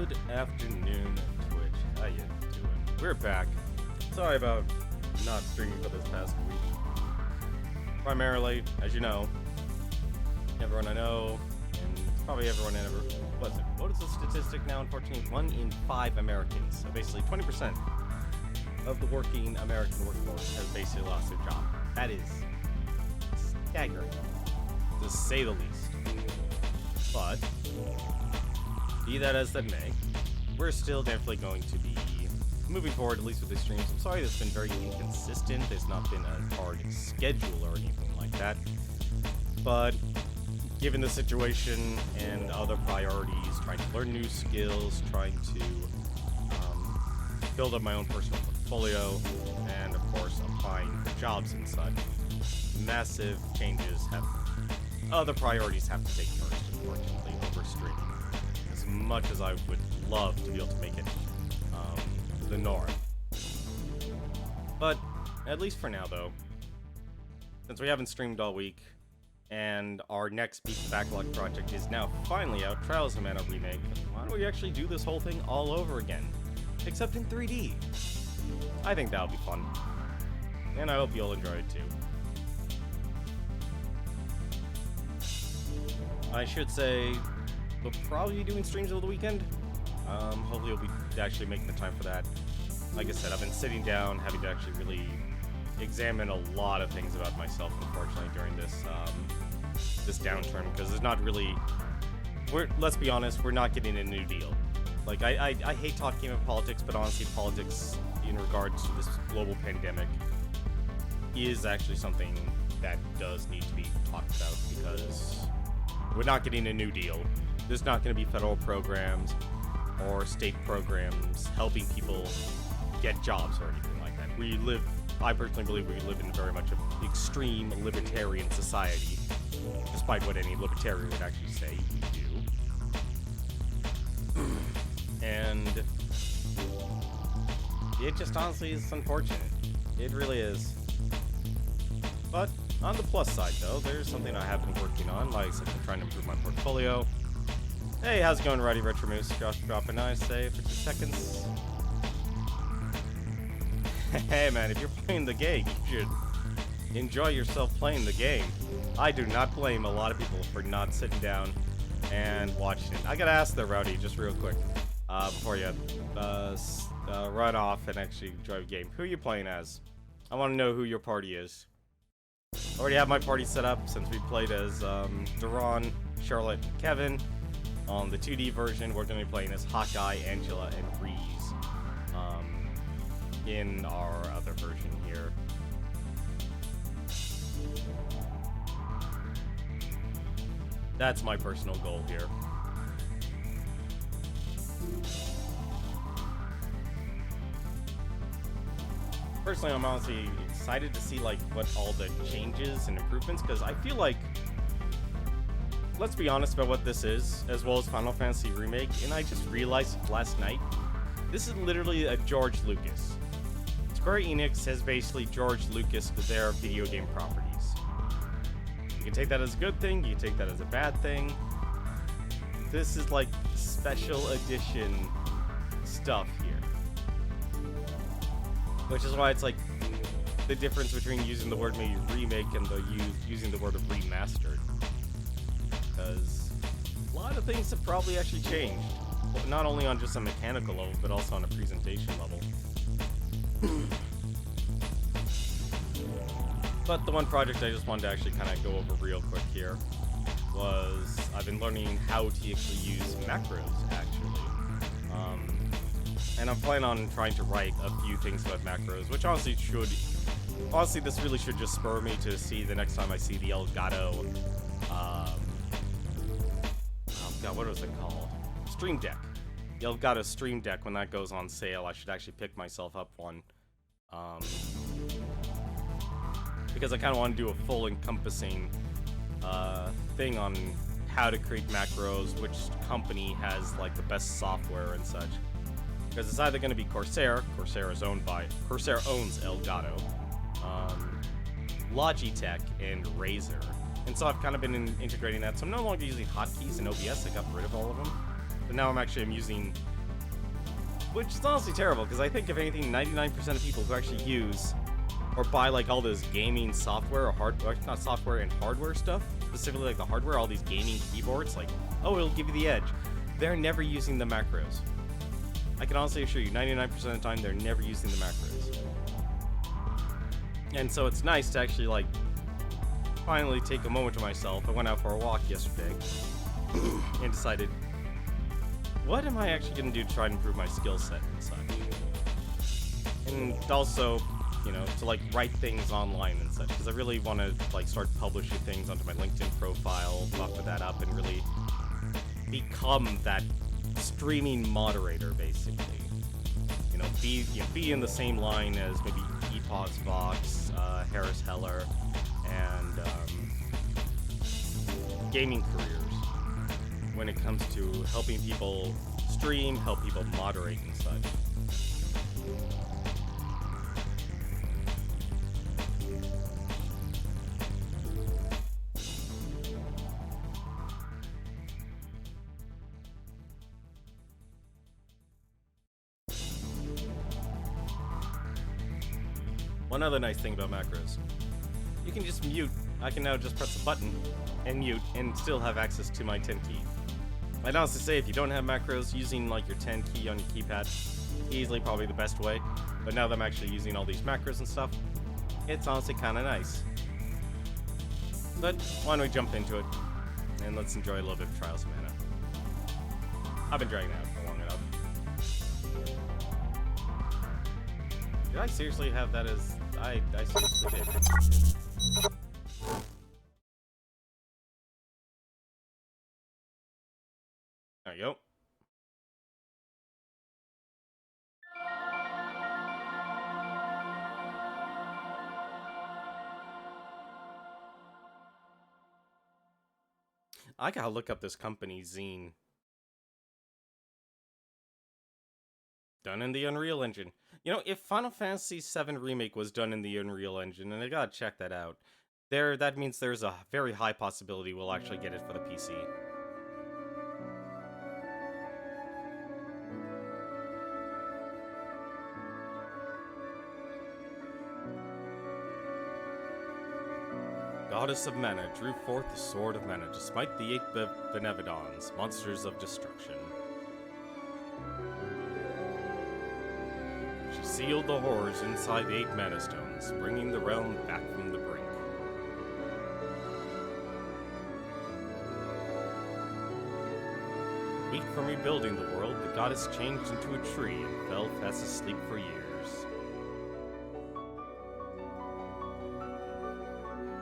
Good afternoon, Twitch. How you doing? We're back. Sorry about not streaming for this past week. Primarily, as you know, everyone I know, and probably everyone in what is the statistic now, unfortunately? 1 in 5 Americans, so basically 20% of the working American workforce has basically lost their job. That is staggering, to say the least. But be that as that may, we're still definitely going to be moving forward, at least with the streams. I'm sorry it's been very inconsistent. There's not been a hard schedule or anything like that. But given the situation and other priorities, trying to learn new skills, trying to build up my own personal portfolio, and of course applying for jobs and such, massive changes have... other priorities have to take first, unfortunately, over streaming. As much as I would love to be able to make it the norm. But, at least for now, though, since we haven't streamed all week, and our next Backlog project is now finally out, Trials of Mana Remake, why don't we actually do this whole thing all over again? Except in 3D. I think that'll be fun. And I hope you'll enjoy it too. I should say, we'll probably be doing streams over the weekend. Hopefully we'll be actually making the time for that. Like I said, I've been sitting down, having to actually really examine a lot of things about myself, unfortunately, during this this downturn, because there's not really... let's be honest, we're not getting a new deal. Like, I hate talking about politics, but honestly, politics in regards to this global pandemic is actually something that does need to be talked about, because we're not getting a new deal. There's not going to be federal programs or state programs helping people get jobs or anything like that. I personally believe we live in very much an extreme libertarian society, despite what any libertarian would actually say we do. And it just honestly is unfortunate. It really is. But on the plus side, though, there's something I have been working on, like I said, I'm trying to improve my portfolio. Hey, how's it going, Roddy Retro Moose? Josh dropping nice, say, for 2 seconds. Hey, man, if you're playing the game, you should enjoy yourself playing the game. I do not blame a lot of people for not sitting down and watching it. I gotta ask though, Rowdy, just real quick, before you run off and actually enjoy the game. Who are you playing as? I want to know who your party is. I already have my party set up since we played as Duran, Charlotte, and Kevin. On the 2D version, we're going to be playing as Hawkeye, Angela, and Reese in our other version here. That's my personal goal here. Personally, I'm honestly excited to see like what all the changes and improvements, because I feel like, let's be honest about what this is, as well as Final Fantasy Remake, and I just realized last night, this is literally a George Lucas. Square Enix has basically George Lucas their video game properties. You can take that as a good thing, you can take that as a bad thing. This is like special edition stuff here. Which is why it's like the difference between using the word maybe remake and using the word of remastered. Because a lot of things have probably actually changed. Well, not only on just a mechanical level, but also on a presentation level. But the one project I just wanted to actually kind of go over real quick here was I've been learning how to actually use macros, actually. And I'm planning on trying to write a few things about macros, which honestly this really should just spur me to see the next time I see the Elgato, oh god, what was it called? Stream Deck. The Elgato Stream Deck, when that goes on sale, I should actually pick myself up one. Because I kind of want to do a full encompassing thing on how to create macros, which company has like the best software and such. Because it's either going to be Corsair owns Elgato, Logitech, and Razer. And so I've kind of been integrating that, so I'm no longer using hotkeys in OBS. I got rid of all of them. But now I'm using Which is honestly terrible, because I think if anything, 99% of people who actually use or buy like all this gaming software or not software and hardware stuff, specifically like the hardware, all these gaming keyboards, like, oh, it'll give you the edge. They're never using the macros. I can honestly assure you, 99% of the time, they're never using the macros. And so it's nice to actually like finally take a moment to myself. I went out for a walk yesterday and decided, what am I actually going to do to try and improve my skill set and such? And also, you know, to like write things online and such, because I really want to like start publishing things onto my LinkedIn profile, buffer that up, and really become that streaming moderator, basically. You know, be in the same line as maybe Epoch's Vox, Harris Heller, and gaming careers when it comes to helping people stream, help people moderate and such. One other nice thing about macros, you can just mute. I can now just press a button and mute and still have access to my 10 key. I'd honestly say if you don't have macros, using like your 10 key on your keypad, easily probably the best way. But now that I'm actually using all these macros and stuff, it's honestly kind of nice. But why don't we jump into it, and let's enjoy a little bit of Trials of Mana. I've been dragging it out for long enough. Did I seriously have that as... I seriously did. There you go. I gotta look up this company, Zine. Done in the Unreal Engine. You know, if Final Fantasy VII Remake was done in the Unreal Engine, and I gotta check that out, that means there's a very high possibility we'll actually get it for the PC. Goddess of Mana drew forth the Sword of Mana to smite the 8 Benevodons, monsters of destruction. She sealed the horrors inside the 8 Mana Stones, bringing the realm back from the brink. Weak from rebuilding the world, the goddess changed into a tree and fell fast asleep for years.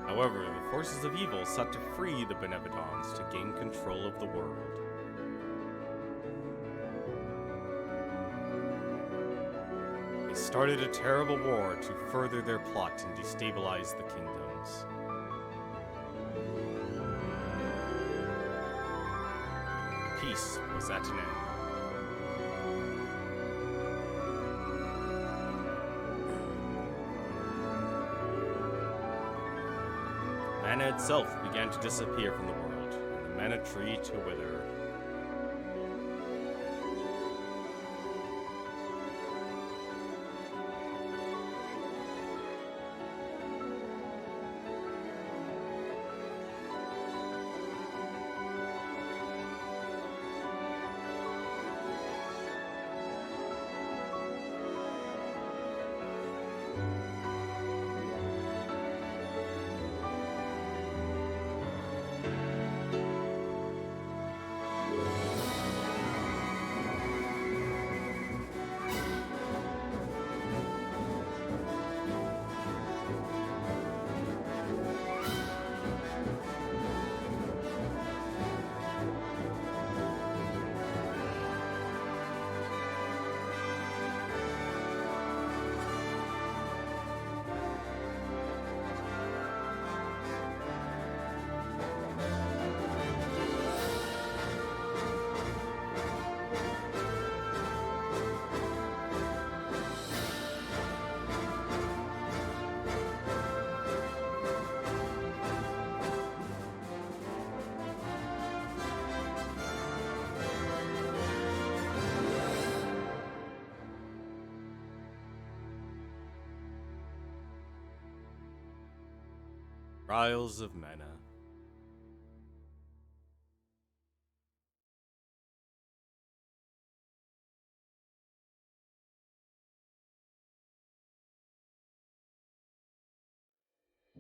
However, the forces of evil sought to free the Benevodons to gain control of the world. They started a terrible war to further their plot and destabilize the kingdoms. Peace was at an end. Mana itself began to disappear from the world, and the mana tree to wither. Trials of Mana.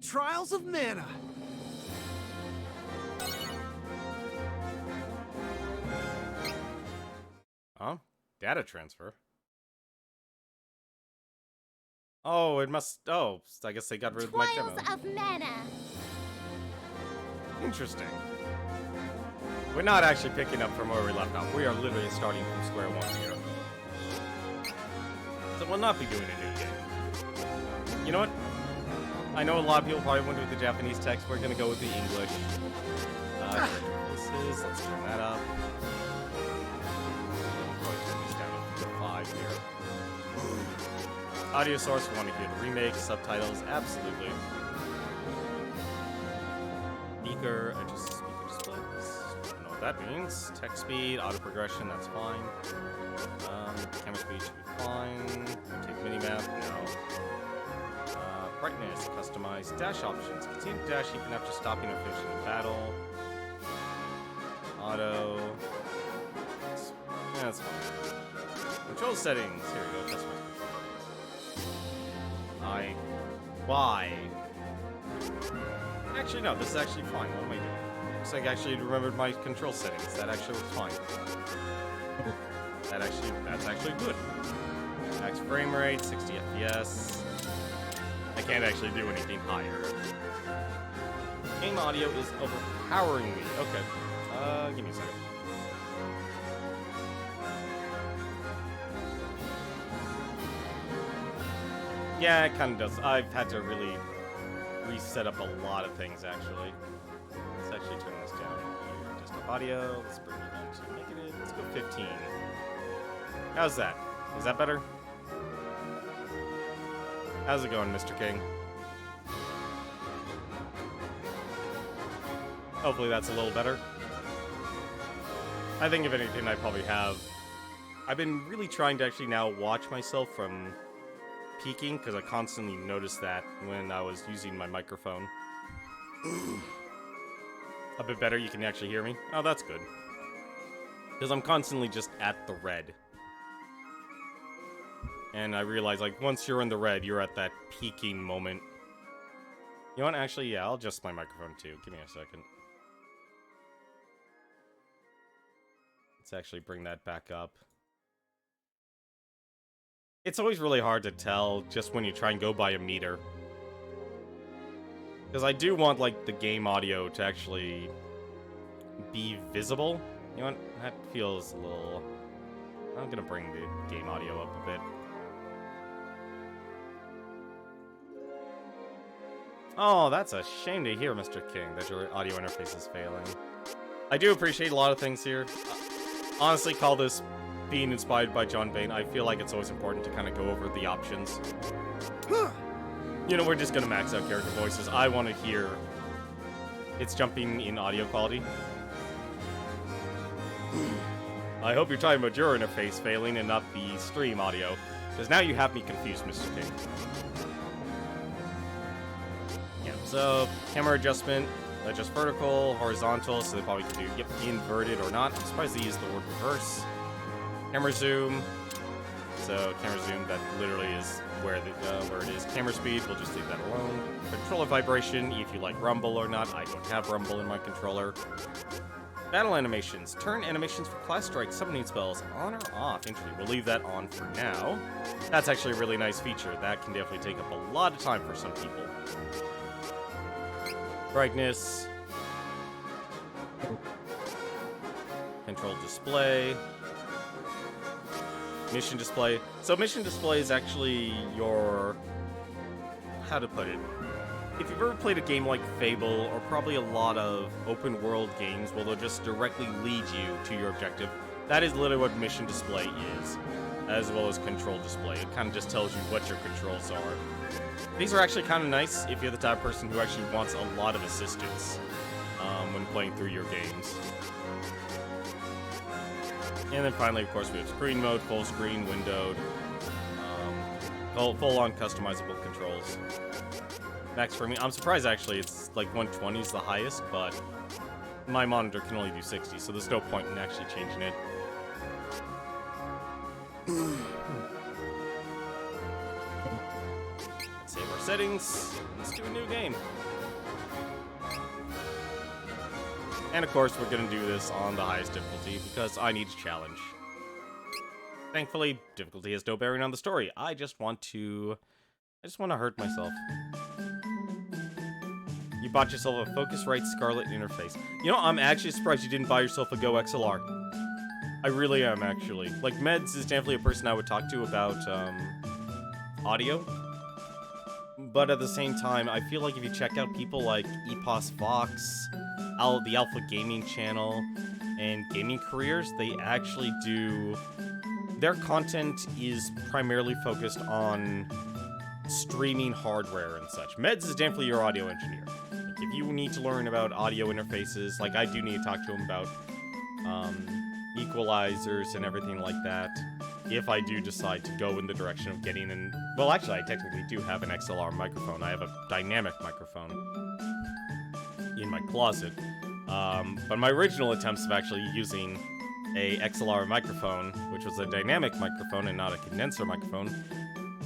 Trials of Mana. Huh? Data transfer? Oh, it must... Oh, I guess they got rid of my demo. Trials of Mana. Interesting. We're not actually picking up from where we left off. We are literally starting from square one here. So we'll not be doing a new game. You know what? I know a lot of people probably went with the Japanese text. We're gonna go with the English. Let's turn that up. Probably turn this down to 5 here. Audio source, we want to hear the remake, subtitles, absolutely. Speaker, adjust speaker displays. Don't know what that means. Text speed, auto progression, that's fine. Camera speed should be fine. Take minimap, no. Brightness, customize dash options. Continue to dash even after stopping or finishing the battle. Auto. Yeah, that's fine. Control settings. Here we go. Customize control. Why? Actually, no. This is actually fine. What am I doing? Looks like I actually remembered my control settings. That actually looks fine. That's actually good. Max frame rate, 60 FPS. I can't actually do anything higher. Game audio is overpowering me. Okay. Give me a second. Yeah, it kind of does. I've had to really reset up a lot of things, actually. Let's actually turn this down here. Desktop audio. Let's bring it down to negative. Let's go 15. How's that? Is that better? How's it going, Mr. King? Hopefully that's a little better. I think if anything, I probably have. I've been really trying to actually now watch myself from peaking, because I constantly noticed that when I was using my microphone. A bit better, you can actually hear me? Oh, that's good. Because I'm constantly just at the red. And I realize, like, once you're in the red, you're at that peaking moment. You know what? Actually, yeah, I'll adjust my microphone, too. Give me a second. Let's actually bring that back up. It's always really hard to tell just when you try and go by a meter. Because I do want, like, the game audio to actually be visible. You know what? That feels a little... I'm gonna bring the game audio up a bit. Oh, that's a shame to hear, Mr. King, that your audio interface is failing. I do appreciate a lot of things here. Honestly, call this being inspired by John Bain. I feel like it's always important to kind of go over the options. You know, we're just gonna max out character voices. I want to hear it's jumping in audio quality. I hope you're talking about your interface failing and not the stream audio, because now you have me confused, Mr. King. Yeah, so camera adjustment, adjust vertical, horizontal, so they probably can do inverted or not. I'm surprised they use the word reverse. Camera zoom, so camera zoom, that literally is where it is. Camera speed, we'll just leave that alone. Controller vibration, if you like rumble or not. I don't have rumble in my controller. Battle animations. Turn animations for class strike summoning spells on or off. Interesting. We'll leave that on for now. That's actually a really nice feature. That can definitely take up a lot of time for some people. Brightness. Control display. Mission display. So mission display is actually your... how to put it? If you've ever played a game like Fable, or probably a lot of open-world games where they'll just directly lead you to your objective, that is literally what mission display is, as well as control display. It kind of just tells you what your controls are. These are actually kind of nice if you're the type of person who actually wants a lot of assistance when playing through your games. And then finally, of course, we have screen mode, full screen, windowed, full-on customizable controls. max framing. I'm surprised actually it's like 120 is the highest, but my monitor can only do 60, so there's no point in actually changing it. Save our settings. Let's do a new game. And of course, we're gonna do this on the highest difficulty because I need a challenge. Thankfully, difficulty has no bearing on the story. I just want to hurt myself. You bought yourself a Focusrite Scarlet interface. You know, I'm actually surprised you didn't buy yourself a Go XLR. I really am, actually. Like, Meds is definitely a person I would talk to about, audio. But at the same time, I feel like if you check out people like Epos Vox, the Alpha Gaming Channel, and Gaming Careers, they actually do... Their content is primarily focused on streaming hardware and such. Meds is definitely your audio engineer. Like, if you need to learn about audio interfaces, like I do need to talk to him about equalizers and everything like that, if I do decide to go in the direction of getting an... Well, actually, I technically do have an XLR microphone. I have a dynamic microphone in my closet. But my original attempts of actually using a XLR microphone, which was a dynamic microphone and not a condenser microphone,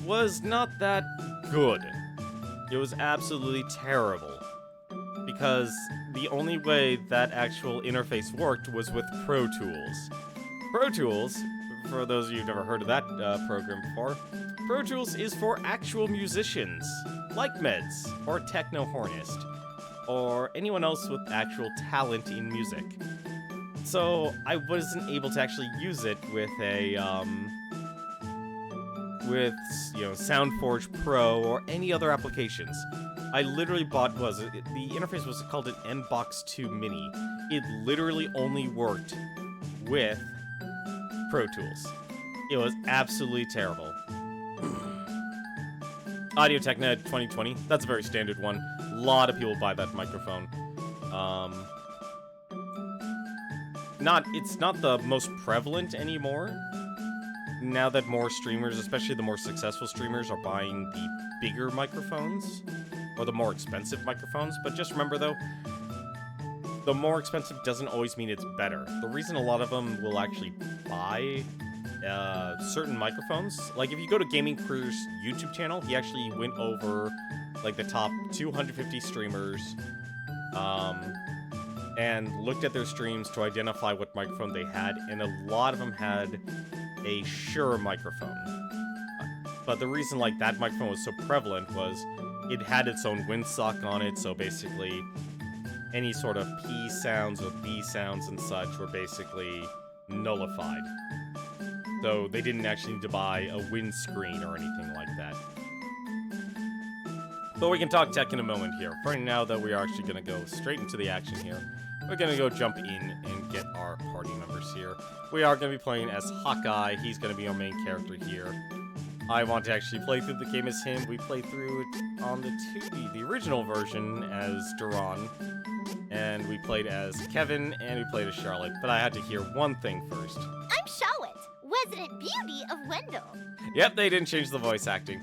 was not that good. It was absolutely terrible. Because the only way that actual interface worked was with Pro Tools. Pro Tools, for those of you who've never heard of that program before, Pro Tools is for actual musicians, like Meds, or Techno Hornist, or anyone else with actual talent in music. So I wasn't able to actually use it with a, SoundForge Pro or any other applications. I literally bought, the interface was called an M-Box 2 Mini. It literally only worked with Pro Tools. It was absolutely terrible. Audio Technica 2020, that's a very standard one. A lot of people buy that microphone. It's not the most prevalent anymore. Now that more streamers, especially the more successful streamers, are buying the bigger microphones, or the more expensive microphones. But just remember though, the more expensive doesn't always mean it's better. The reason a lot of them will actually buy certain microphones, like if you go to Gaming Careers' YouTube channel, he actually went over like the top 250 streamers, and looked at their streams to identify what microphone they had, and a lot of them had a Shure microphone. But the reason like that microphone was so prevalent was it had its own windsock on it, so basically any sort of P sounds or B sounds and such were basically nullified. So they didn't actually need to buy a windscreen or anything like that. But we can talk tech in a moment here. For now, though, we are actually going to go straight into the action here. We're going to go jump in and get our party members here. We are going to be playing as Hawkeye. He's going to be our main character here. I want to actually play through the game as him. We played through it on the 2D, the original version, as Duran. And we played as Kevin, and we played as Charlotte. But I had to hear one thing first. I'm Charlotte, resident beauty of Wendell. Yep, they didn't change the voice acting.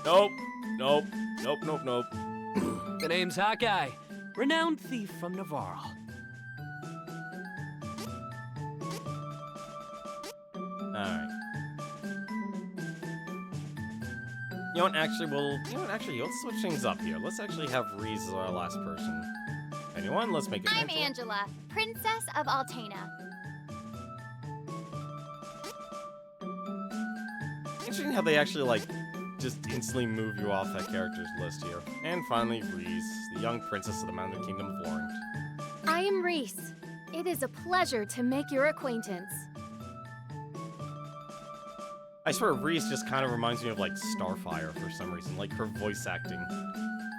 Nope. Nope. Nope, nope, nope. The name's Hawkeye, renowned thief from Navarre. Alright. You know what, actually, let's switch things up here. Let's actually have Reese as our last person. Anyone? Let's make it I'm Angela, Princess of Altena. Interesting how they actually, like, just instantly move you off that character's list here. And finally, Reese, the young princess of the Mountain Kingdom of Lorient. I am Reese. It is a pleasure to make your acquaintance. I swear, Reese just kind of reminds me of, like, Starfire for some reason, like her voice acting.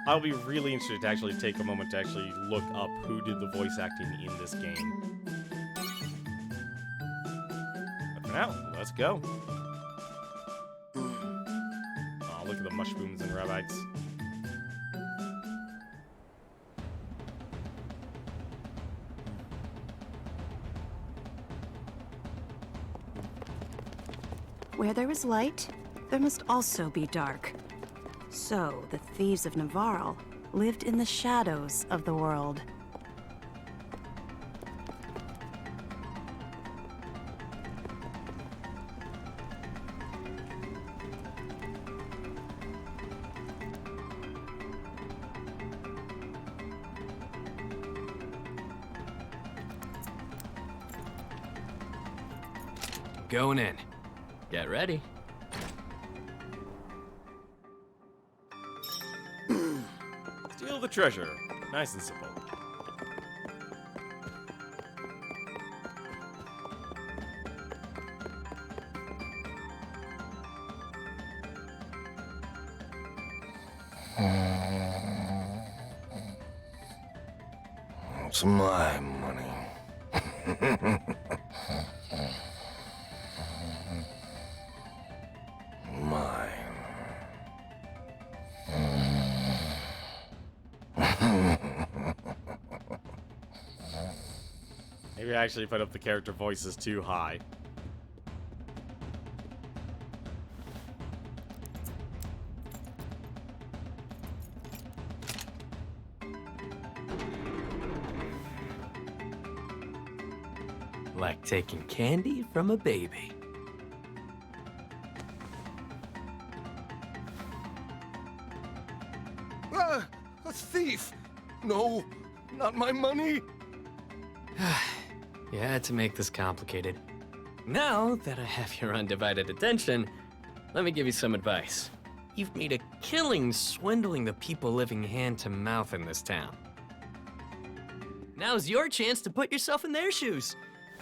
I'll be really interested to actually take a moment to actually look up who did the voice acting in this game. But for now, let's go. Oh, look at the mushrooms and rabbits. Where there is light, there must also be dark. So, the thieves of Navarre lived in the shadows of the world. Going in. Get ready. Steal the treasure. Nice and simple. It's my money. Mine. Maybe I actually put up the character voices too high. Like taking candy from a baby. Ah, a thief! No, not my money! Yeah, to make this complicated. Now that I have your undivided attention, let me give you some advice. You've made a killing swindling the people living hand to mouth in this town. Now's your chance to put yourself in their shoes.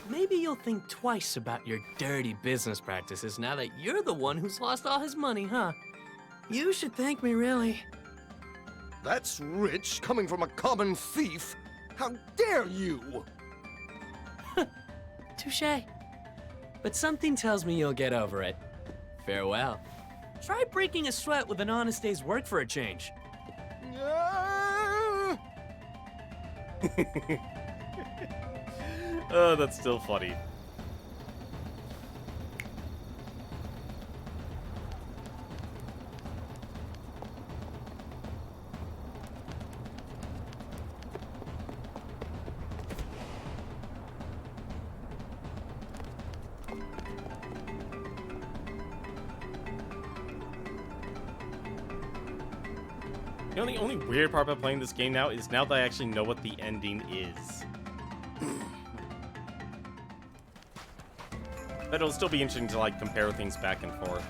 Maybe you'll think twice about your dirty business practices now that you're the one who's lost all his money, huh? You should thank me, really. That's rich coming from a common thief! How dare you! Touché. But something tells me you'll get over it. Farewell. Try breaking a sweat with an honest day's work for a change. Ah! Oh, that's still funny. You know, the only weird part about playing this game now is now that I actually know what the ending is. But it'll still be interesting to, like, compare things back and forth.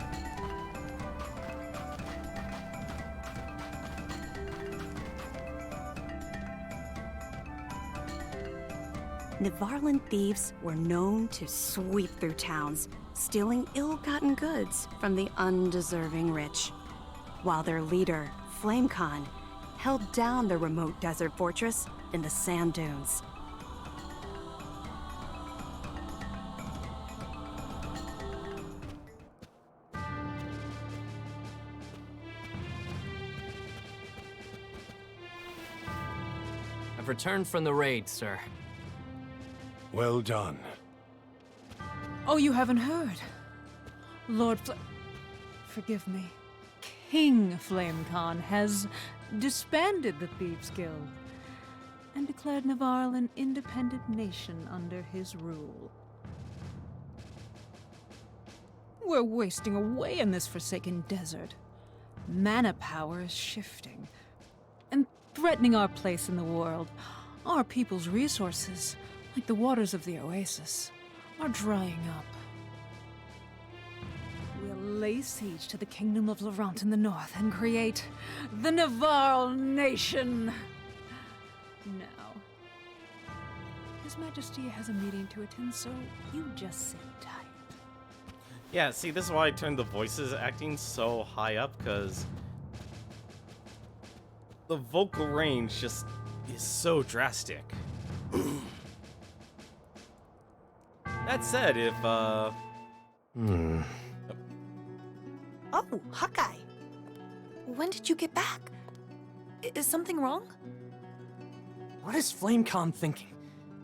Navarran thieves were known to sweep through towns, stealing ill-gotten goods from the undeserving rich, while their leader, Flame Khan, held down the remote desert fortress in the sand dunes. I've returned from the raid, sir. Well done. Oh, you haven't heard? Forgive me. King Flame Khan has disbanded the Thieves' Guild and declared Navarre an independent nation under his rule. We're wasting away in this forsaken desert. Mana power is shifting and threatening our place in the world. Our people's resources, like the waters of the oasis, are drying up. We'll lay siege to the kingdom of Laurent in the north and create the Navarre nation. Now, His Majesty has a meeting to attend, so you just sit tight. Yeah, see, this is why I turned the voices acting so high up, because the vocal range just is so drastic. That said, if, Oh, Hawkeye. When did you get back? Is something wrong? What is Flame Khan thinking?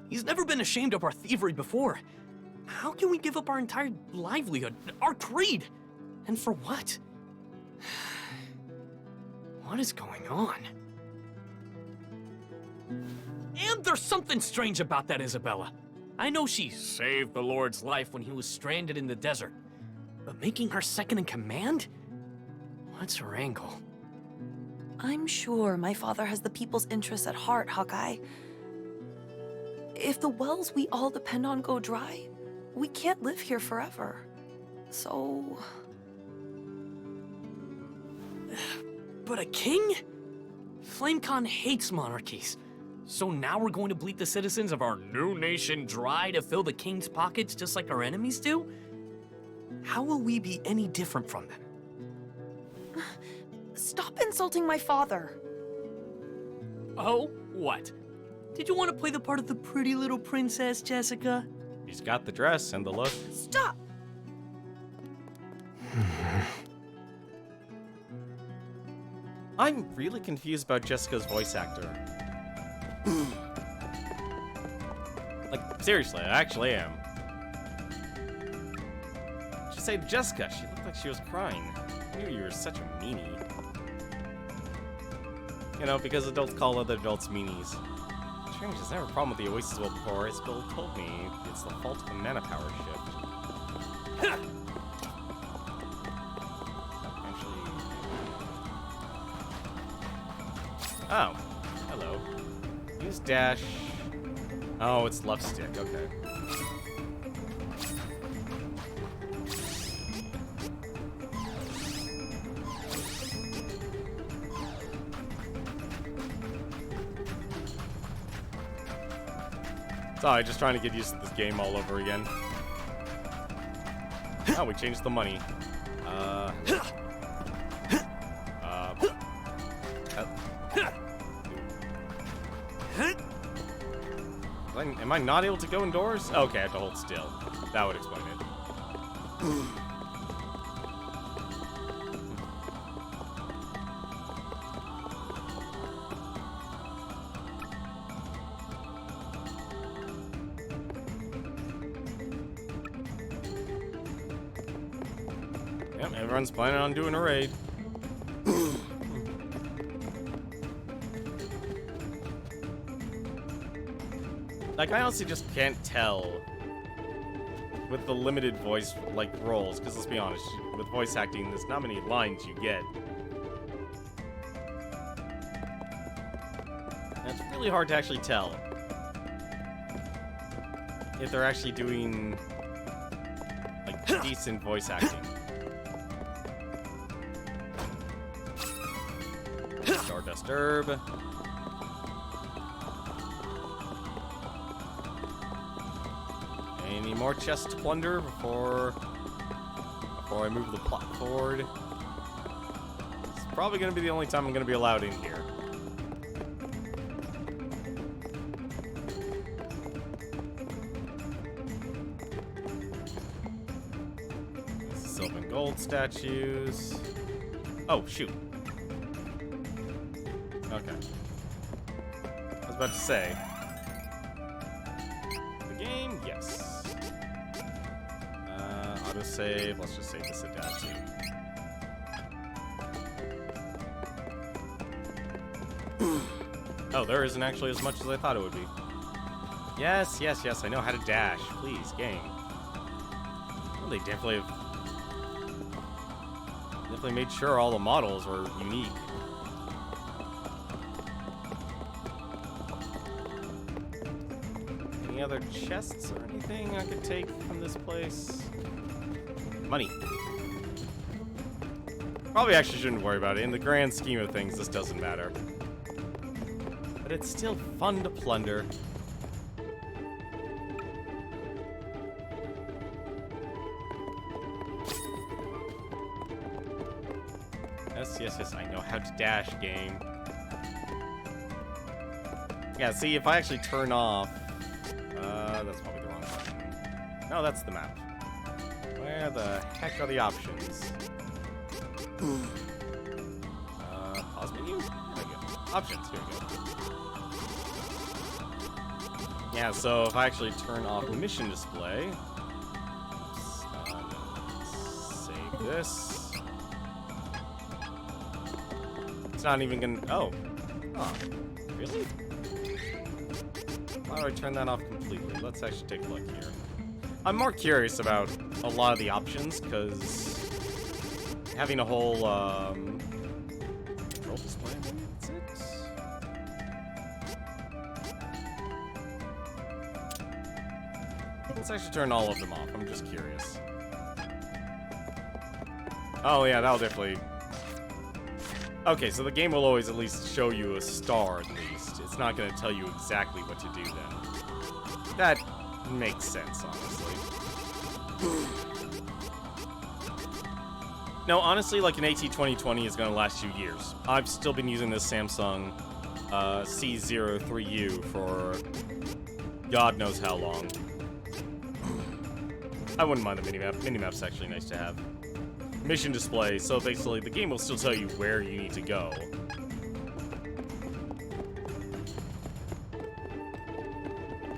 He's never been ashamed of our thievery before. How can we give up our entire livelihood, our creed? And for what? What is going on? And there's something strange about that Isabella. I know she saved the Lord's life when he was stranded in the desert, but making her second in command? What's her angle? I'm sure my father has the people's interests at heart, Hawkeye. If the wells we all depend on go dry, we can't live here forever. So... But a king? FlameCon hates monarchies. So now we're going to bleed the citizens of our new nation dry to fill the king's pockets just like our enemies do? How will we be any different from them? Stop insulting my father. Oh, what? Did you want to play the part of the pretty little princess, Jessica? He's got the dress and the look. Stop! I'm really confused about Jessica's voice actor. Like, seriously, I actually am. Just say Jessica, she looked like she was crying. I knew you were such a meanie. You know, because adults call other adults meanies. Strange, there's never a problem with the Oasis well before, as Bill told me. It's the fault of the mana power shift. Actually... Oh, hello. Use dash. Oh, it's left stick, okay. Sorry, just trying to get used to this game all over again. Oh, we changed the money. Am I not able to go indoors? Okay, I have to hold still. That would explain it. Yep, everyone's planning on doing a raid. Like, I honestly just can't tell with the limited voice, like, roles, because let's be honest, with voice acting, there's not many lines you get. And it's really hard to actually tell if they're actually doing, like, decent voice acting. Stardust Herb. Any more chests to plunder before I move the plot forward? It's probably going to be the only time I'm going to be allowed in here. Silver and gold statues. Oh, shoot. Okay. I was about to say. The game, yes. Autosave. Let's just save this at down too. Oh, there isn't actually as much as I thought it would be. Yes, yes, yes. I know how to dash. Please, game. Well, they definitely made sure all the models were unique. Any other chests or anything I could take from this place? Money. Probably actually shouldn't worry about it. In the grand scheme of things, this doesn't matter. But it's still fun to plunder. Yes, yes, yes, I know how to dash, game. Yeah, see, if I actually turn off... that's probably the wrong button. No, that's the map. Where the heck are the options? Pause menu? There we go. Options, here we go. Yeah, so if I actually turn off mission display... Oops, save this. not even gonna. Oh. Oh. Really? Why do I turn that off completely? Let's actually take a look here. I'm more curious about a lot of the options, because having a whole, control display, maybe that's it? Let's actually turn all of them off. I'm just curious. Oh, yeah, that'll definitely... Okay, so the game will always at least show you a star, at least. It's not going to tell you exactly what to do, then. That makes sense, honestly. No, honestly, like an AT2020 is going to last you years. I've still been using this Samsung C03U for God knows how long. I wouldn't mind the minimap. Minimap's actually nice to have. Mission display, so basically the game will still tell you where you need to go.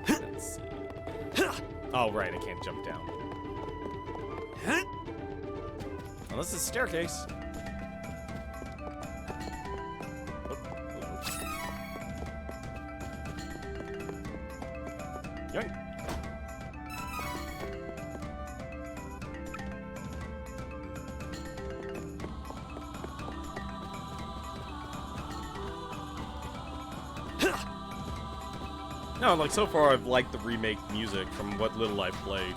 Let's see. Oh, right, I can't jump down. Unless it's a staircase. Oh, hello. Yoink. No, like, so far I've liked the remake music from what little I've played.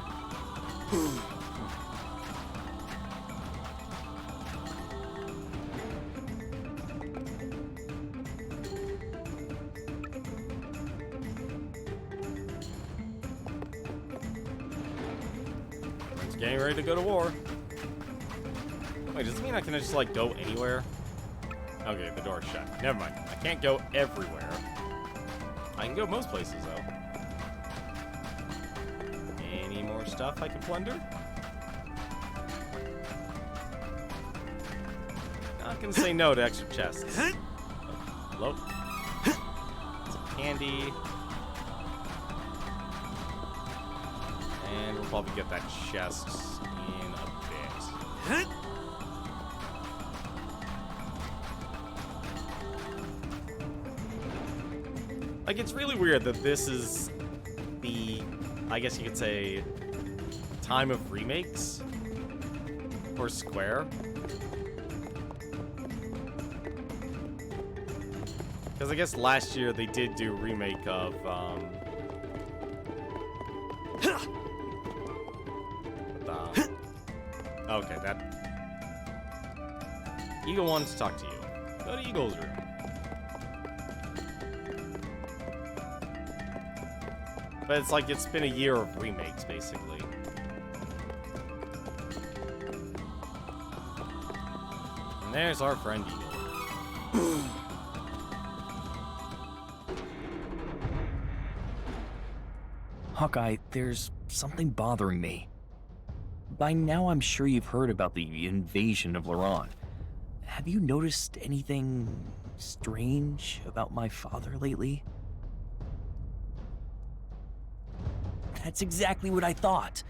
It's getting ready to go to war. Wait, does it mean I can just, like, go anywhere? Okay, the door's shut. Never mind. I can't go everywhere. I can go most places, though. Any more stuff I can plunder? Not gonna say no to extra chests. Oh, hello? Some candy. And we'll probably get that chest in a bit. Like, it's really weird that this is the, I guess you could say, time of remakes for Square. Because I guess last year they did do a remake of, okay, that... Eagle wanted to talk to you. Go to Eagle's room. But it's like, it's been a year of remakes, basically. And there's our friend Eagle. Hawkeye, there's something bothering me. By now I'm sure you've heard about the invasion of Laron. Have you noticed anything strange about my father lately? That's exactly what I thought.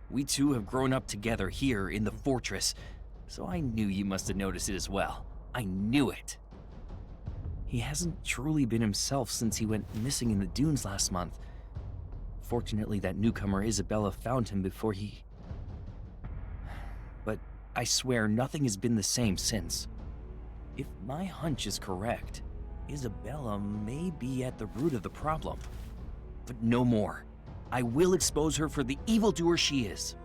We two have grown up together here in the fortress, so I knew you must have noticed it as well. I knew it. He hasn't truly been himself since he went missing in the dunes last month. Fortunately, that newcomer Isabella found him before he... But I swear nothing has been the same since. If my hunch is correct, Isabella may be at the root of the problem. But no more. I will expose her for the evildoer she is.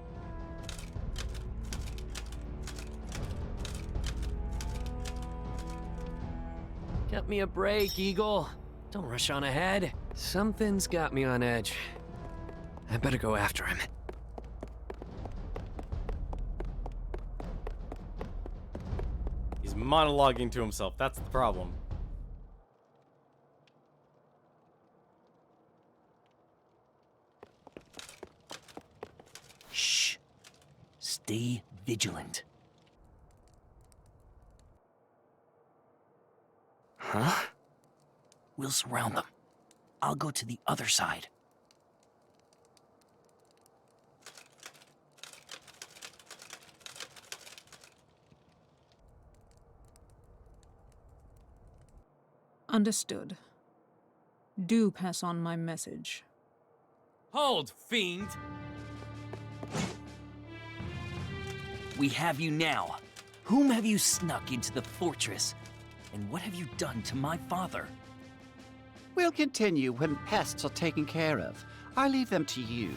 Cut me a break, Eagle. Don't rush on ahead. Something's got me on edge. I better go after him. He's monologuing to himself. That's the problem. Shh. Stay vigilant. Huh? We'll surround them. I'll go to the other side. Understood. Do pass on my message. Hold, fiend! We have you now. Whom have you snuck into the fortress? And what have you done to my father? We'll continue when pests are taken care of. I leave them to you.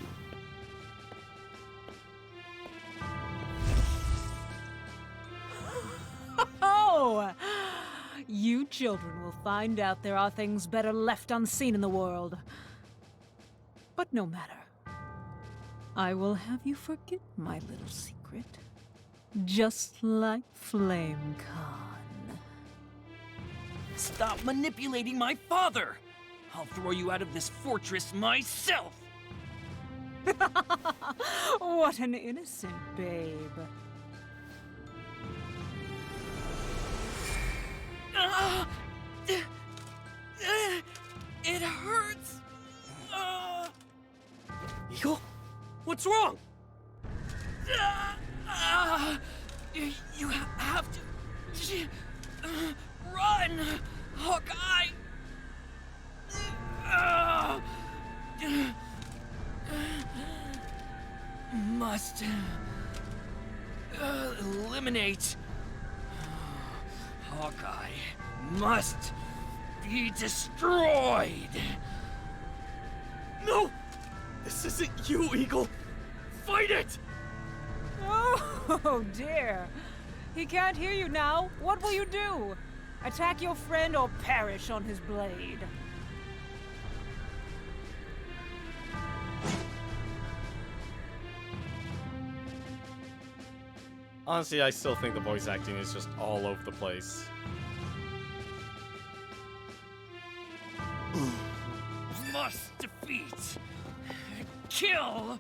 Oh! You children will find out there are things better left unseen in the world. But no matter. I will have you forget my little secret. Just like FlameCon. Stop manipulating my father! I'll throw you out of this fortress myself! What an innocent babe. It hurts! Eagle, what's wrong? You have to run, Hawkeye! Must eliminate. Hawkeye must be destroyed. No! This isn't you, Eagle! Fight it! Oh dear. He can't hear you now. What will you do? Attack your friend or perish on his blade? Honestly, I still think the voice acting is just all over the place. Must defeat. Kill.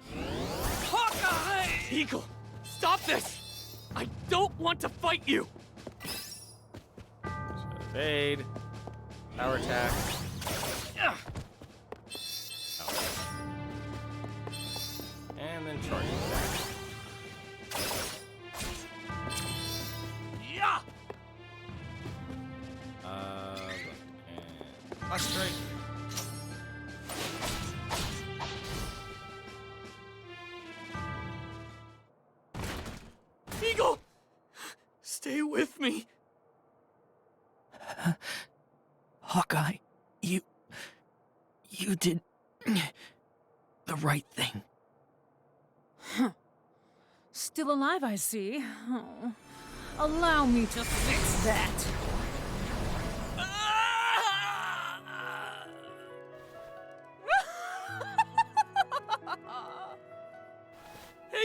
Hawkeye! Eagle, stop this! I don't want to fight you! Evade. Power attack. Ugh. And then charge attack. Yeah! And straight. Eagle! Stay with me. Hawkeye, you did the right thing. Still alive, I see. Oh. Allow me to fix that.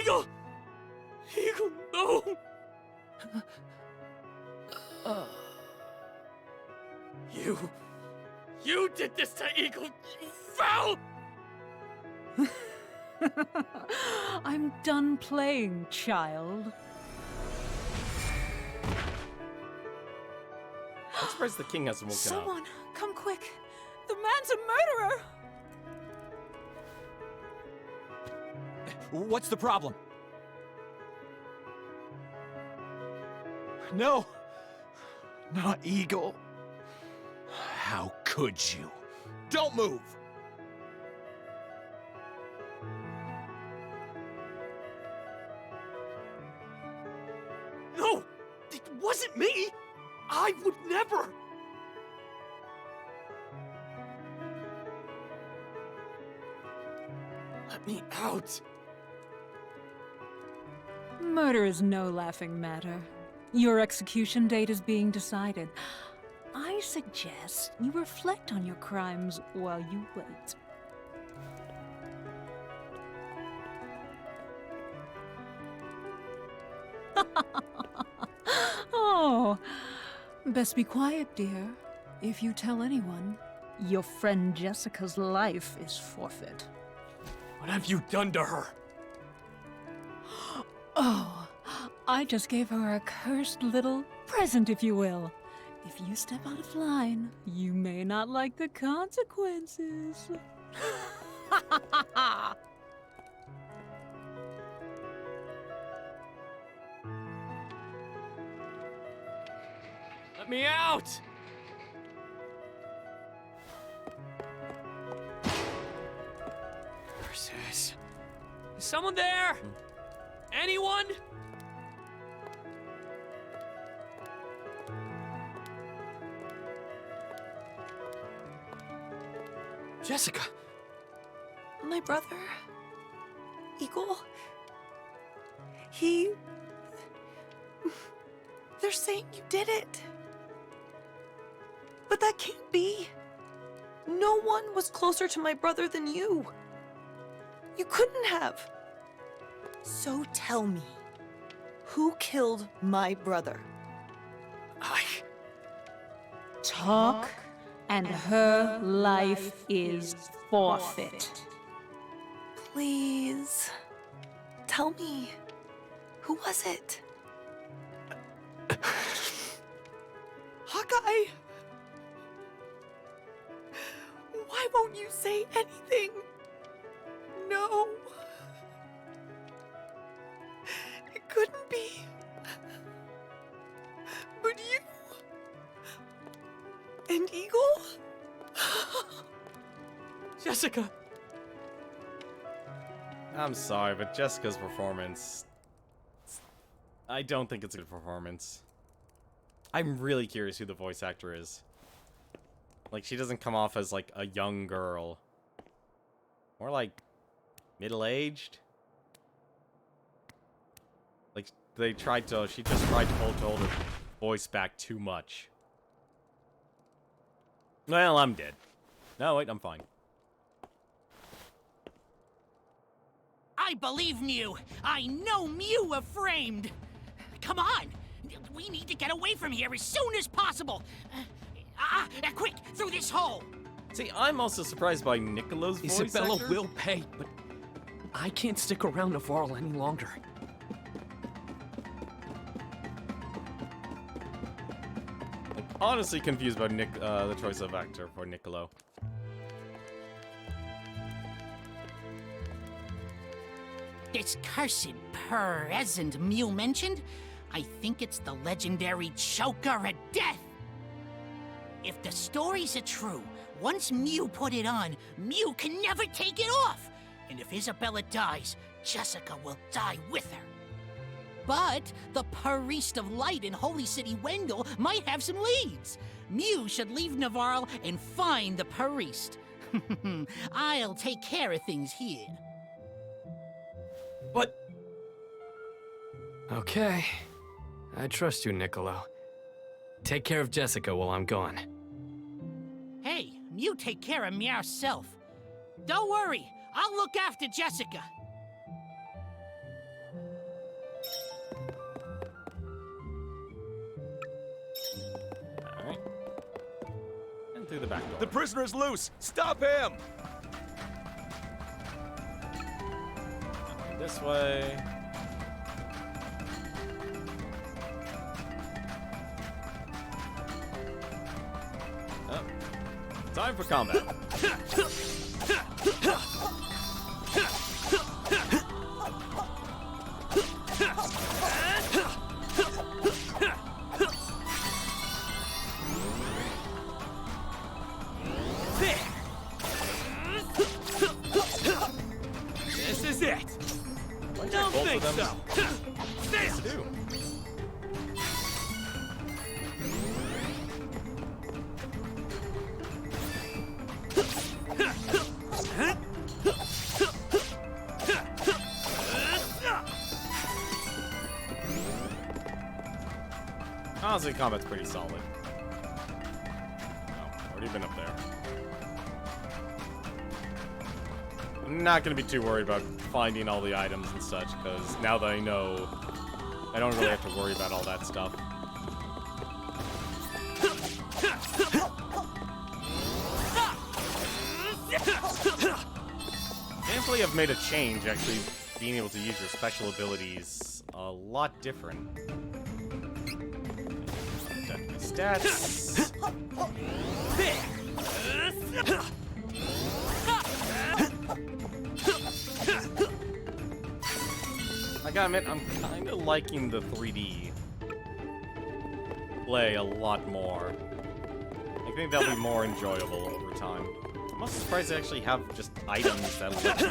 Eagle! Eagle, no! You did this to Eagle, you foul! I'm done playing, child. I'm surprised the king hasn't woken up. Someone, come quick. The man's a murderer! What's the problem? No! Not Eagle. How could you? Don't move! No! It wasn't me! I would never! Let me out! Murder is no laughing matter. Your execution date is being decided. I suggest you reflect on your crimes while you wait. Oh, best be quiet, dear. If you tell anyone, your friend Jessica's life is forfeit. What have you done to her? Oh, I just gave her a cursed little present, if you will. If you step out of line, you may not like the consequences. Let me out! Jesus. Is someone there? Anyone? Jessica. My brother, Eagle, they're saying you did it. But that can't be. No one was closer to my brother than you. You couldn't have. So tell me, who killed my brother? Talk, and her life is forfeit. Please, tell me, who was it? Hawkeye! Why won't you say anything? No. It couldn't be. But you... and Eagle? Jessica! I'm sorry, but Jessica's performance... I don't think it's a good performance. I'm really curious who the voice actor is. Like, she doesn't come off as, like, a young girl. More like middle-aged. Like, she just tried to hold her voice back too much. Well, I'm dead. No, wait, I'm fine. I believe Mew. I know Mew were framed. Come on. We need to get away from here as soon as possible. Quick, through this hole. See, I'm also surprised by Niccolo's voice Isabella actor. will pay, but I can't stick around Navarre any longer. I'm honestly confused by the choice of actor for Niccolo. This cursed present Mew mentioned, I think it's the legendary choker of death. If the stories are true, once Mew put it on, Mew can never take it off. And if Isabella dies, Jessica will die with her. But the Priest of Light in Holy City Wendell might have some leads. Mew should leave Navarre and find the Priest. I'll take care of things here. But... Okay. I trust you, Niccolo. Take care of Jessica while I'm gone. Hey, you take care of me yourself. Don't worry, I'll look after Jessica. Alright. And through the back door. The prisoner's loose! Stop him! This way. Oh. Time for combat. This is it! Don't think so! Yes, do. Honestly, combat's pretty solid. Oh, already been up there. I'm not gonna be too worried about finding all the items and such, because now that I know, I don't really have to worry about all that stuff. Thankfully, I've made a change, actually being able to use your special abilities a lot different. Stats. I gotta admit, I'm kinda liking the 3D play a lot more. I think that'll be more enjoyable over time. I'm also surprised they actually have just items that let you,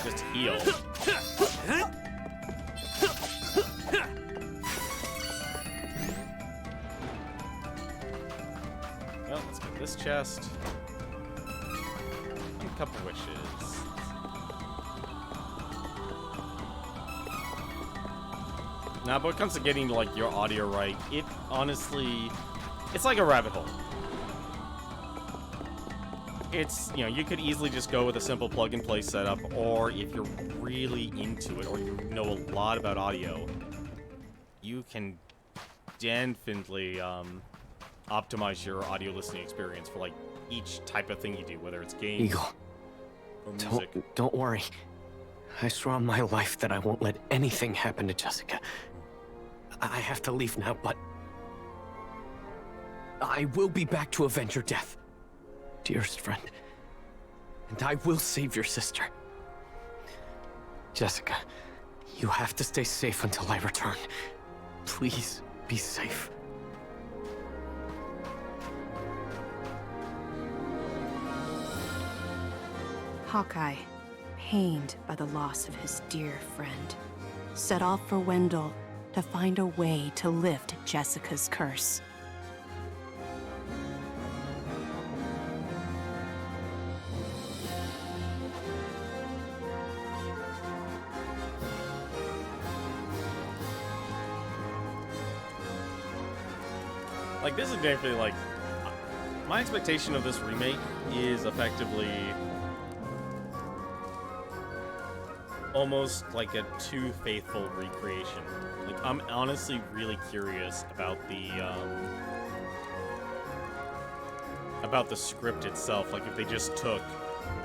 just heal. Well, let's get this chest. And a couple wishes. Now, but when it comes to getting, like, your audio right, it honestly... It's like a rabbit hole. It's, you know, you could easily just go with a simple plug-and-play setup, or if you're really into it, or you know a lot about audio, you can definitely optimize your audio listening experience for, like, each type of thing you do, whether it's games Eagle, or music. don't worry. I swear on my life that I won't let anything happen to Jessica. I have to leave now, but I will be back to avenge your death, dearest friend. And I will save your sister. Jessica, you have to stay safe until I return. Please be safe. Hawkeye, pained by the loss of his dear friend, set off for Wendell to find a way to lift Jessica's curse. Like, this is definitely, like, my expectation of this remake is effectively almost like a too faithful recreation. Like, I'm honestly really curious about the script itself. Like, if they just took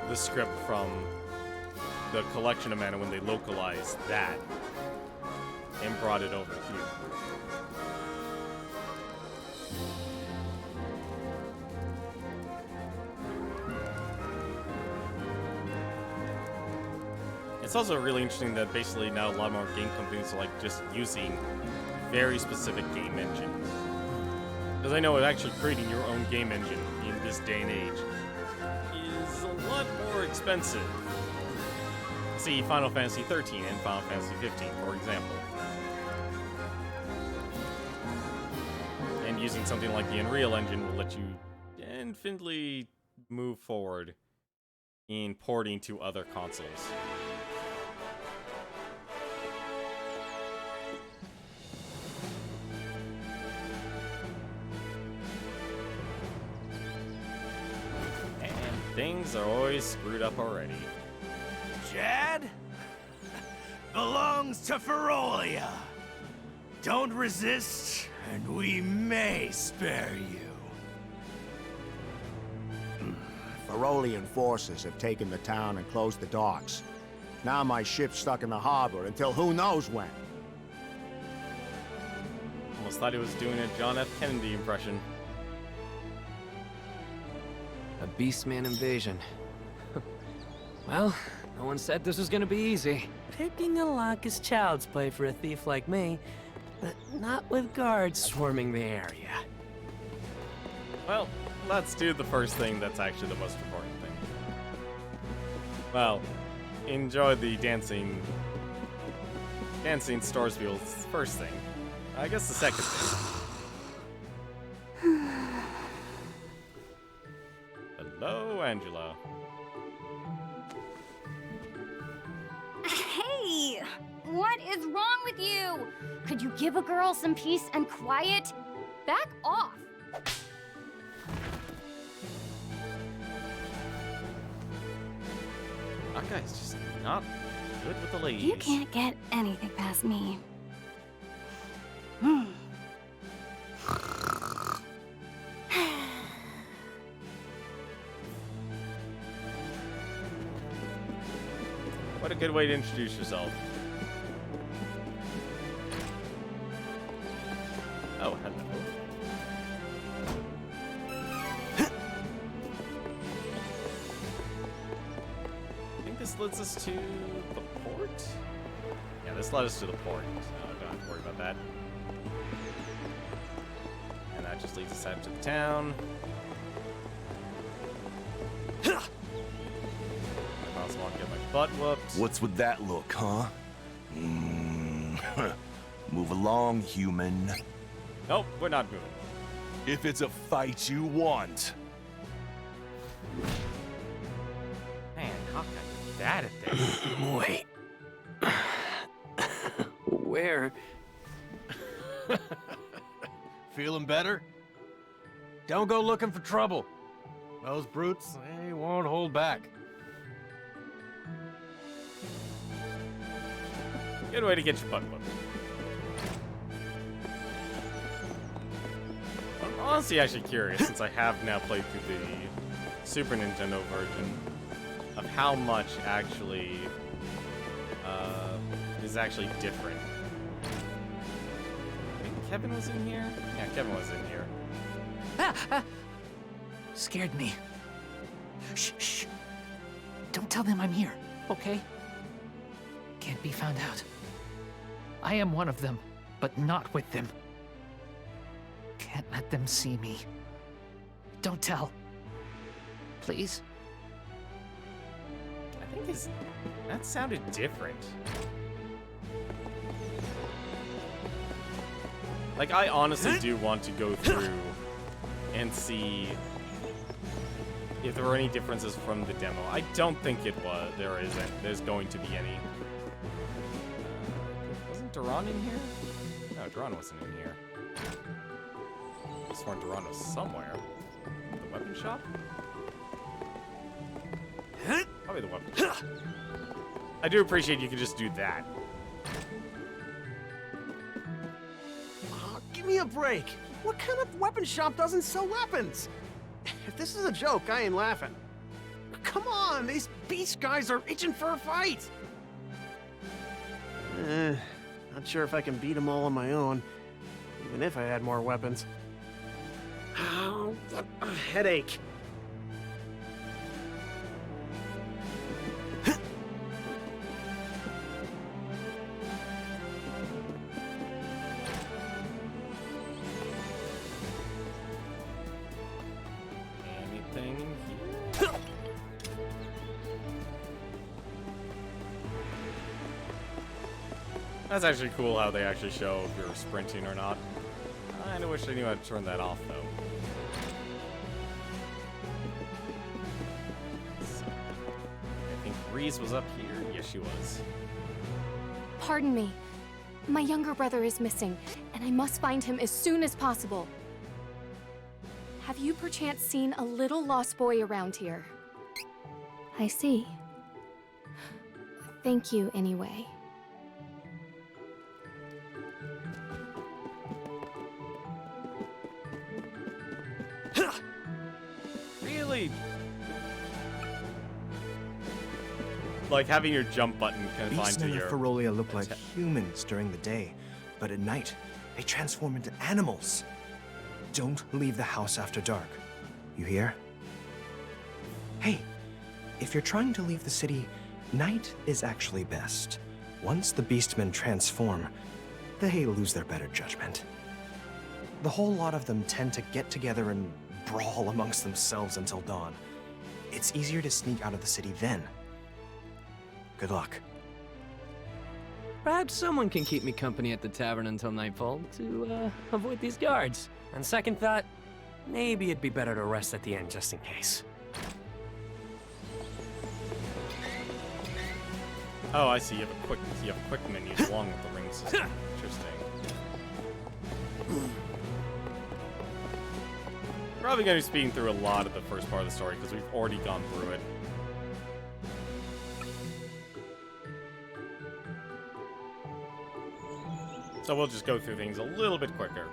the script from the collection of mana when they localized that and brought it over here. It's also really interesting that basically now a lot more game companies are like just using very specific game engines. Because I know that actually creating your own game engine in this day and age is a lot more expensive. See Final Fantasy 13 and Final Fantasy 15, for example. And using something like the Unreal Engine will let you infinitely move forward in porting to other consoles. Things are always screwed up already. Jad? Belongs to Ferolia. Don't resist, and we may spare you. Ferolian forces have taken the town and closed the docks. Now my ship's stuck in the harbor until who knows when. Almost thought he was doing a John F. Kennedy impression. A Beastman invasion. Well, no one said this was gonna be easy. Picking a lock is child's play for a thief like me, but not with guards swarming the area. Well, let's do the first thing that's actually the most important thing. Well, enjoy the dancing Storesville's first thing. I guess the second thing. Hello, Angela. Hey! What is wrong with you? Could you give a girl some peace and quiet? Back off! That guy's just not good with the ladies. You can't get anything past me. What a good way to introduce yourself. Oh, hello. I think this leads us to the port? Yeah, this led us to the port, so don't have to worry about that. And that just leads us out to the town. butt whooped. What's with that look, huh? Move along, human. Nope, we're not moving. If it's a fight you want. Man, how can I be bad at this? Wait. Where? Feeling better? Don't go looking for trouble. Those brutes, they won't hold back. Good way to get your butt whooped. I'm honestly actually curious, since I have now played through the Super Nintendo version, of how much actually is actually different. I think Kevin was in here? Yeah, Kevin was in here. Scared me. Shh, shh. Don't tell them I'm here, okay? Can't be found out. I am one of them, but not with them. Can't let them see me. Don't tell. Please? I think that sounded different. Like, I honestly do want to go through and see if there were any differences from the demo. I don't think it was. There's going to be any. Wasn't Duran in here? No, Duran wasn't in here. I sworn Duran was somewhere. The weapon shop? Probably the weapon shop. I do appreciate you could just do that. Give me a break. What kind of weapon shop doesn't sell weapons? If this is a joke, I ain't laughing. Come on, these beast guys are itching for a fight. Not sure if I can beat them all on my own, even if I had more weapons. Oh, a headache. Anything in here? That's actually cool how they actually show if you're sprinting or not. I kinda wish I knew how to turn that off, though. So, I think Breeze was up here. Yes, she was. Pardon me. My younger brother is missing, and I must find him as soon as possible. Have you perchance seen a little lost boy around here? I see. Thank you anyway. Really? Like having your jump button confined to Beastmen your... of Ferolia look like humans during the day, but at night, they transform into animals. Don't leave the house after dark. You hear? Hey, if you're trying to leave the city, night is actually best. Once the Beastmen transform, they lose their better judgment. The whole lot of them tend to get together and brawl amongst themselves until dawn. It's easier to sneak out of the city then. Good luck. Perhaps someone can keep me company at the tavern until nightfall to avoid these guards. On second thought, maybe it'd be better to rest at the end just in case. Oh, I see. You have a quick menu along with the ring system. Interesting. Probably going to be speeding through a lot of the first part of the story because we've already gone through it. So we'll just go through things a little bit quicker.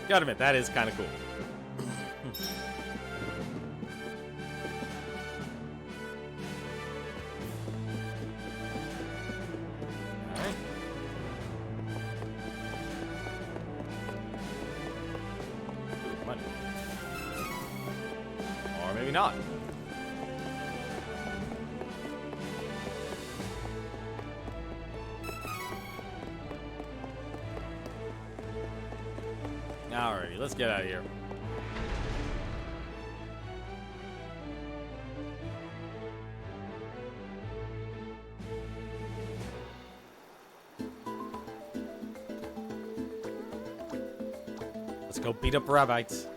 Gotta admit, that is kind of cool. Alright. Money. Or maybe not. Alrighty, let's get out of here. Let's go beat up rabbits.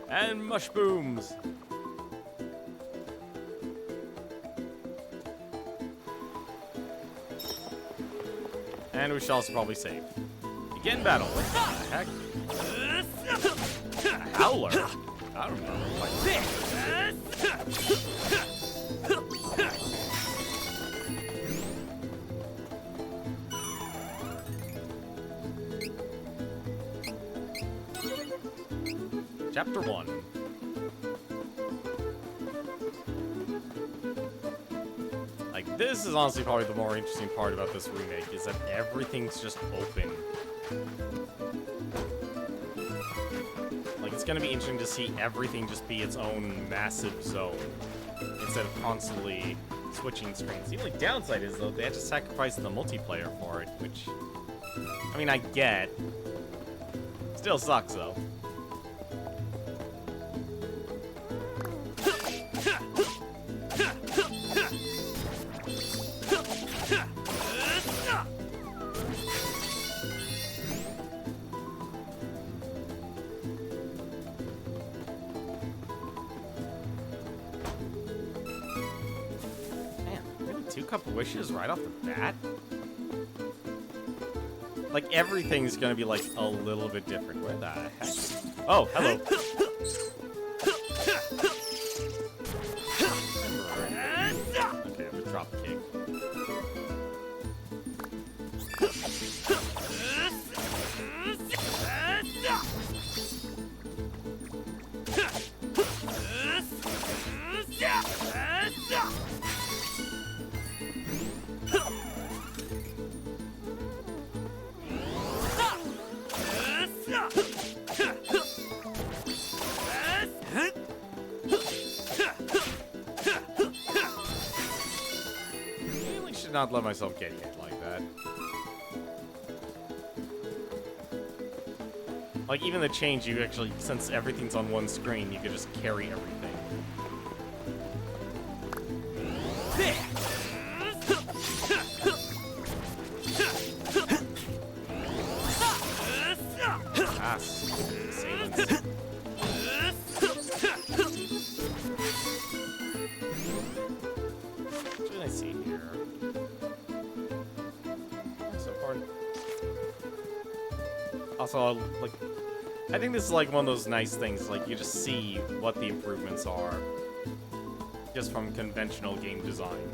And mushrooms. And we shall also probably save. Begin battle. What the heck? A howler? I don't know. Like Chapter 1. Like, this is honestly probably the more interesting part about this remake, is that everything's just open. Like, it's gonna be interesting to see everything just be its own massive zone, instead of constantly switching screens. The only downside is, though, they have to sacrifice the multiplayer for it, which, I mean, I get. Still sucks, though. Couple wishes right off the bat. Like, everything's gonna be like a little bit different. Where the heck? Oh, hello. Okay, I'm gonna drop kick. Not let myself get hit like that. Like, even the change, you actually, since everything's on one screen, you could just carry everything. Ah, stupid assailants. What did I see here? Also, like, I think this is like one of those nice things, like, you just see what the improvements are just from conventional game design.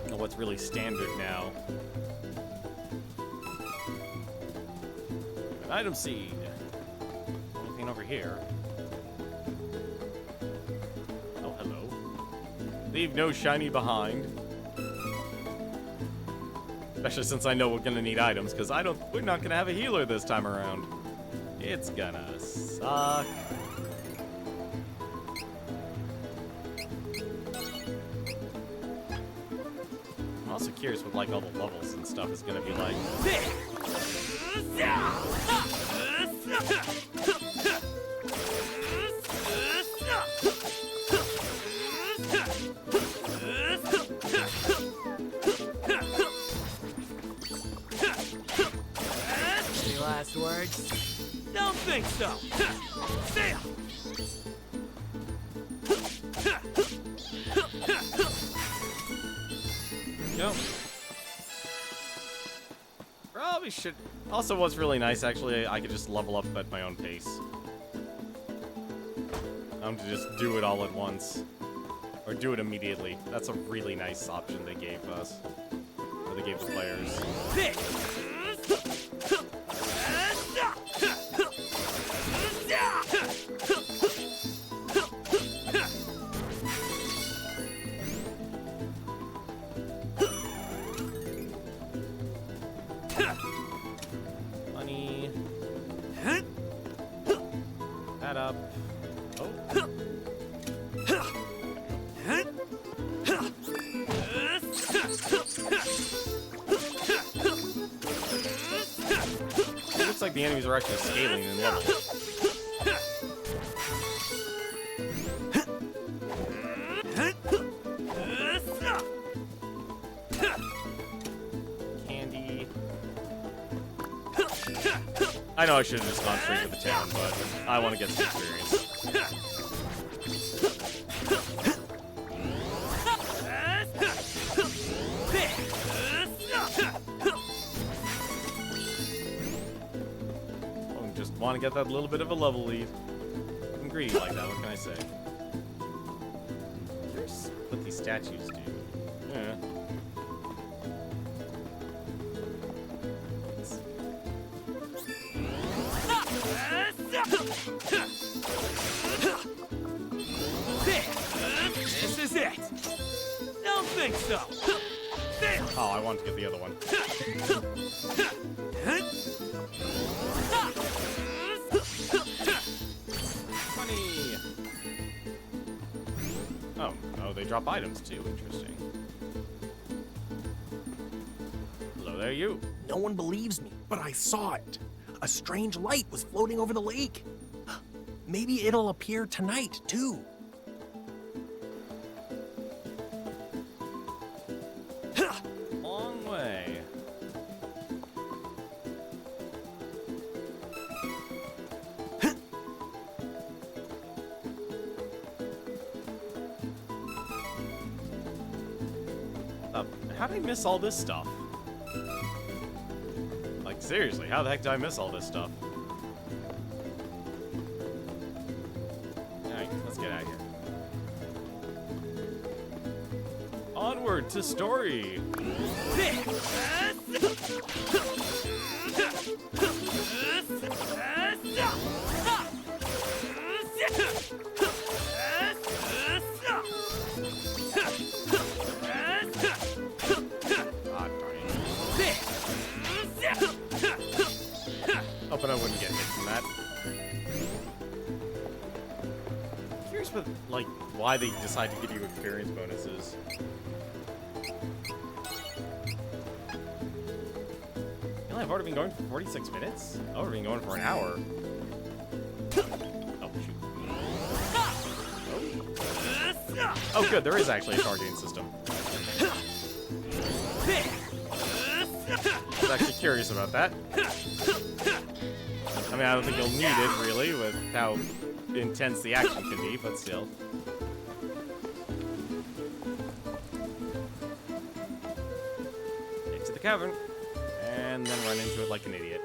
And what's really standard now. An item seed. Anything over here? Oh, hello. Leave no shiny behind. Especially since I know we're gonna need items, because we're not gonna have a healer this time around. It's gonna suck. I'm also curious what, like, all the levels and stuff is gonna be like. Last words? Don't think so. See ya. Go. Probably should. Also, what's really nice, actually, I could just level up at my own pace. To just do it all at once. Or do it immediately. That's a really nice option they gave us. Or they gave the players. Money. That up. Oh. looks like the enemies are actually scaling in level. Candy. I know I should have just gone straight to the town, but I want to get some experience. Just want to get that little bit of a level lead. I'm greedy like that, what can I say? Here's what these statues do. Yeah. This is it. Don't think so. Oh, I want to get the other one. Funny. Oh, they drop items too. Interesting. Hello there, you. No one believes me, but I saw it. A strange light was floating over the lake. Maybe it'll appear tonight, too. Long way. How did I miss all this stuff? Like, seriously, how the heck did I miss all this stuff? Alright, let's get out of here. Onward to story! Hoping I wouldn't get hit from that. I'm curious with, like, why they decide to give you experience bonuses. I've already been going for 46 minutes? I've already been going for an hour. Oh, shoot. Oh, good, there is actually a targeting system. I was actually curious about that. I mean, I don't think you'll need it, really, with how intense the action can be, but still. Into the cavern. And then run into it like an idiot.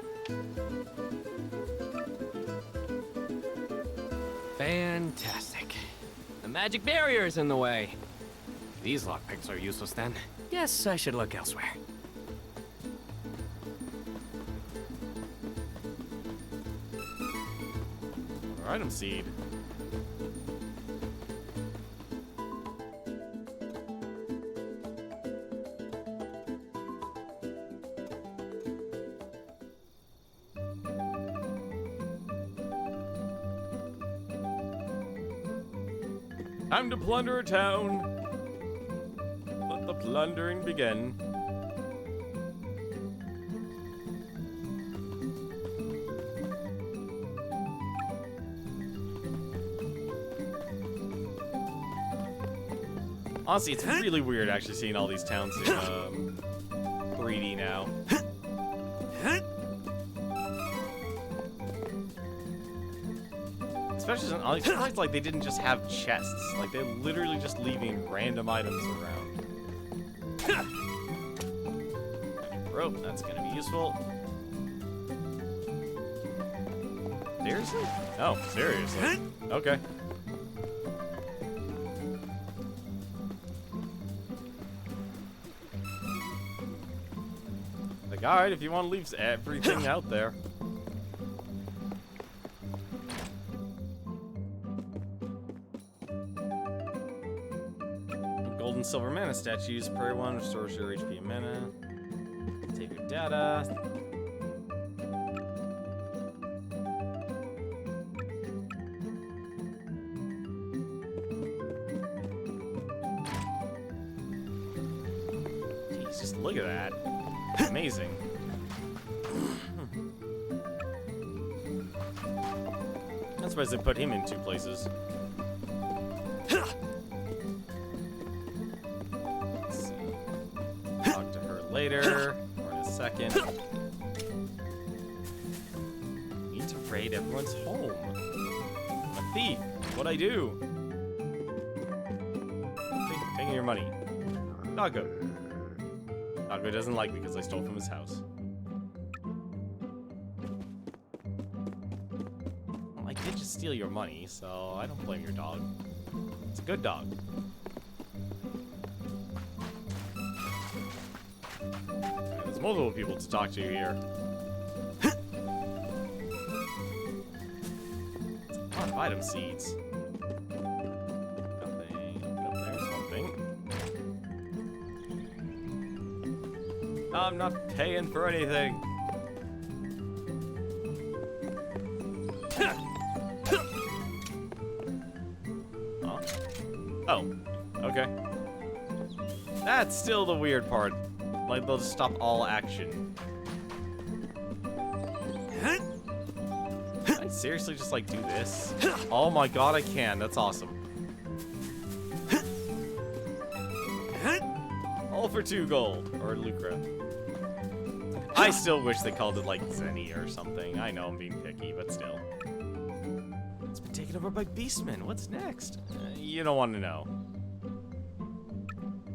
Fantastic. The magic barrier is in the way. These lockpicks are useless then. Yes, I should look elsewhere. Item seed. Time to plunder a town. Let the plundering begin. Honestly, it's really weird actually seeing all these towns in 3D now. Especially, I surprised like they didn't just have chests. Like they're literally just leaving random items around. Rope, that's gonna be useful. Seriously? Oh, seriously. Okay. Like, alright, if you want to leave everything out there. Gold and silver mana statues. Per one restores your HP and mana. Take your data. Jeez, just look at that. Amazing. surprised they put him in 2 places. Let's see. Talk to her later, or in a second. Need to raid everyone's home. I'm a thief. What'd I do? Taking your money. Doggo. Doggo doesn't like me because I stole from his house. Well, I did just steal your money, so I don't blame your dog. It's a good dog. Right, there's multiple people to talk to here. It's a lot of item seeds. I'm not paying for anything. Huh? Oh, okay. That's still the weird part. Like, they'll just stop all action. Can I seriously just, like, do this? Oh my god, I can. That's awesome. All for 2 gold. Or lucre. I still wish they called it like Zenny or something. I know I'm being picky, but still. It's been taken over by beastmen. What's next? You don't want to know.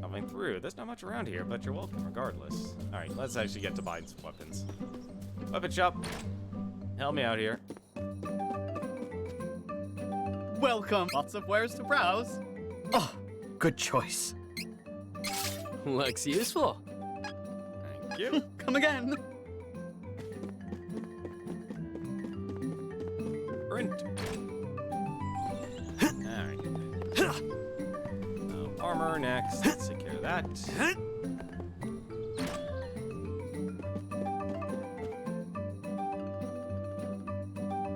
Coming through. There's not much around here, but you're welcome regardless. Alright, let's actually get to buying some weapons. Weapon shop. Help me out here. Welcome. Lots of wares to browse. Oh, good choice. Looks useful. Thank you. Come again. Print. Alright. Armor next. Let's take care of that.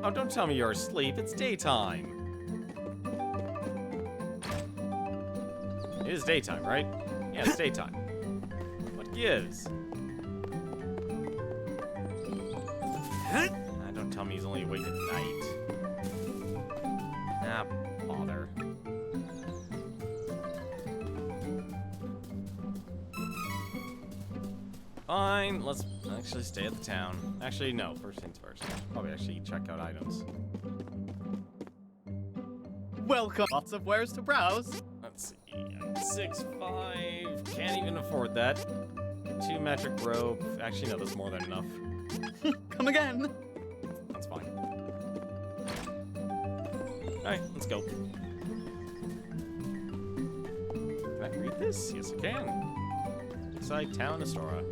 Oh, don't tell me you're asleep. It's daytime. It is daytime, right? Yeah, it's daytime. What gives? Don't tell me he's only awake at night. Ah, bother. Fine, let's actually stay at the town. Actually, no, first things first. Probably actually check out items. Welcome. Lots of wares to browse. Let's see. 6'5". Can't even afford that. 2 metric rope. Actually, no, that's more than enough. Come again. That's fine. Alright, let's go. Can I read this? Yes, I can. Inside town, Astoria.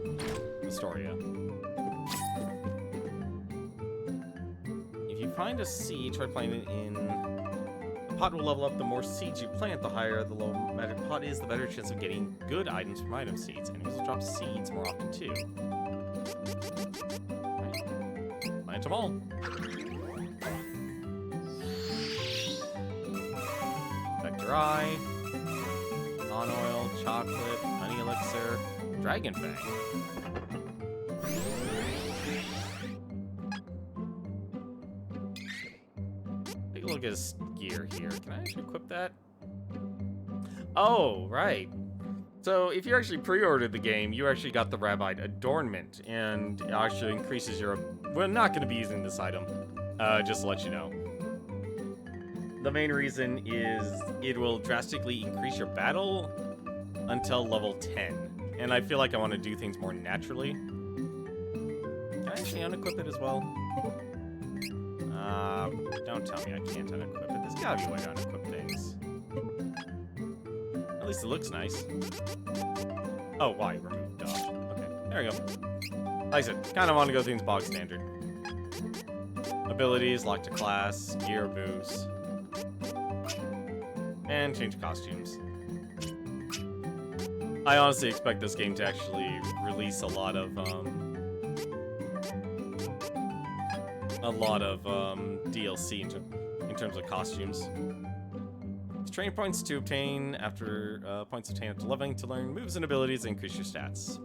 If you find a seed, try planting it in. The pot will level up. The more seeds you plant, the higher the low magic pot is, the better chance of getting good items from item seeds. Enemies will drop seeds more often too. Right. Plant them all. Vector Eye, non oil, chocolate, honey elixir, dragon fang. Take a look at his gear here. Can I actually equip that? Oh, right. So if you actually pre-ordered the game, you actually got the Rabite Adornment, and it actually increases your... We're not going to be using this item, just to let you know. The main reason is it will drastically increase your battle until level 10. And I feel like I want to do things more naturally. Can I actually unequip it as well? Don't tell me I can't unequip it. There's gotta be a way to unequip things. At least it looks nice. Oh, why? Remove dodge. Okay, there we go. Like I said, kind of want to go things bog standard. Abilities, lock to class, gear moves. And change costumes. I honestly expect this game to actually release a lot of DLC in terms of costumes. Training points to obtain after points obtained after leveling to learn moves and abilities and increase your stats.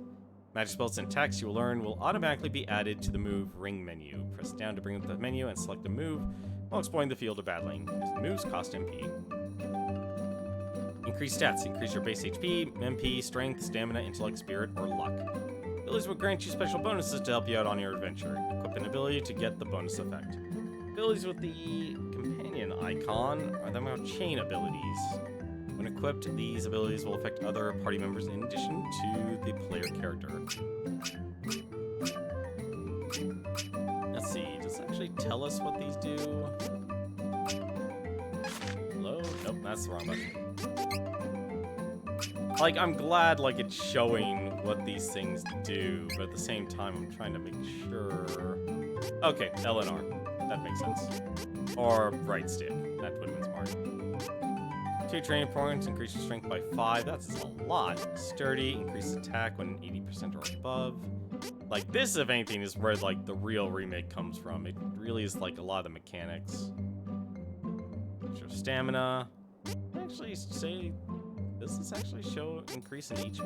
Magic spells and attacks you will learn will automatically be added to the move ring menu. Press down to bring up the menu and select a move while exploring the field of battling. These moves cost MP. Increase stats. Increase your base HP, MP, strength, stamina, intellect, spirit, or luck. Abilities will grant you special bonuses to help you out on your adventure. Equip an ability to get the bonus effect. Abilities with the companion icon are the chain abilities. When equipped, these abilities will affect other party members in addition to the player character. Let's see, does it actually tell us what these do? Hello? Nope, that's the wrong button. Like, I'm glad, like, it's showing what these things do, but at the same time, I'm trying to make sure... Okay, L and R. That makes sense. Or right stick. That would have been smart. 2 training points, increase your strength by 5. That's a lot. Sturdy, increase attack when 80% or above. Like, this, if anything, is where, like, the real remake comes from. It really is, like, a lot of the mechanics. Show stamina. Actually, say... Does this actually show increase in HP?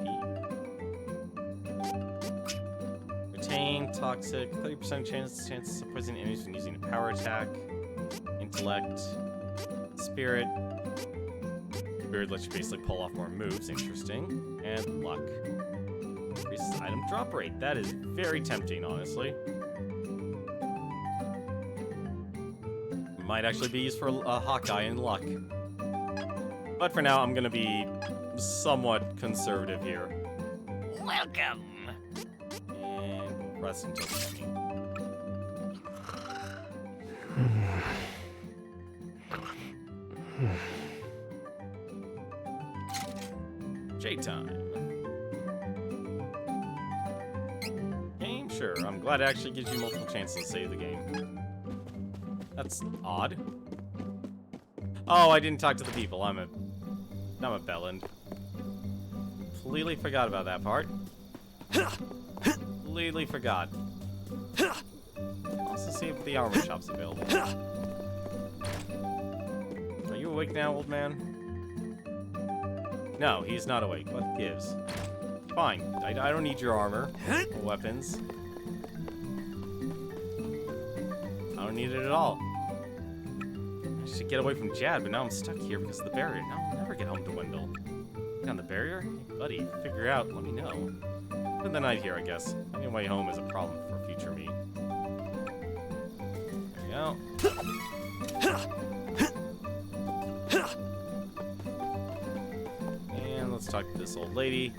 Retain, toxic, 30% chance of poisoning enemies when using a power attack. Intellect, spirit. Spirit lets you basically pull off more moves, interesting. And luck. Increases item drop rate. That is very tempting, honestly. Might actually be used for Hawkeye and luck. But for now, I'm gonna be somewhat conservative here. Welcome! And we'll press until the J time. Game? Sure. I'm glad it actually gives you multiple chances to save the game. That's odd. Oh, I didn't talk to the people. I'm a bellend. Completely forgot about that part. Completely forgot. Also see if the armor shop's available. Are you awake now, old man? No, he's not awake. What gives? Fine. I don't need your armor or weapons. I don't need it at all. I should get away from Jad, but now I'm stuck here because of the barrier. Now I'll never get home to Wendell. Down the barrier? Hey, buddy, figure it out. Let me know. Spend the night here, I guess. Finding a way home is a problem for future me. There we go. And let's talk to this old lady.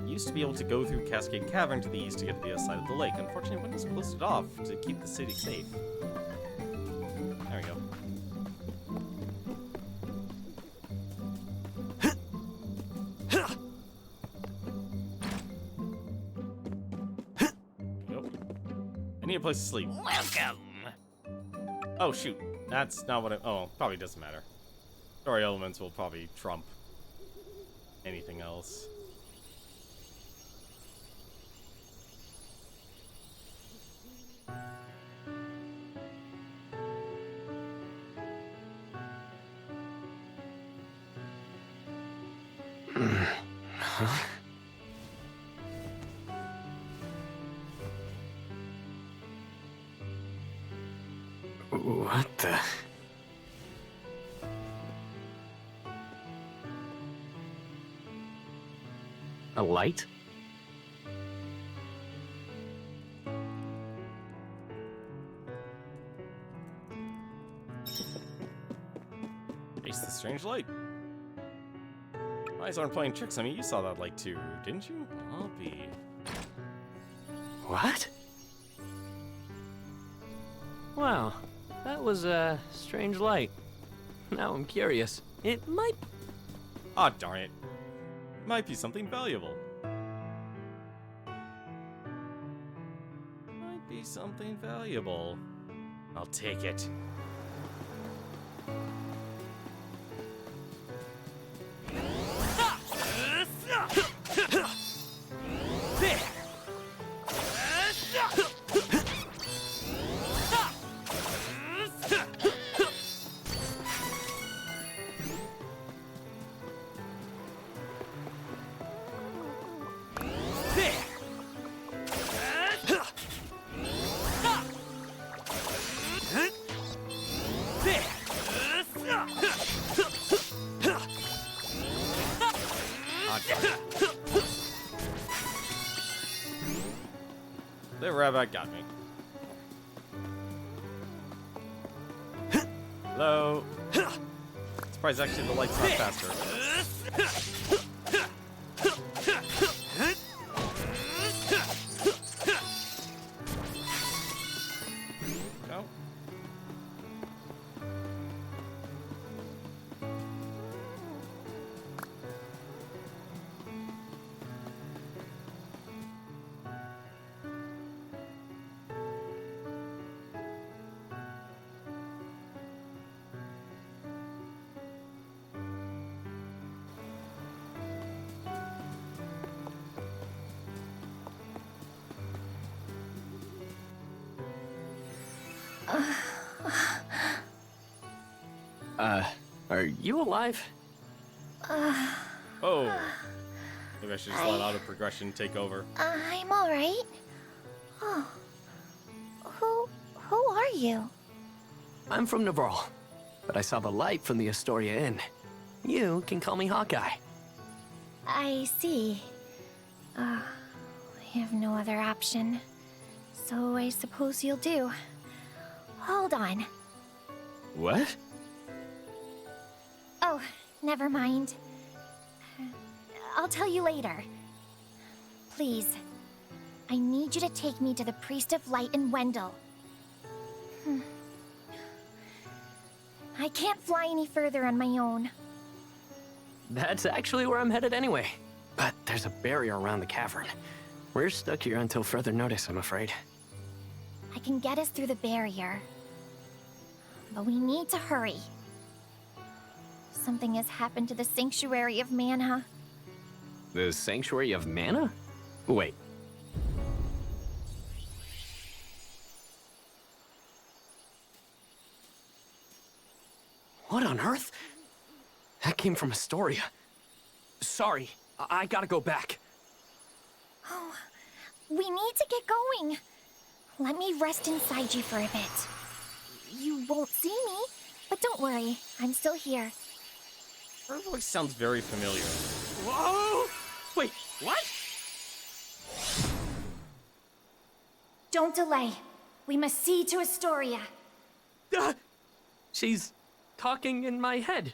Used to be able to go through Cascade Cavern to the east to get to the other side of the lake. Unfortunately, Windows closed it off to keep the city safe. There we go. Nope. I need a place to sleep. Welcome! Oh, shoot. That's not what I... Oh, probably doesn't matter. Story elements will probably trump anything else. Huh? What the? A light? Face the strange light. Eyes aren't playing tricks on me. You saw that light too, didn't you? I'll be. What? Wow, that was a strange light. Now I'm curious. It might... Ah, darn it. Might be something valuable. Might be something valuable. I'll take it. The rabbit got me. Hello. Surprised actually the light's not faster. No. Are you alive? Oh. Maybe I should just let auto progression take over. I'm all right. Oh. Who are you? I'm from Navarre, but I saw the light from the Astoria Inn. You can call me Hawkeye. I see. I have no other option. So I suppose you'll do. Hold on. What? Oh, never mind. I'll tell you later. Please, I need you to take me to the Priest of Light in Wendell. I can't fly any further on my own. That's actually where I'm headed anyway. But there's a barrier around the cavern. We're stuck here until further notice, I'm afraid. I can get us through the barrier. But we need to hurry. Something has happened to the Sanctuary of Mana. The Sanctuary of Mana? Wait. What on earth? That came from Astoria. Sorry, I gotta go back. Oh, we need to get going. Let me rest inside you for a bit. You won't see me, but don't worry, I'm still here. Her voice sounds very familiar. Whoa! Wait, what? Don't delay. We must see to Astoria. She's talking in my head.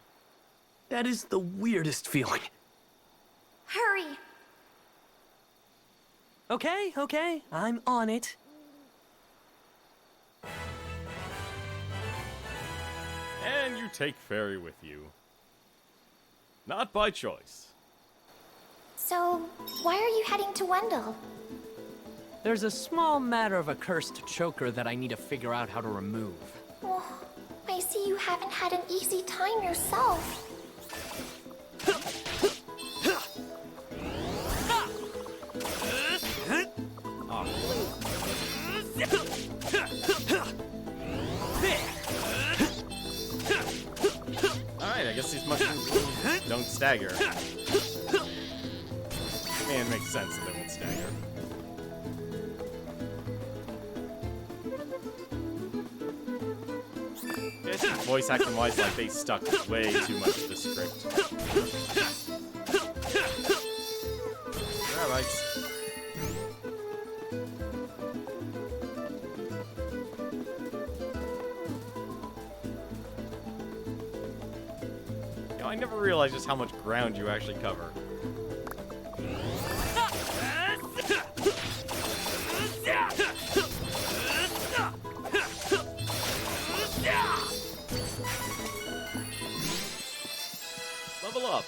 That is the weirdest feeling. Hurry! Okay, I'm on it. And you take Fairy with you. Not by choice. So, why are you heading to Wendell? There's a small matter of a cursed choker that I need to figure out how to remove. Oh, I see you haven't had an easy time yourself. Alright, I guess these mushrooms don't stagger. Man, it makes sense that they won't stagger. This is voice acting wise, like they stuck way too much to the script. Alright. You know, I never realized just how much ground you actually cover. Level up.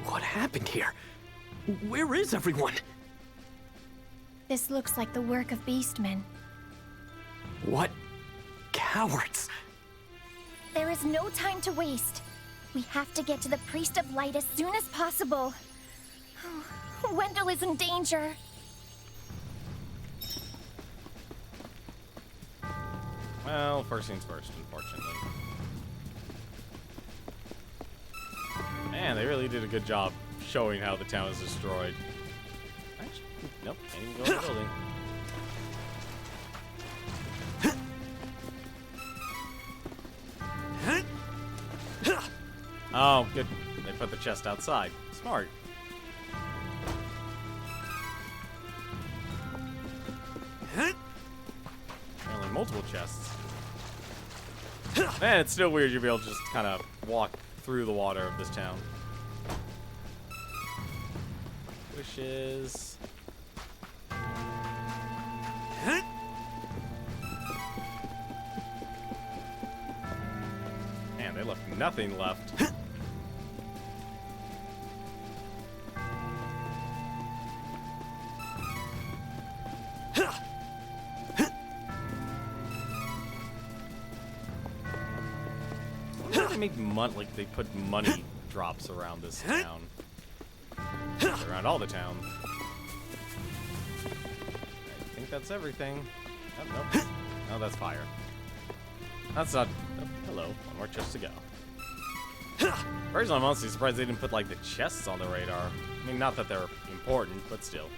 What happened here? Where is everyone? This looks like the work of beastmen. What cowards? There is no time to waste. We have to get to the Priest of Light as soon as possible. Wendell is in danger. first things first, unfortunately. Man, they really did a good job showing how the town is destroyed. Actually, nope, can't even go in the building. Oh, good. They put the chest outside. Smart. Apparently multiple chests. Man, it's still weird you'll be able to just kind of walk through the water of this town. Wishes. Man, they left nothing left. They made like they put money drops around this town. Around all the towns. I think that's everything. Oh, nope. No, that's fire. That's not. Oh, hello. One more chest to go. First, I'm honestly surprised they didn't put like the chests on the radar. I mean, not that they're important, but still.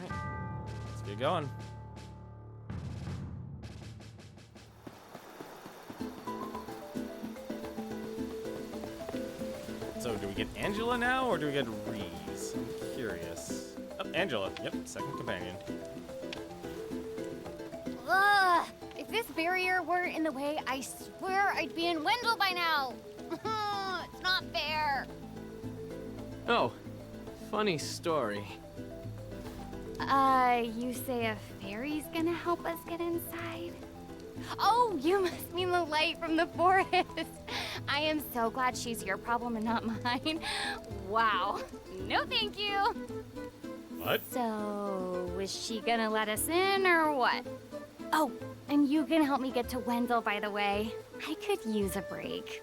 Alright. Let's get going. So, do we get Angela now, or do we get Reese? I'm curious. Oh, Angela. Yep, second companion. Ugh! If this barrier weren't in the way, I swear I'd be in Wendell by now. It's not fair. Oh, funny story. You say a fairy's gonna help us get inside? Oh, you must mean the light from the forest. I am so glad she's your problem and not mine. Wow. No thank you. What? So, is she gonna let us in or what? Oh, and you can help me get to Wendell, by the way. I could use a break.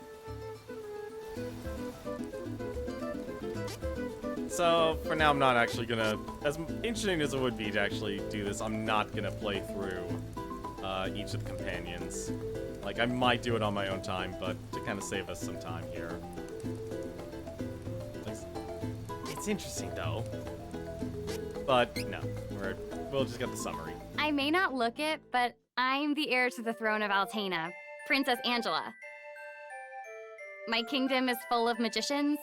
So, for now, I'm not actually gonna... As interesting as it would be to actually do this, I'm not gonna play through each of the companions. Like, I might do it on my own time, but to kind of save us some time here. It's interesting, though. But, no. We'll just get the summary. I may not look it, but I'm the heir to the throne of Altena, Princess Angela. My kingdom is full of magicians,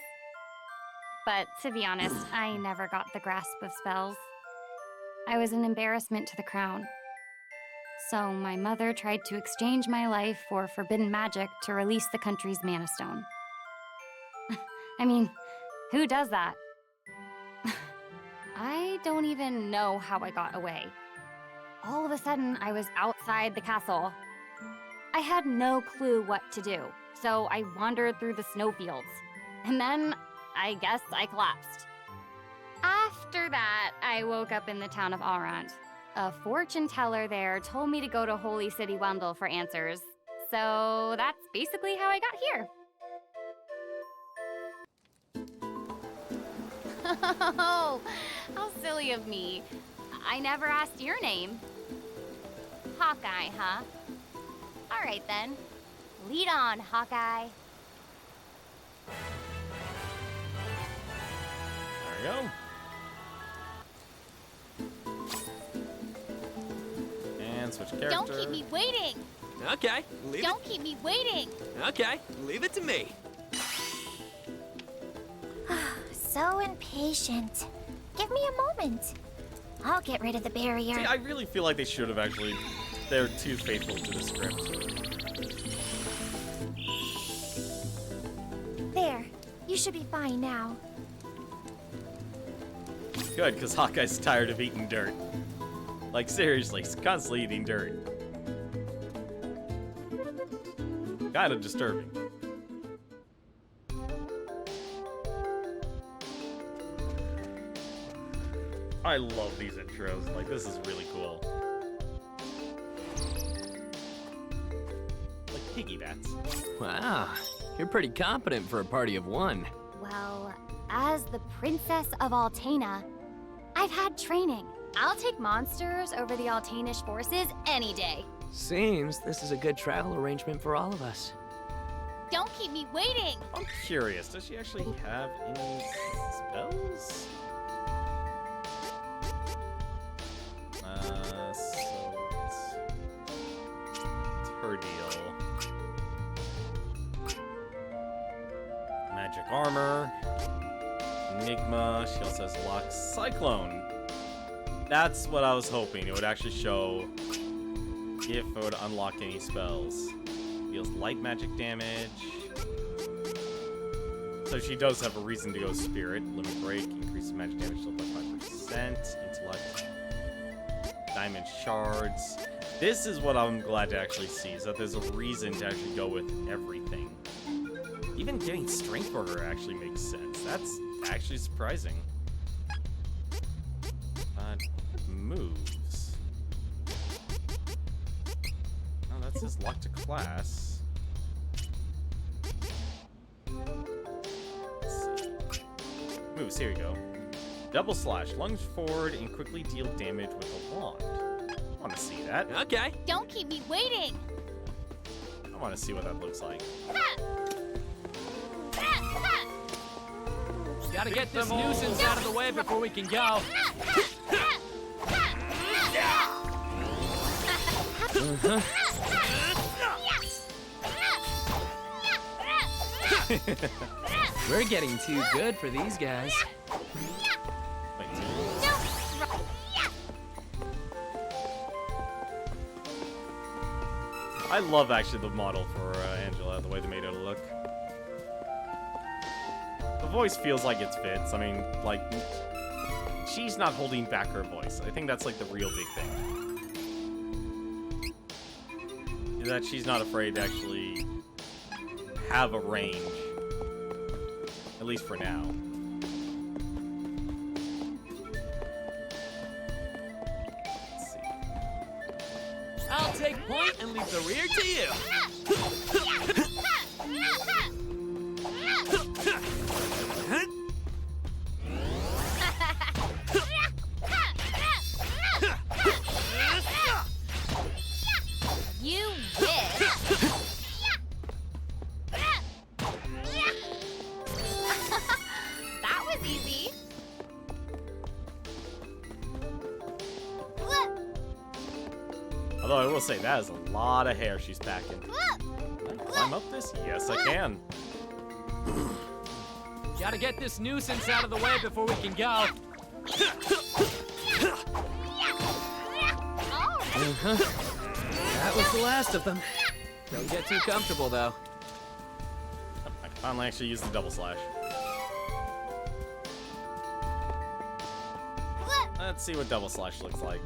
but to be honest, I never got the grasp of spells. I was an embarrassment to the crown. So my mother tried to exchange my life for forbidden magic to release the country's Mana Stone. I mean, who does that? I don't even know how I got away. All of a sudden, I was outside the castle. I had no clue what to do, so I wandered through the snowfields. And then, I guess I collapsed. After that, I woke up in the town of Arant. A fortune teller there told me to go to Holy City Wendell for answers. So that's basically how I got here. Oh, how silly of me. I never asked your name. Hawkeye, huh? All right then. Lead on, Hawkeye. There we go. And switch character. Don't keep me waiting. Okay, Don't keep me waiting. Okay, leave it to me. So impatient. Give me a moment. I'll get rid of the barrier. See, I really feel like they should have actually... They're too faithful to the script. There. You should be fine now. Good, because Hawkeye's tired of eating dirt. Like, seriously, he's constantly eating dirt. Kind of disturbing. I love these intros. Like, this is really cool. Like piggybacks. Wow, you're pretty competent for a party of one. Well, as the Princess of Altena, I've had training. I'll take monsters over the Altanish forces any day. Seems this is a good travel arrangement for all of us. Don't keep me waiting! I'm curious, does she actually have any spells? So it's her deal. Magic armor, Enigma. She also has Lux Cyclone. That's what I was hoping. It would actually show if it would unlock any spells. Deals light magic damage. So she does have a reason to go Spirit. Limit Break, increases magic damage still by 5%. Intellect, Diamond Shards. This is what I'm glad to actually see, is that there's a reason to actually go with everything. Even getting Strength for her actually makes sense. That's actually surprising. Moves. Oh, that says lock to class. Moves, here you go. Double slash, lunge forward, and quickly deal damage with a wand. I want to see that. Okay. Don't keep me waiting! I want to see what that looks like. Gotta get this nuisance out of the way before we can go. We're getting too good for these guys. I love actually the model for Angela, the way they made her look. The voice feels like it fits. I mean, like, she's not holding back her voice. I think that's like the real big thing. Is that she's not afraid to actually have a range. At least for now. Let's see. I'll take point and leave the rear to you. You wish! That was easy. Although I will say, that is a lot of hair she's packing. Can I climb up this? Yes, I can. Gotta get this nuisance out of the way before we can go. That was the last of them. Don't get too comfortable, though. I can finally actually use the double slash. Let's see what double slash looks like.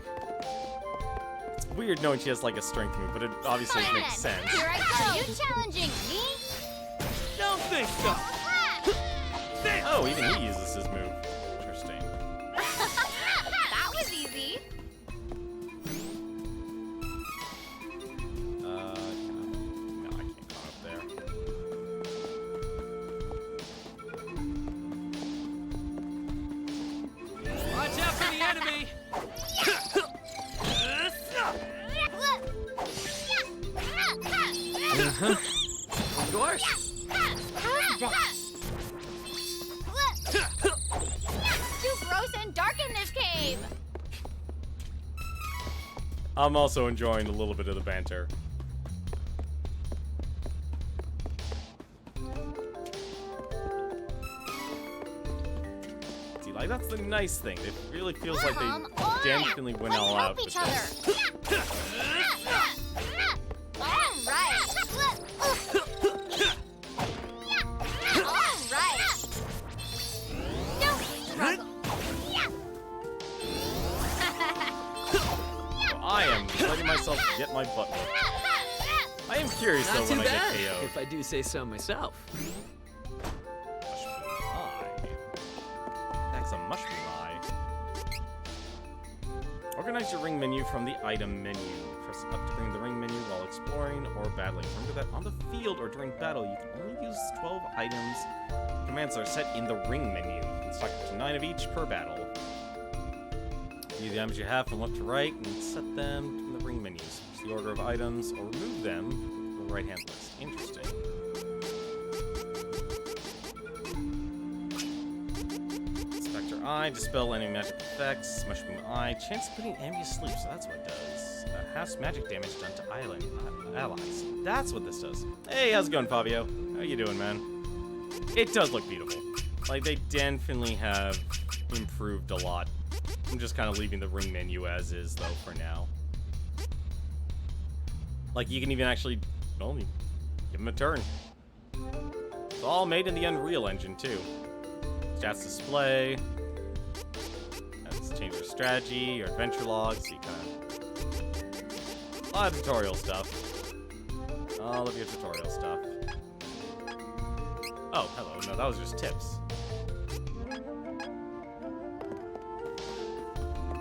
It's weird knowing she has like a strength move, but it obviously makes sense. Here I go. Are you challenging me? Don't think so. Oh, even he uses his move. Interesting. That was easy. No, I can't climb up there. Watch out for the enemy. Of course. How's that? Too gross and dark in this cave. I'm also enjoying a little bit of the banter. See, like, that's the nice thing. It really feels like they genuinely went all out with this. I am letting myself get my butt whooped. I am curious though Not when too I get bad, KO'd. if I do say so myself. Mushroom eye. That's a mushroom eye. Organize your ring menu from the item menu. Press up to bring the ring menu while exploring or battling. Remember that on the field or during battle, you can only use 12 items. Commands are set in the ring menu. You can stock up to 9 of each per battle. View the items you have from left to right and set them in the ring menus. Choose the order of items or remove them from the right-hand list. Interesting. Spectre Eye, dispel any magic effects. Mushroom Eye, chance of putting enemies to sleep, so that's what it does. Has magic damage done to island allies. That's what this does. Hey, how's it going, Fabio? How you doing, man? It does look beautiful. Like, they definitely have improved a lot. I'm just kind of leaving the ring menu as is, though, for now. Like, you can even actually, well, give him a turn. It's all made in the Unreal Engine, too. Stats display. Let's change your strategy, your adventure logs, so you kind of... A lot of tutorial stuff. All of your tutorial stuff. Oh, hello. No, that was just tips.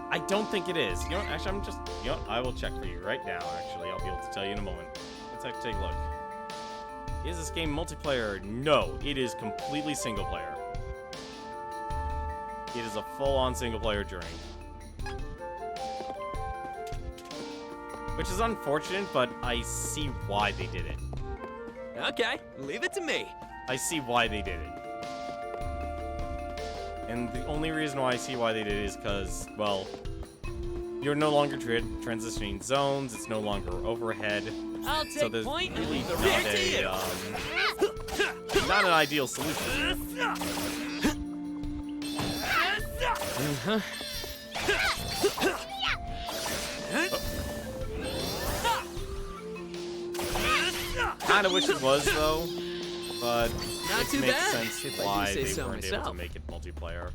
I don't think it is. You know what? Actually, I'm just... You know what? I will check for you right now, actually. I'll be able to tell you in a moment. Let's take a look. Is this game multiplayer? No. It is completely single player. It is a full-on single-player journey. Which is unfortunate, but I see why they did it. Okay, leave it to me. I see why they did it. And the only reason why I see why they did it is because, well, you're no longer transitioning zones, it's no longer overhead. I'll take so there's point and really leave the not rear to you. Not an ideal solution. Kind of wish it was, though, but Not it too makes bad, sense if I do why say they so weren't able to myself. make it multiplayer.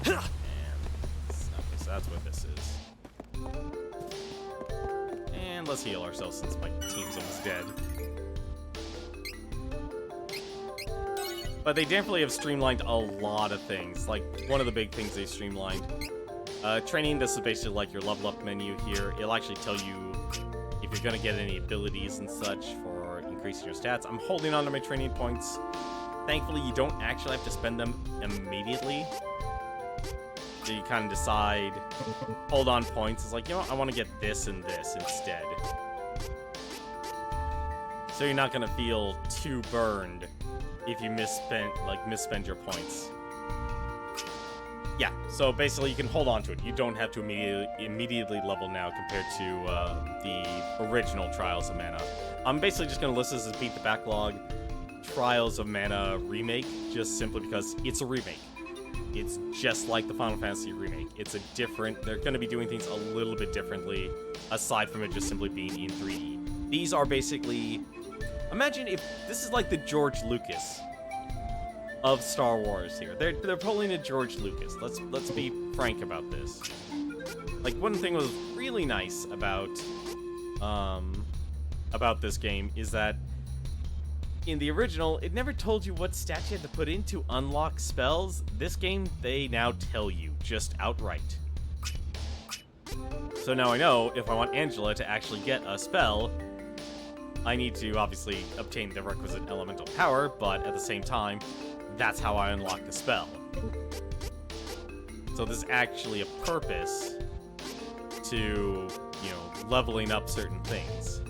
And okay, so that's what this is. And let's heal ourselves since my team's almost dead. But they definitely have streamlined a lot of things. Like, one of the big things they streamlined. Training, this is basically like your level up menu here. It'll actually tell you if you're gonna get any abilities and such for increasing your stats. I'm holding on to my training points. Thankfully, you don't actually have to spend them immediately. So you kind of decide, hold on points. It's like, you know what, I want to get this and this instead. So you're not gonna feel too burned if you misspend your points. Yeah, so basically you can hold on to it. You don't have to immediately level now compared to the original Trials of Mana. I'm basically just going to list this as Beat the Backlog Trials of Mana Remake, just simply because it's a remake. It's just like the Final Fantasy Remake. It's a different... They're going to be doing things a little bit differently, aside from it just simply being in 3D. These are basically... Imagine if this is like the George Lucas of Star Wars here. They're pulling a George Lucas. Let's be frank about this. Like, one thing was really nice about this game is that in the original, it never told you what stats you had to put in to unlock spells. This game, they now tell you just outright. So now I know if I want Angela to actually get a spell, I need to obviously obtain the requisite elemental power, but at the same time, that's how I unlock the spell. So there's actually a purpose to, you know, leveling up certain things.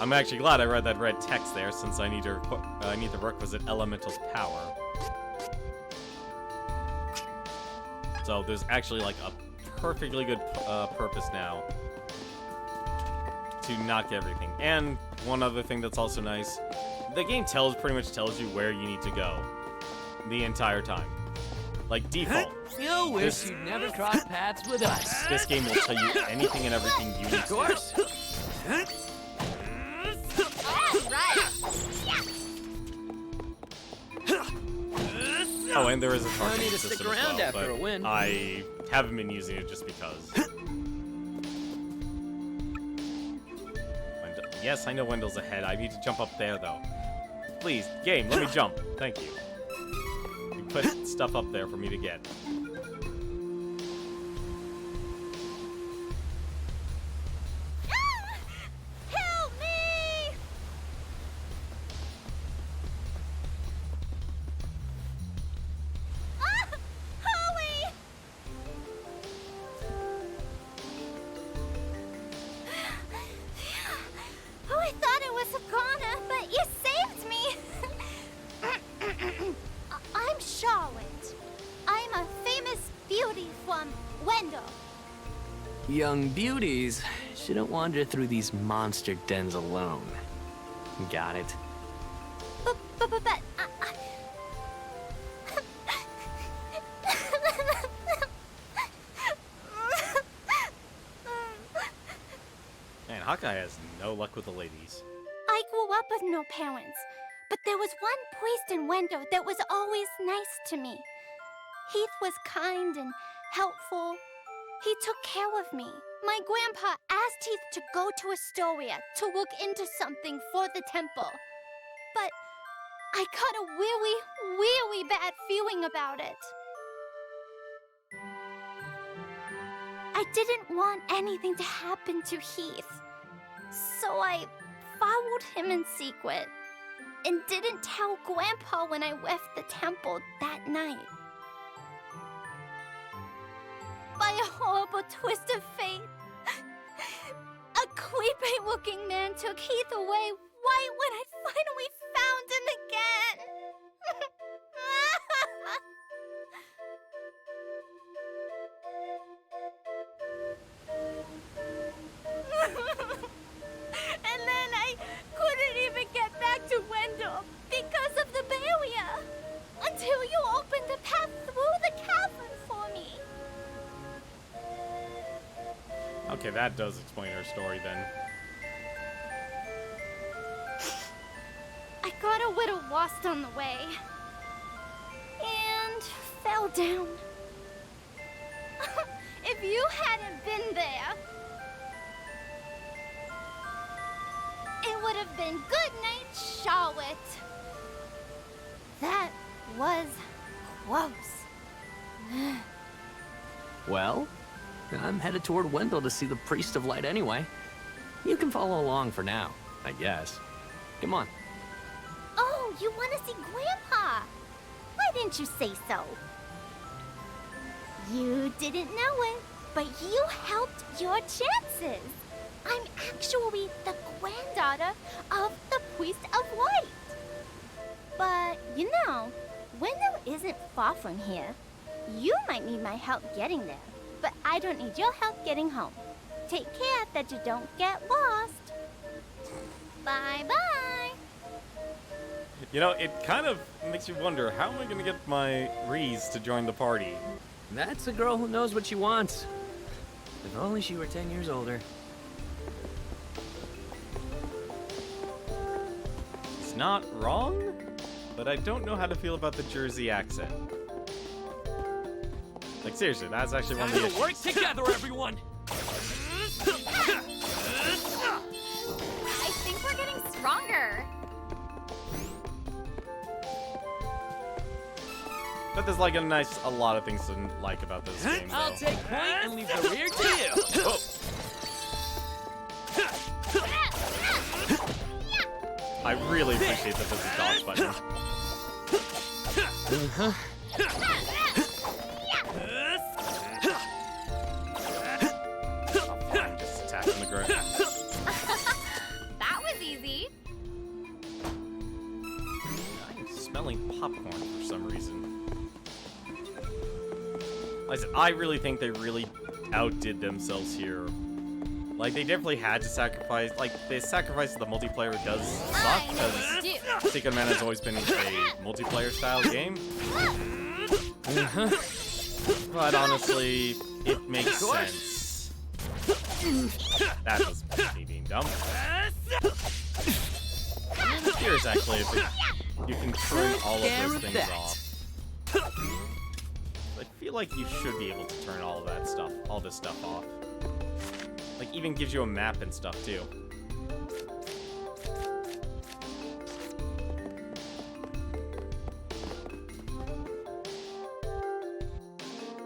I'm actually glad I read that red text there, since I need the requisite elemental power. So there's actually like a perfectly good purpose now to not get everything. And one other thing that's also nice, the game pretty much tells you where you need to go the entire time. Like, default. You wish you'd never crossed paths with us. This game will tell you anything and everything you need to do. Of course. Oh, and there is a I targeting need to stick system as around well, after but a win. I haven't been using it just because. Yes, I know Wendell's ahead. I need to jump up there, though. Please, game, let me jump. Thank you. You put stuff up there for me to get. Help me! young beauties shouldn't wander through these monster dens alone. Got it? But Man, Hawkeye has no luck with the ladies. I grew up with no parents, but there was one priest in Wendo that was always nice to me. Heath was kind and helpful. He took care of me. My grandpa asked Heath to go to Astoria to look into something for the temple. But I got a really, really bad feeling about it. I didn't want anything to happen to Heath. So I followed him in secret and didn't tell Grandpa when I left the temple that night. By a horrible twist of fate, a creepy-looking man took Heath away right when I finally found him again. And then I couldn't even get back to Wendell because of the barrier until you opened a path through the cavern for me. Okay, that does explain her story then. I got a little lost on the way and fell down. If you hadn't been there, it would have been good night, Charlotte. That was close. Well, I'm headed toward Wendell to see the Priest of Light anyway. You can follow along for now, I guess. Come on. Oh, you want to see Grandpa? Why didn't you say so? You didn't know it, but you helped your chances. I'm actually the granddaughter of the Priest of Light. But, you know, Wendell isn't far from here. You might need my help getting there, but I don't need your help getting home. Take care that you don't get lost. Bye-bye. You know, it kind of makes you wonder, how am I going to get my Reese to join the party? That's a girl who knows what she wants. If only she were 10 years older. It's not wrong, but I don't know how to feel about the Jersey accent. Like, seriously, that's actually one of the issues. Work together, everyone! I think we're getting stronger. But there's like a lot of things to like about this game. I'll though. take point and leave the rear to you! Oh. I really appreciate that there's a dodge button. I'm just attacking the ground. That was easy. I'm smelling popcorn for some reason. Like I said, I really think they really outdid themselves here. Like, they definitely had to sacrifice, like, the sacrifice of the multiplayer does suck, because Secret Man has always been a multiplayer-style game. But honestly, it makes sense. That was me being dumb. I'm curious, actually, if you can turn all of those things off. I feel like you should be able to turn all of that stuff, all this stuff off. Like, even gives you a map and stuff, too.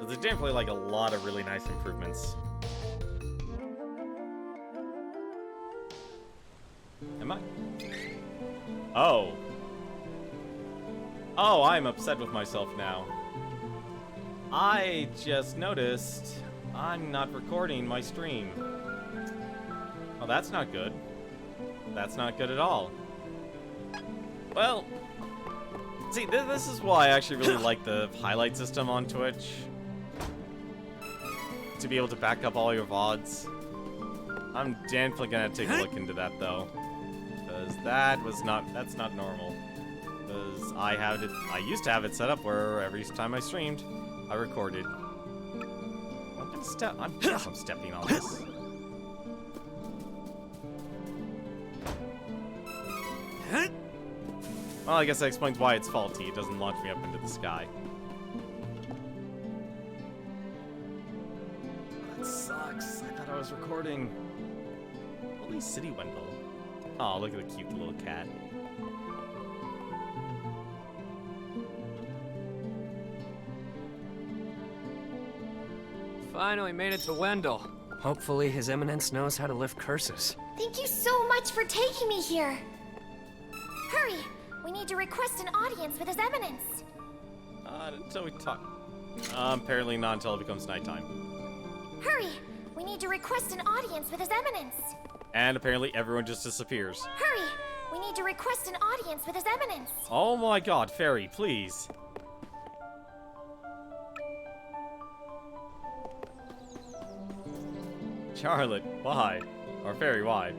There's definitely, like, a lot of really nice improvements. Am I? Oh. Oh, I'm upset with myself now. I just noticed I'm not recording my stream. Oh, that's not good. That's not good at all. Well, see, this is why I actually really like the highlight system on Twitch. to be able to back up all your VODs. I'm definitely gonna take a look into that though, because that's not normal. Because I used to have it set up where every time I streamed, I recorded. I'm stepping on this. Well, I guess that explains why it's faulty. It doesn't launch me up into the sky. That sucks. I thought I was recording. Holy City Wendell. Oh, look at the cute little cat. Finally made it to Wendell. Hopefully His Eminence knows how to lift curses. Thank you so much for taking me here. Hurry! We need to request an audience with His Eminence. Until we talk. Apparently not until it becomes nighttime. Hurry! We need to request an audience with His Eminence. And apparently everyone just disappears. Hurry! We need to request an audience with His Eminence. Oh my god, Fairy, please. Charlotte, why? Or Fairy, why?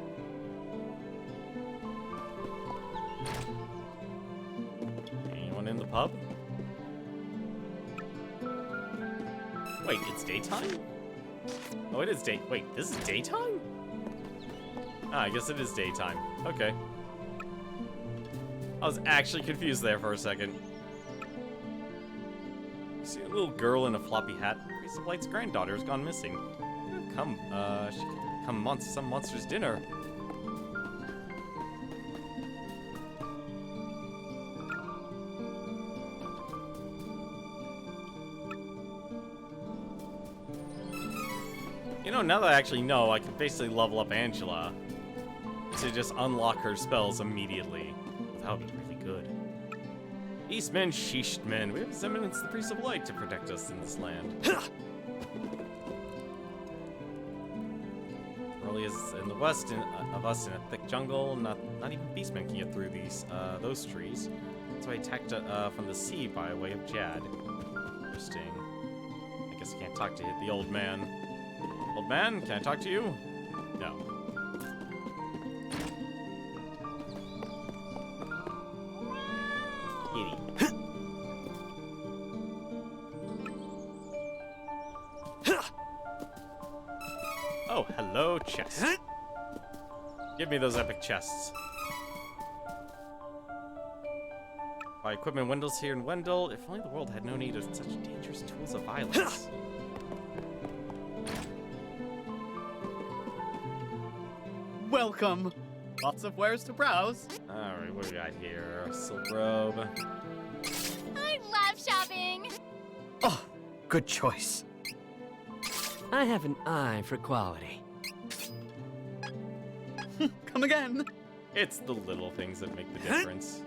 Anyone in the pub? Wait, it's daytime? Oh, it is wait, this is daytime? Ah, I guess it is daytime. Okay. I was actually confused there for a second. You see a little girl in a floppy hat? Priest of Light's granddaughter has gone missing. She could come some monster's dinner. You know, now that I actually know, I can basically level up Angela to just unlock her spells immediately. That would be really good. Eastmen, Sheeshtmen, we have His Eminence, the Priest of Light, to protect us in this land. Early as in the west of us in a thick jungle, not even beastmen can get through those trees. So I attacked from the sea by way of Jad. Interesting. I guess I can't talk to the old man. Old man, can I talk to you? No. Kitty. Oh, hello, chest. Give me those epic chests. Buy equipment Wendell's here in Wendell. If only the world had no need of such dangerous tools of violence. Welcome. Lots of wares to browse. Alright, what do we got here? Silk robe. I love shopping. Oh, good choice. I have an eye for quality. Come again. It's the little things that make the difference.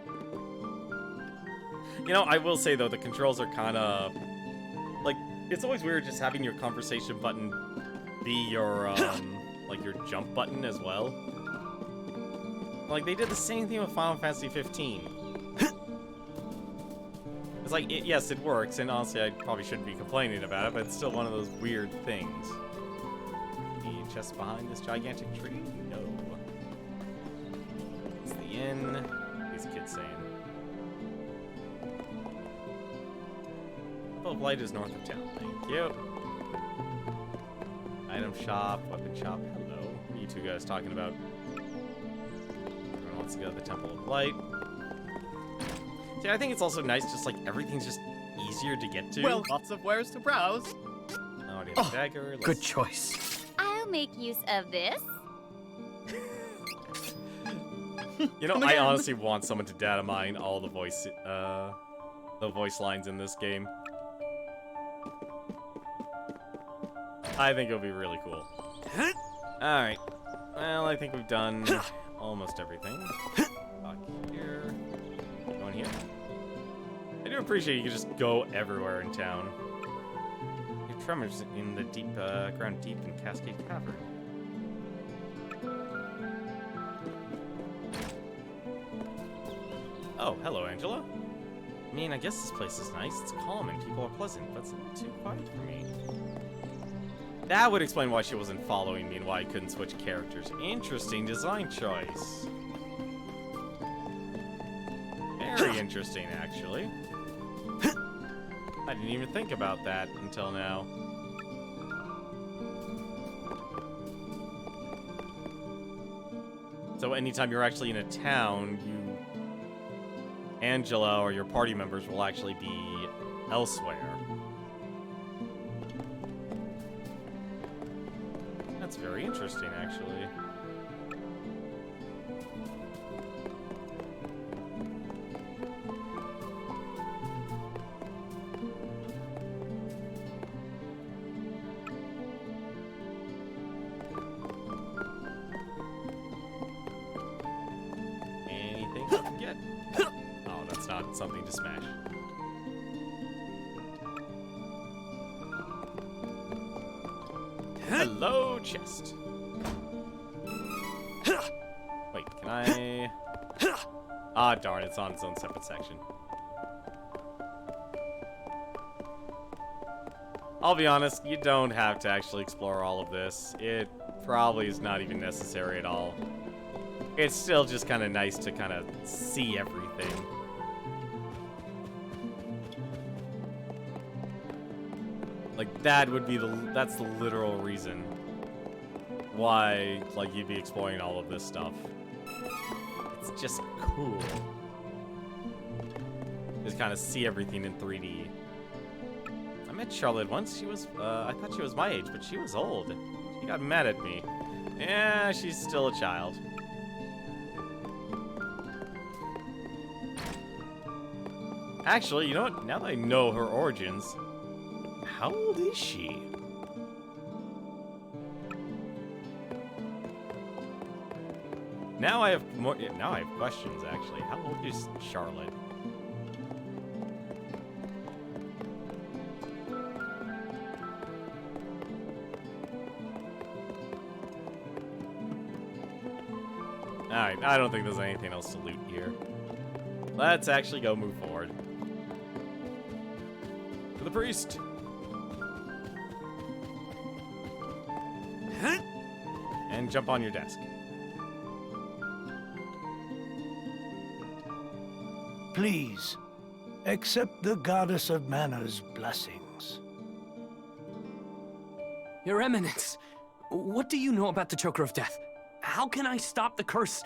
You know, I will say though, the controls are kind of like, it's always weird just having your conversation button be your like your jump button as well. Like they did the same thing with Final Fantasy 15. It's like, yes, it works, and honestly, I probably shouldn't be complaining about it, but it's still one of those weird things. The chest behind this gigantic tree? No. It's the inn. These kids saying. Apple of Light is north of town. Thank you. Item shop, weapon shop. Hello. What are you two guys talking about? Everyone wants to go to the Temple of Light. See, I think it's also nice, just like everything's just easier to get to. Well, lots of wares to browse. Oh, I have a dagger. Good choice. I'll make use of this. You know, I honestly want someone to data mine all the voice lines in this game. I think it'll be really cool. Alright. Well, I think we've done almost everything. Back here. Going here. I do appreciate you can just go everywhere in town. Your tremors in the deep ground deep in Cascade Cavern. Oh, hello, Angela. I mean, I guess this place is nice. It's calm and people are pleasant, but it's a little too quiet for me. That would explain why she wasn't following me and why I couldn't switch characters. Interesting design choice. Very interesting, actually. I didn't even think about that until now. So anytime you're actually in a town, Angela or your party members will actually be elsewhere. That's very interesting, actually. Anything I can get? Oh, that's not something to smash. Hello, chest. Wait, can I... Ah, darn, it's on its own separate section. I'll be honest, you don't have to actually explore all of this. It probably is not even necessary at all. It's still just kind of nice to kind of see everything. Like, that would be that's the literal reason why, like, you'd be exploring all of this stuff. It's just cool. Just kind of see everything in 3D. I met Charlotte once. She was, I thought she was my age, but she was old. She got mad at me. Yeah, she's still a child. Actually, you know what? Now that I know her origins, how old is she? Now I have more. Yeah, now I have questions. Actually, how old is Charlotte? Alright, I don't think there's anything else to loot here. Let's actually go move forward. To the priest! And jump on your desk. Please, accept the Goddess of Mana's blessings. Your Eminence, what do you know about the Choker of Death? How can I stop the curse?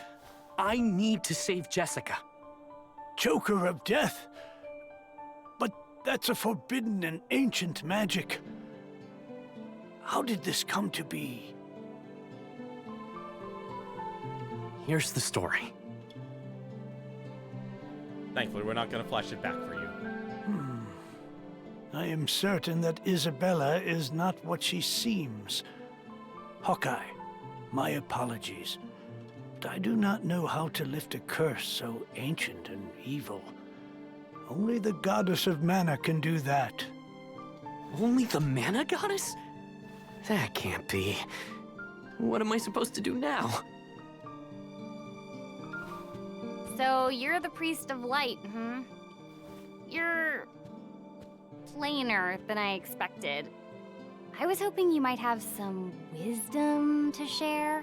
I need to save Jessica. Choker of Death? But that's a forbidden and ancient magic. How did this come to be? Here's the story. Thankfully, we're not going to flash it back for you. I am certain that Isabella is not what she seems. Hawkeye, my apologies. But I do not know how to lift a curse so ancient and evil. Only the Goddess of Mana can do that. Only the Mana Goddess? That can't be. What am I supposed to do now? So you're the priest of light, hmm? You're plainer than I expected. I was hoping you might have some wisdom to share.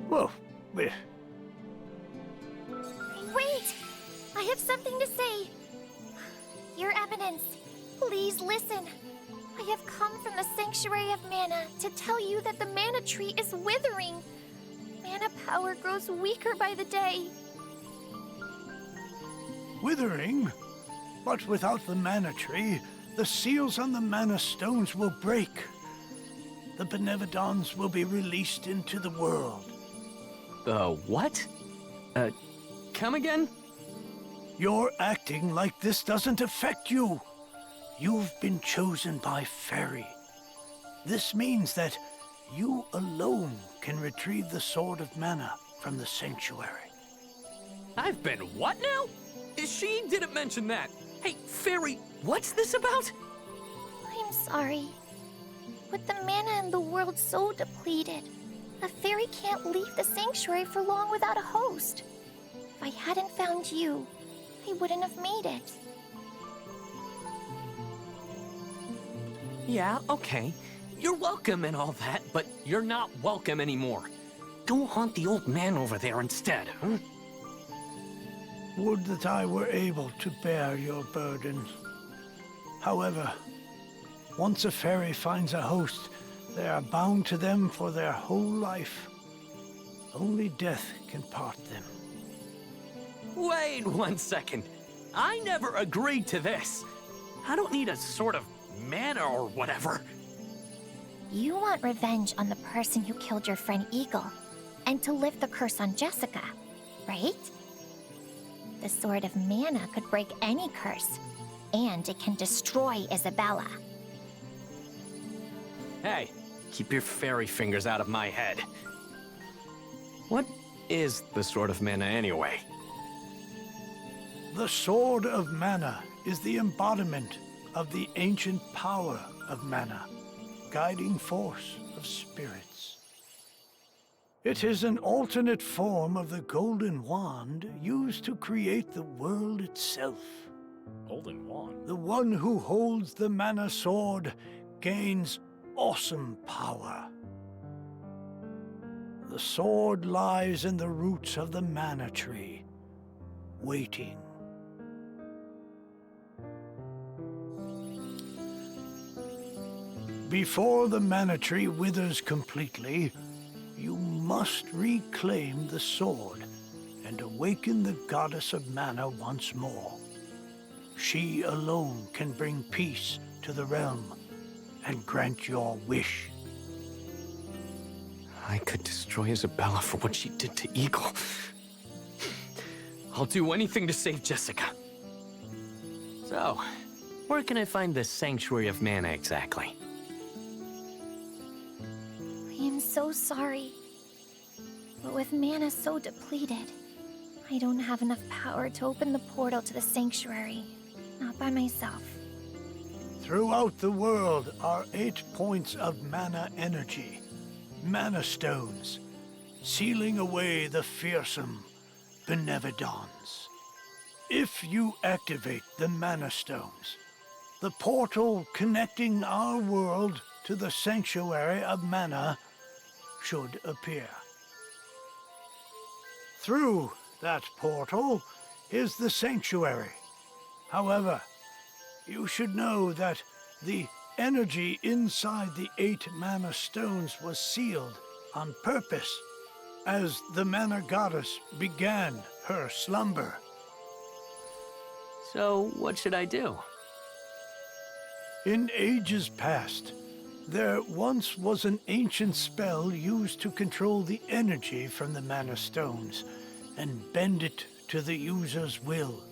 Whoa, Wait! I have something to say. Your Eminence, please listen. I have come from the Sanctuary of Mana to tell you that the Mana Tree is withering. Mana power grows weaker by the day. withering? But without the Mana Tree, the seals on the Mana Stones will break. The Benevodons will be released into the world. What? Come again? You're acting like this doesn't affect you. You've been chosen by Fairy. This means that you alone can retrieve the Sword of Mana from the Sanctuary. I've been what now? She didn't mention that. Hey, Fairy, what's this about? I'm sorry. With the mana in the world so depleted, a fairy can't leave the sanctuary for long without a host. If I hadn't found you, I wouldn't have made it. Yeah, okay. You're welcome and all that, but you're not welcome anymore. Go haunt the old man over there instead, huh? Would that I were able to bear your burdens. However, once a fairy finds a host, they are bound to them for their whole life. Only death can part them. Wait 1 second. I never agreed to this. I don't need a sort of mana or whatever. You want revenge on the person who killed your friend Eagle, and to lift the curse on Jessica, right? The Sword of Mana could break any curse, and it can destroy Isabella. Hey, keep your fairy fingers out of my head. What is the Sword of Mana anyway? The Sword of Mana is the embodiment of the ancient power of mana, guiding force of spirits. It is an alternate form of the Golden Wand used to create the world itself. Golden Wand? The one who holds the Mana Sword gains awesome power. The sword lies in the roots of the Mana Tree, waiting. Before the Mana Tree withers completely, you must reclaim the sword and awaken the Goddess of Mana once more. She alone can bring peace to the realm and grant your wish. I could destroy Isabella for what she did to Eagle. I'll do anything to save Jessica. So, where can I find the Sanctuary of Mana exactly? I am so sorry. But with mana so depleted, I don't have enough power to open the portal to the sanctuary. Not by myself. Throughout the world are 8 points of mana energy, mana stones, sealing away the fearsome Benevodons. If you activate the mana stones, the portal connecting our world to the Sanctuary of Mana should appear. Through that portal is the Sanctuary. However, you should know that the energy inside the 8 mana stones was sealed on purpose as the Mana Goddess began her slumber. So, what should I do? In ages past, there once was an ancient spell used to control the energy from the Mana Stones and bend it to the user's will.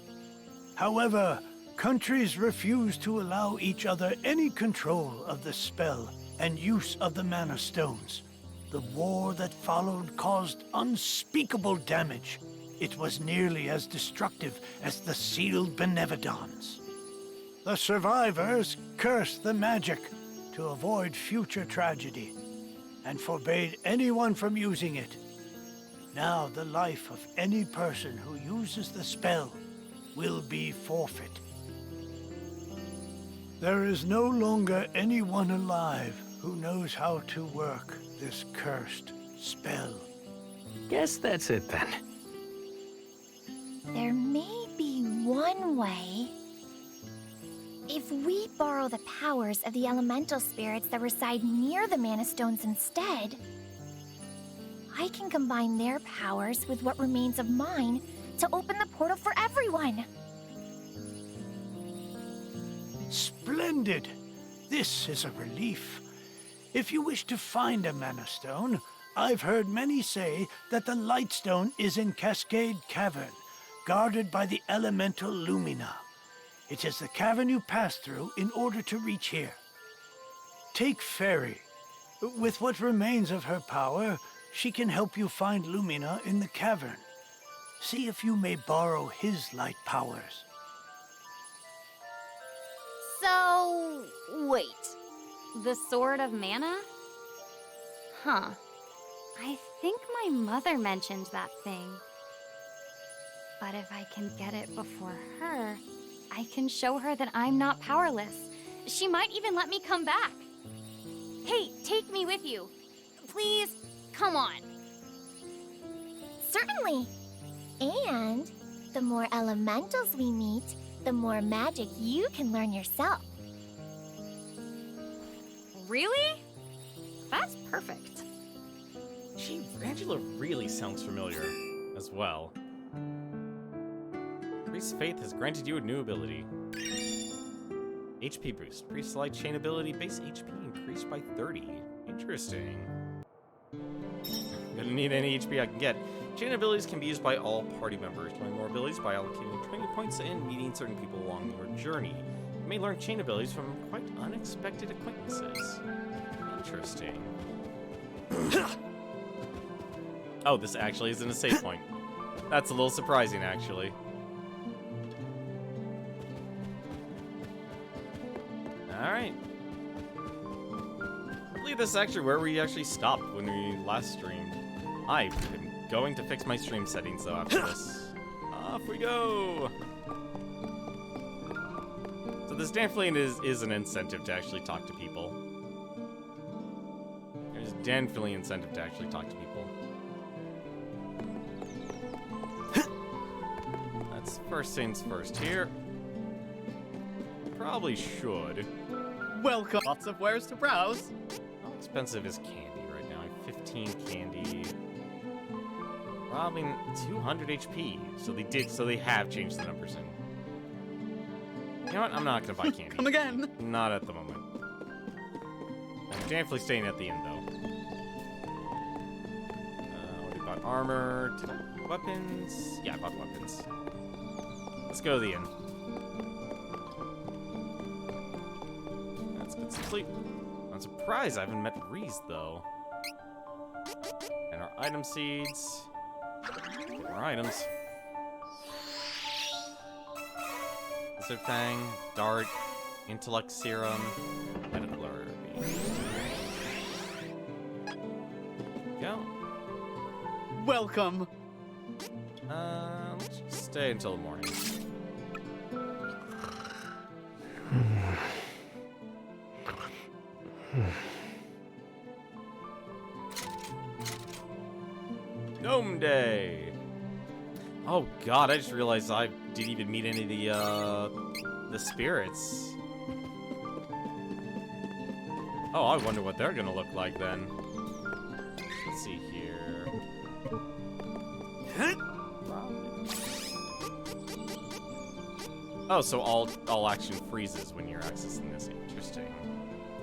However, countries refused to allow each other any control of the spell and use of the Mana Stones. The war that followed caused unspeakable damage. It was nearly as destructive as the sealed Benevodons. The survivors cursed the magic to avoid future tragedy and forbade anyone from using it. Now the life of any person who uses the spell will be forfeit. There is no longer anyone alive who knows how to work this cursed spell. Guess that's it then. There may be one way. If we borrow the powers of the elemental spirits that reside near the Mana Stones instead, I can combine their powers with what remains of mine to open the portal for everyone. Splendid! This is a relief. If you wish to find a Mana Stone, I've heard many say that the Lightstone is in Cascade Cavern, guarded by the elemental Lumina. It is the cavern you pass through in order to reach here. Take Fairy. With what remains of her power, she can help you find Lumina in the cavern. See if you may borrow his light powers. So, wait. The Sword of Mana? Huh. I think my mother mentioned that thing. But if I can get it before her, I can show her that I'm not powerless, She might even let me come back. Hey, take me with you. Please, come on. Certainly. And the more elementals we meet, the more magic you can learn yourself. Really? That's perfect. Gee, Angela really sounds familiar as well. Priest's Faith has granted you a new ability. HP boost. Priest's Light Chain ability. Base HP increased by 30. Interesting. Gonna need any HP I can get. Chain abilities can be used by all party members. Learn more abilities by allocating training points and meeting certain people along your journey. You may learn chain abilities from quite unexpected acquaintances. Interesting. Oh, this actually isn't a save point. That's a little surprising, actually. Alright. I believe this is actually where we actually stopped when we last streamed. I've been going to fix my stream settings, though, after this. Off we go! So this definitely is an incentive to actually talk to people. There's definitely an incentive to actually talk to people. That's first things first here. Probably should. Welcome. Lots of wares to browse. How expensive is candy right now? I have 15 candy. Robbing 200 HP. So they have changed the numbers in. You know what? I'm not gonna buy candy. Come again. Not at the moment. I'm definitely staying at the end though. What do we bought? Armor. Did I buy weapons? Yeah, I bought weapons. Let's go to the inn. Let's get some sleep. I'm surprised I haven't met Reese though. And our item seeds. More items. Lizard Fang, Dart, Intellect Serum, and a Blur. Go. Welcome. Let's just stay until the morning. Gnome Day. Oh God, I just realized I didn't even meet any of the spirits. Oh, I wonder what they're gonna look like then. Let's see here. Oh, so all action freezes when you're accessing this. Interesting.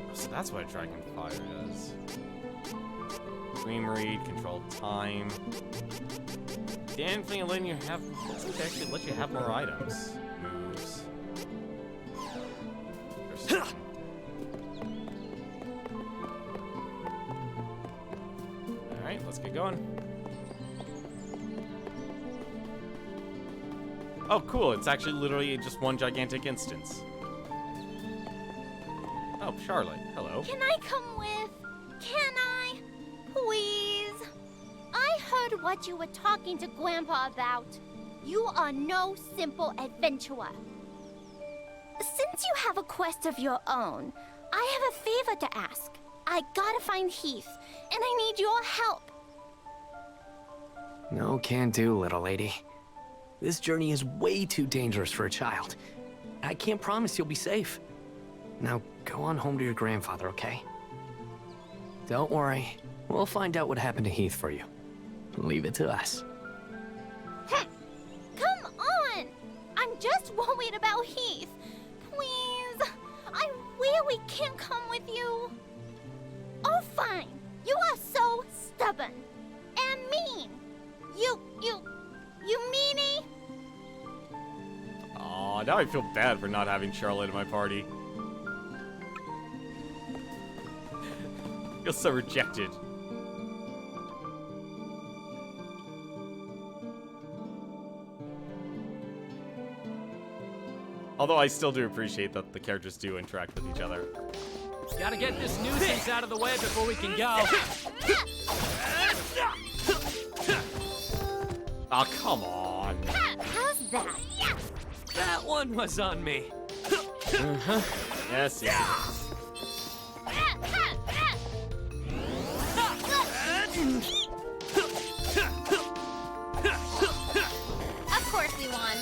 Oh, so that's what a Dragonfire does. Dream Read, control time. Definitely letting you have. Looks like they actually let you have more items. Moves. Alright, let's get going. Oh, cool. It's actually literally just one gigantic instance. Oh, Charlotte. Hello. Can I come with? Can I? Please? I heard what you were talking to Grandpa about. You are no simple adventurer. Since you have a quest of your own, I have a favor to ask. I gotta find Heath, and I need your help. No can do, little lady. This journey is way too dangerous for a child. I can't promise you'll be safe. Now, go on home to your grandfather, okay? Don't worry. We'll find out what happened to Heath for you. Leave it to us. Come on! I'm just worried about Heath. Please, I really can't come with you. Oh, fine. You are so stubborn and mean. You meanie. Aw, now I feel bad for not having Charlotte in my party. Feel so rejected. Although I still do appreciate that the characters do interact with each other. Gotta get this nuisance out of the way before we can go. Aw, come on. How's that? That one was on me. Uh-huh. Yes, yes. Of course we won.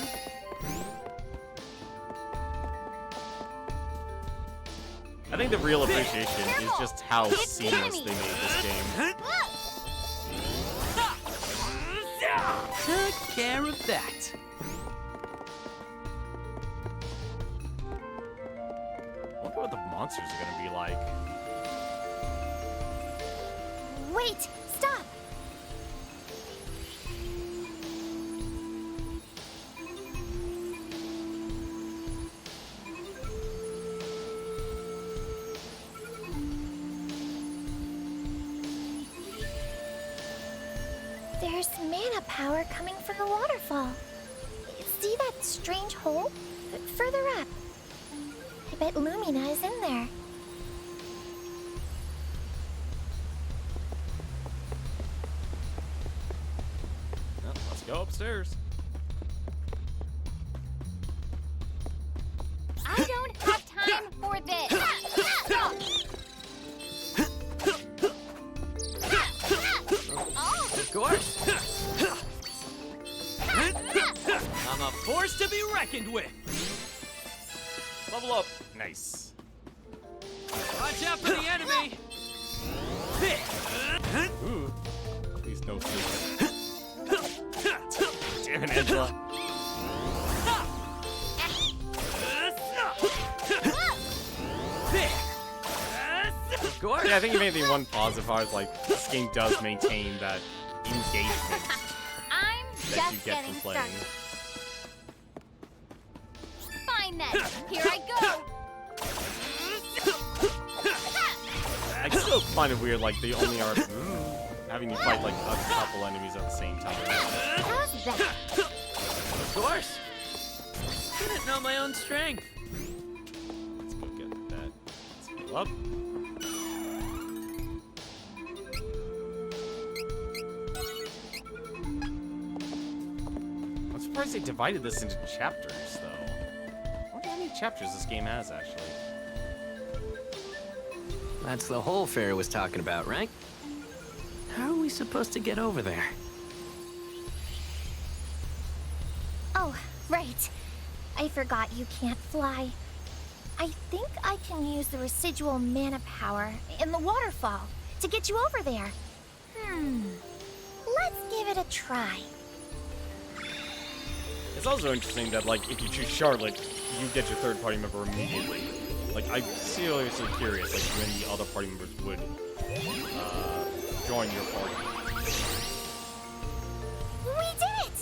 I think the real appreciation is just how seamless they made this game. Took care of that. I wonder what the monsters are gonna be like. Wait! Stop! There's mana power coming from the waterfall. See that strange hole? Further up. I bet Lumina is in there. Well, let's go upstairs. I don't have time for this. Of course. I'm a force to be reckoned with. Level up. Nice. Watch out for the enemy. Ooh. Please no sleep. Damn it, Angela. Of course. Yeah, I think if anything, one positive part is like this game does maintain that engagement I'm that you just get getting from playing. started. Fine then. Here I go. I still find it weird, like they only are having you fight like a couple enemies at the same time. How's that? Of course. Didn't know my own strength. Let's go get that. Let's go up. I'm surprised they divided this into chapters, though. I wonder how many chapters this game has, actually. That's the hole Fairy was talking about, right? How are we supposed to get over there? Oh, right. I forgot you can't fly. I think I can use the residual mana power in the waterfall to get you over there. Let's give it a try. It's also interesting that, like, if you choose Charlotte, you get your third party member immediately. Like, I'm seriously curious, like, when the other party members would join your party. We did it!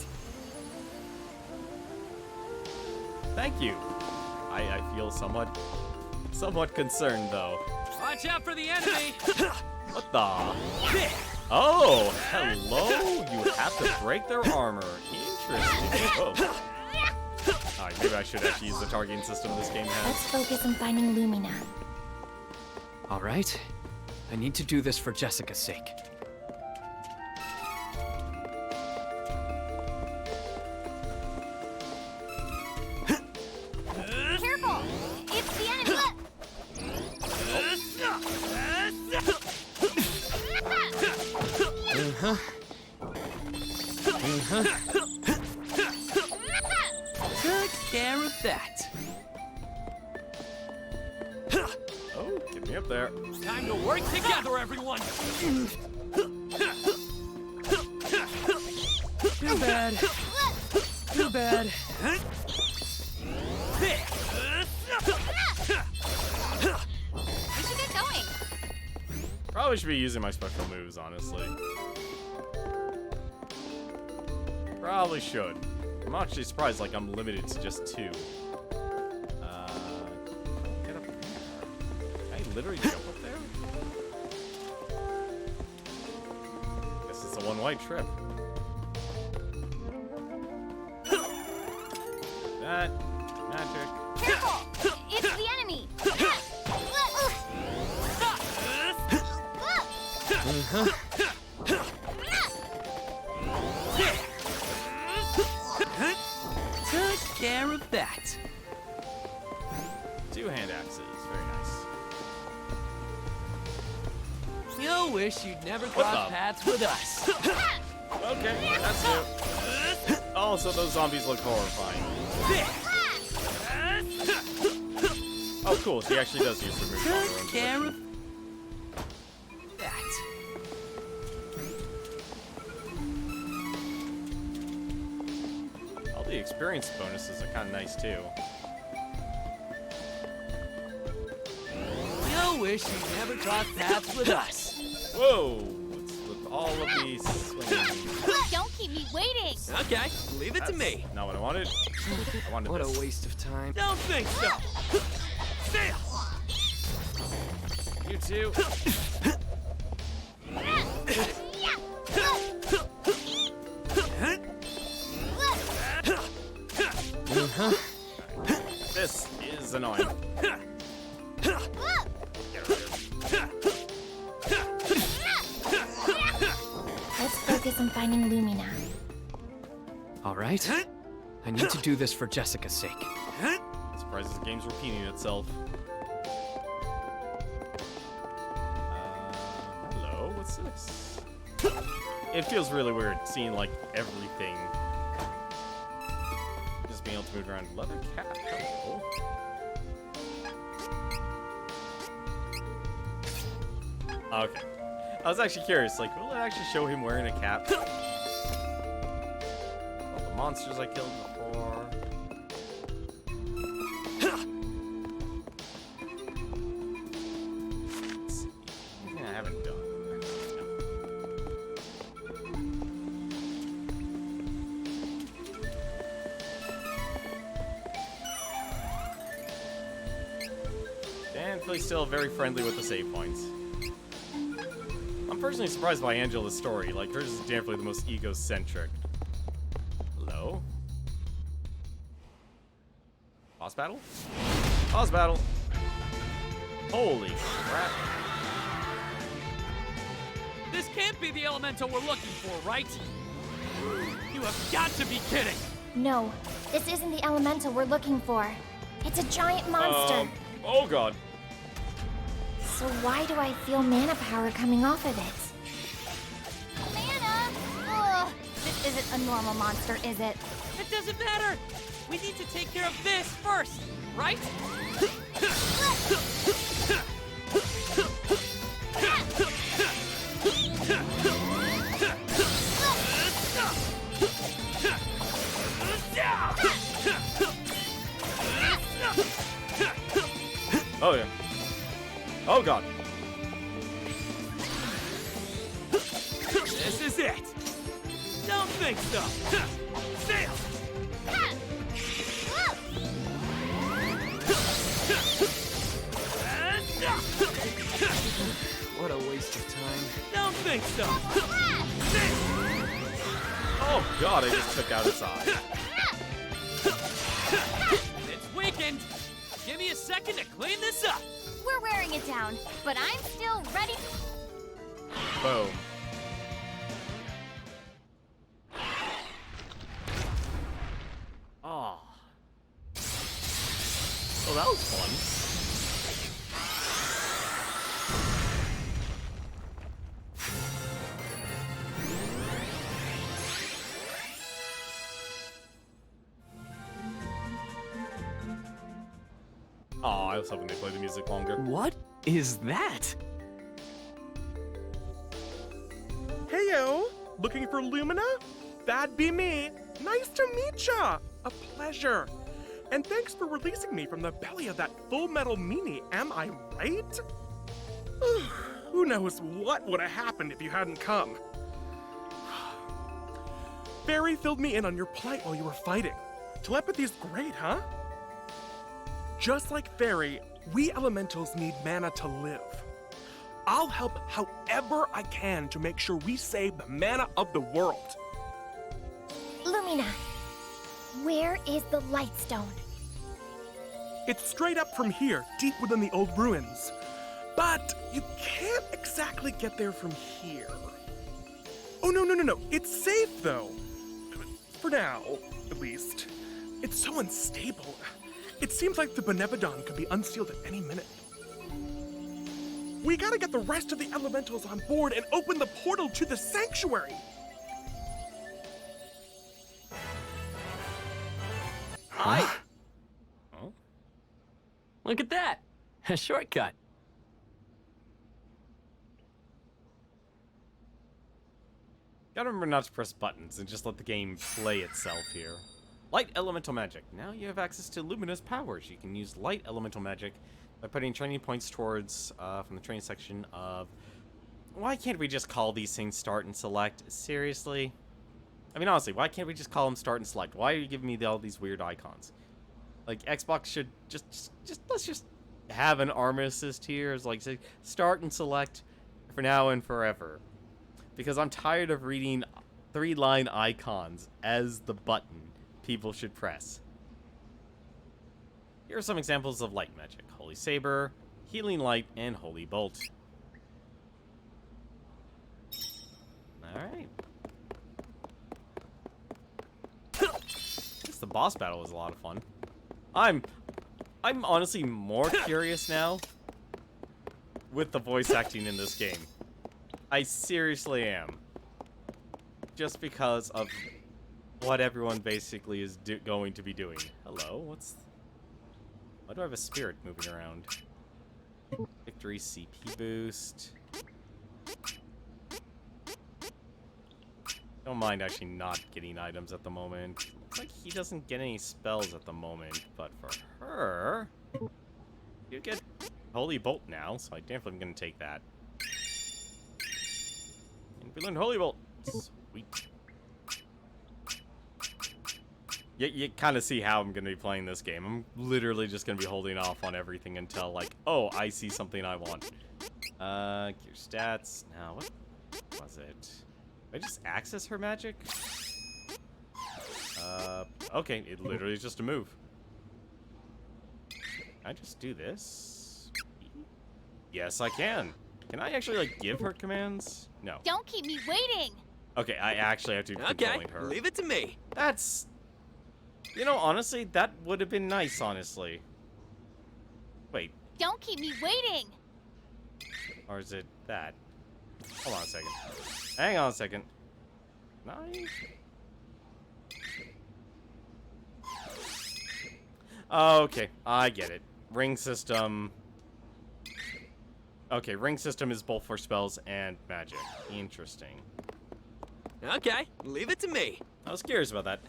Thank you. I feel somewhat concerned, though. Watch out for the enemy! What the? Oh, hello. You have to break their armor. Interesting. Oh. Alright, maybe I should actually use the targeting system this game has. Let's focus on finding Lumina. All right. I need to do this for Jessica's sake. Careful! It's the enemy! Took care of that. Oh, get me up there. Time to work together, everyone! Too bad. Too bad. We should get going. Probably should be using my special moves, honestly. Probably should. I'm actually surprised, like, I'm limited to just 2. Get up there. Can I literally jump up there? Guess it's a one-way trip. That magic. Careful! It's the enemy! Took care of that. 2 hand axes. wish you'd never What cross the? paths with us. Okay, that's new. Oh, so those zombies look horrifying. Oh, cool. She actually does use the move. Take care of that. All the experience bonuses are kind of nice too. You'll wish you'd never crossed paths with us. Whoa! What's with all of these swinging? Don't keep me waiting. Okay, leave it to me. Not what I wanted. I wanted What this. a waste of time. Don't think so. You too. This is annoying. Let's focus on finding Lumina. All right. I need to do this for Jessica's sake. Surprises the game's repeating itself. Hello? What's this? It feels really weird seeing like everything. Just being able to move around. Leather cap. Hello. Okay. I was actually curious, like, will it actually show him wearing a cap? All the monsters I killed before. Let's see. Anything I haven't done. Definitely still very friendly with the save points. I'm personally surprised by Angela's story. Like, hers is definitely the most egocentric. Hello? Boss battle? Boss battle! Holy crap. This can't be the elemental we're looking for, right? You have got to be kidding! No, this isn't the elemental we're looking for. It's a giant monster. Oh god. So why do I feel mana power coming off of it? Mana! Ugh, this isn't a normal monster, is it? It doesn't matter! We need to take care of this first, right? Oh yeah. Oh god. This is it! Don't think so! Sail! What a waste of time. Don't think so! Oh god, I just took out its eye. It's weakened! Give me a second to clean this up! We're wearing it down, but I'm still ready. Boom. Oh. Oh, that was fun. Oh, I was hoping they played the music longer. What is that? Heyo! Looking for Lumina? That'd be me. Nice to meet ya! A pleasure. And thanks for releasing me from the belly of that Full Metal meanie, am I right? Who knows what would have happened if you hadn't come. Fairy filled me in on your plight while you were fighting. Telepathy's great, huh? Just like Fairy, we elementals need mana to live. I'll help however I can to make sure we save the mana of the world. Lumina, where is the Lightstone? It's straight up from here, deep within the old ruins. But you can't exactly get there from here. Oh, no. It's safe, though. For now, at least. It's so unstable. It seems like the Benevodon could be unsealed at any minute. We gotta get the rest of the elementals on board and open the portal to the sanctuary. Oh? Look at that! A shortcut. Gotta remember not to press buttons and just let the game play itself here. Light elemental magic. Now you have access to luminous powers. You can use light elemental magic by putting training points towards, from the training section of... Why can't we just call these things start and select? Seriously? I mean, honestly, why can't we just call them start and select? Why are you giving me all these weird icons? Like, Xbox should let's just have an arm assist here. It's like, say, start and select for now and forever. Because I'm tired of reading 3-line icons as the button people should press. Here are some examples of light magic. Holy Saber, Healing Light, and Holy Bolt. Alright. The boss battle was a lot of fun. I'm honestly more curious now with the voice acting in this game. I seriously am. Just because of what everyone basically is going to be doing. Hello, why do I have a spirit moving around? Victory CP boost. Don't mind actually not getting items at the moment. Looks like he doesn't get any spells at the moment, but for her, you get Holy Bolt now, so I definitely am going to take that. And we learned Holy Bolt. Sweet. You kind of see how I'm going to be playing this game. I'm literally just going to be holding off on everything until, like, oh, I see something I want. Gear stats. Now, what was it? Did I just access her magic? Okay, it literally is just a move. Can I just do this? Yes, I can. Can I actually, like, give her commands? No. Don't keep me waiting. Okay, I actually have to be controlling her. Leave it to me. That's... You know, honestly, that would have been nice, honestly. Wait. Don't keep me waiting. Or is it that? Hold on a second. Hang on a second. Nice. Okay, I get it. Ring system. Okay, ring system is both for spells and magic. Interesting. Okay, leave it to me. I was curious about that.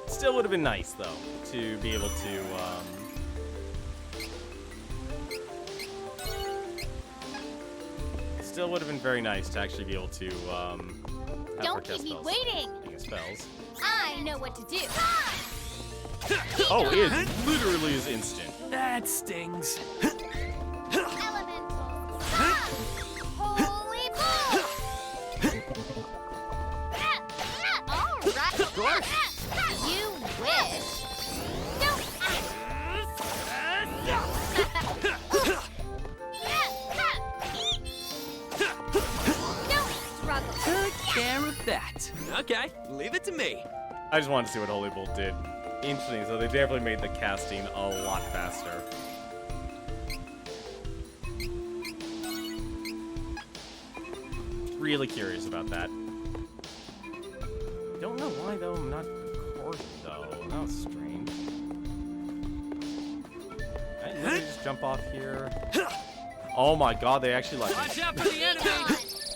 Still would have been nice, though, to be able to, Still would have been very nice to actually be able to, have Don't keep me waiting. Spells. I know what to do. Oh, it literally is instant. That stings. Elemental. Holy Bolt. All right. You wish. Took care of that. Okay, leave it to me. I just wanted to see what Holy Bolt did. Interesting, so they definitely made the casting a lot faster. Really curious about that. Don't know why, though. I'm not recording, though. That was strange. Can I literally just jump off here? Oh my god, they actually like Watch out for the enemy!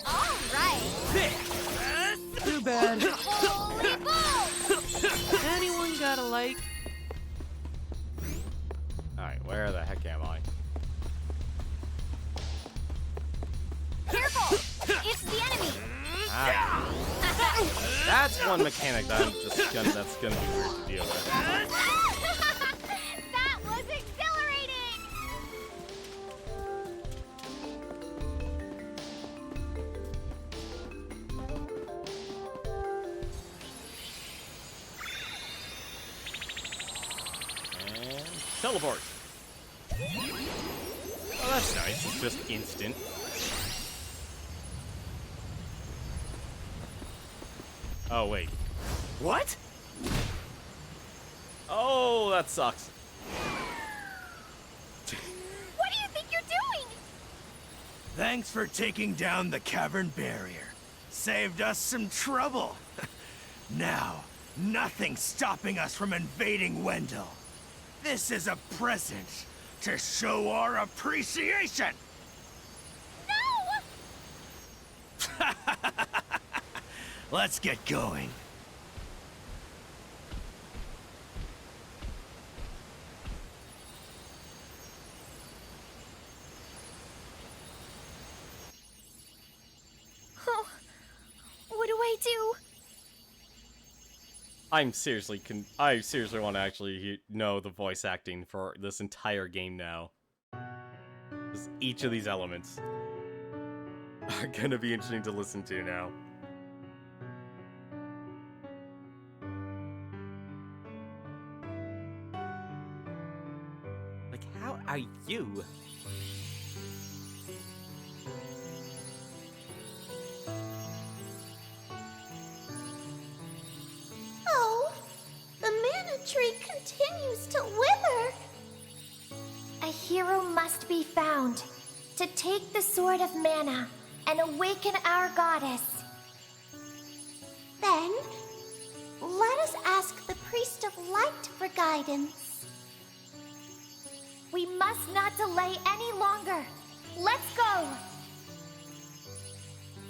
All right. Too bad. Holy Bolt. Anyone got a light? Alright, where the heck am I? Careful! It's the enemy. Ah. That's one mechanic that that's gonna be weird to deal with. That was exhilarating. And teleport. Oh, that's nice. It's just instant. Oh, wait. What? Oh, that sucks. What do you think you're doing? Thanks for taking down the cavern barrier. Saved us some trouble. Now, nothing's stopping us from invading Wendell. This is a present to show our appreciation! No! Let's get going. Oh, what do I do? I seriously want to actually know the voice acting for this entire game now. 'Cause each of these elements are gonna be interesting to listen to now. Like, how are you? Oh, the mana tree continues to wither. A hero must be found to take the Sword of Mana and awaken our goddess. Then, let us ask the Priest of Light for guidance. We must not delay any longer. Let's go!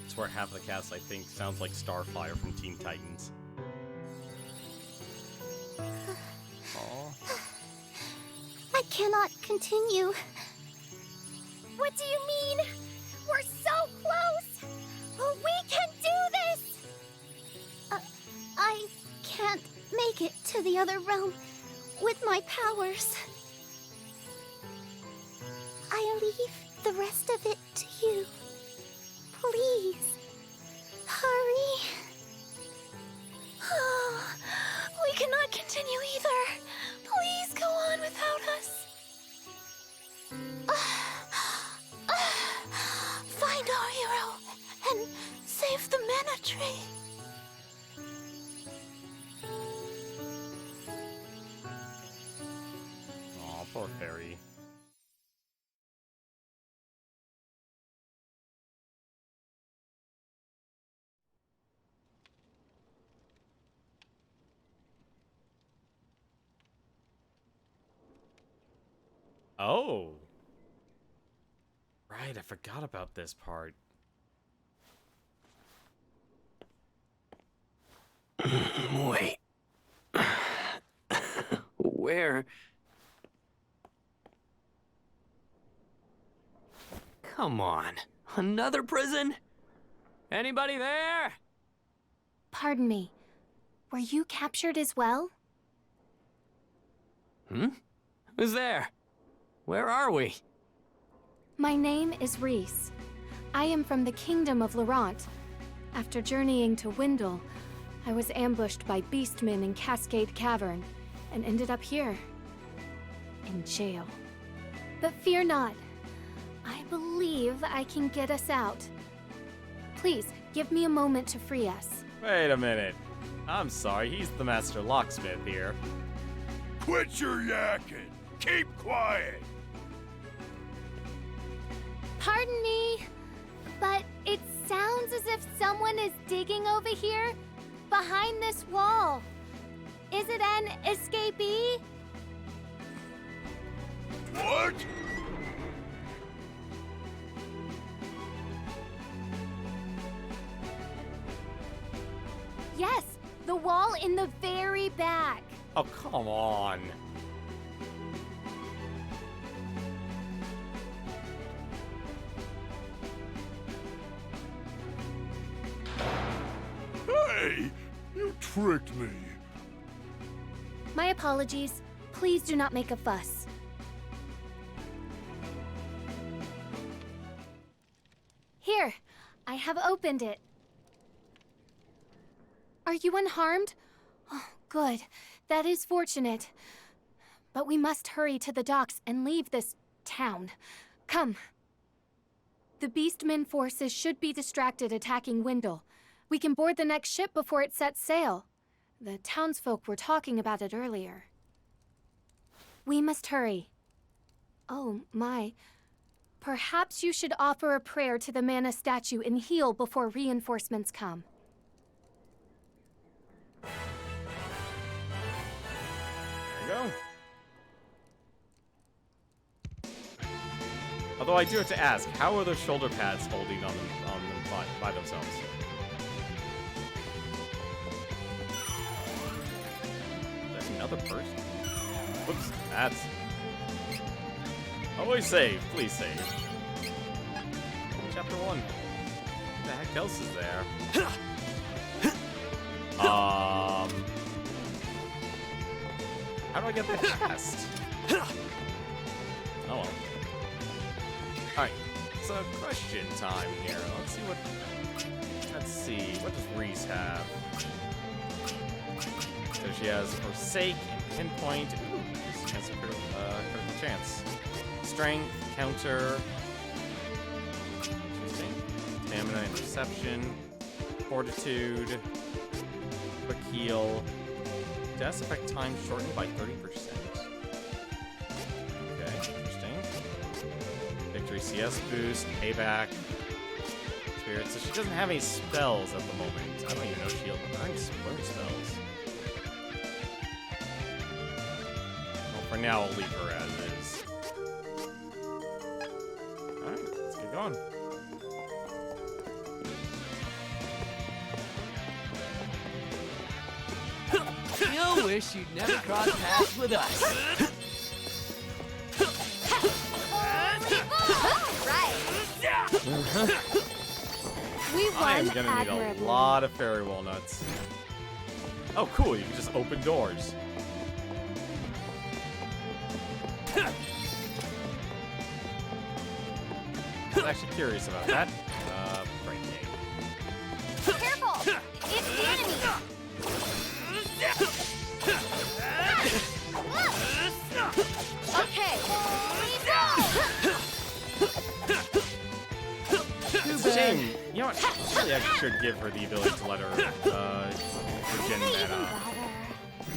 It's where half the cast, I think, sounds like Starfire from Teen Titans. Aw. I cannot continue. What do you mean? We're so close! We can do this! I can't make it to the other realm with my powers. I leave the rest of it to you. Please, hurry. Oh, we cannot continue either. Please go on without us. Find our hero and save the mana tree. Aw, poor fairy. Oh. Right, I forgot about this part. Wait. Where? Come on. Another prison? Anybody there? Pardon me. Were you captured as well? Who's there? Where are we? My name is Reese. I am from the Kingdom of Laurent. After journeying to Wendell, I was ambushed by beastmen in Cascade Cavern and ended up here, in jail. But fear not. I believe I can get us out. Please, give me a moment to free us. Wait a minute. I'm sorry, he's the master locksmith here. Quit your yakking! Keep quiet! Pardon me, but it sounds as if someone is digging over here, behind this wall. Is it an escapee? What? Yes, the wall in the very back. Oh, come on. Hey! You tricked me. My apologies. Please do not make a fuss. Here, I have opened it. Are you unharmed? Oh, good. That is fortunate. But we must hurry to the docks and leave this town. Come. The Beastmen forces should be distracted attacking Wendell. We can board the next ship before it sets sail. The townsfolk were talking about it earlier. We must hurry. Oh, my. Perhaps you should offer a prayer to the mana statue and heal before reinforcements come. There you go. Although I do have to ask, how are those shoulder pads holding on them by themselves? There's another person. Whoops, that's... Always save, please save. Chapter 1. What the heck else is there? How do I get that chest? Oh well. Alright, so question time here. Let's see, what does Reese have? So she has Forsake and Pinpoint. Ooh, this chance of critical chance. Strength, Counter. Interesting. Stamina, Interception. Fortitude. Quick Heal. Death effect time shortened by 30%. Okay, interesting. Victory CS boost, payback. Spirit. So she doesn't have any spells at the moment. I don't even know shield, but I can learn spells. Well, for now, I'll leave her as is. Alright, let's get going. You'll wish you'd never crossed paths with us. We I am won gonna need a admirably. lot of fairy walnuts. Oh, cool! You can just open doors. I was actually curious about that. Brain game. Careful! It's the enemy! Okay. It's a shame. You know what? Really, I should give her the ability to let her regen mana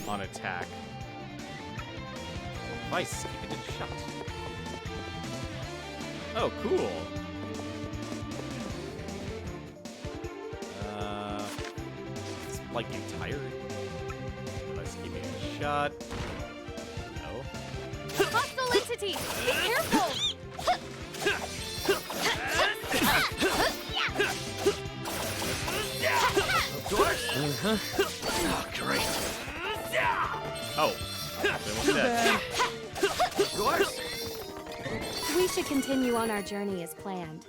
on attack. Nice. Keep it in shot. Oh, cool. Like you tired? Let's keep it in shot. No. Hostile entity! Be careful! Of course. Oh, great. Oh. Too bad. Of course. We should continue on our journey as planned.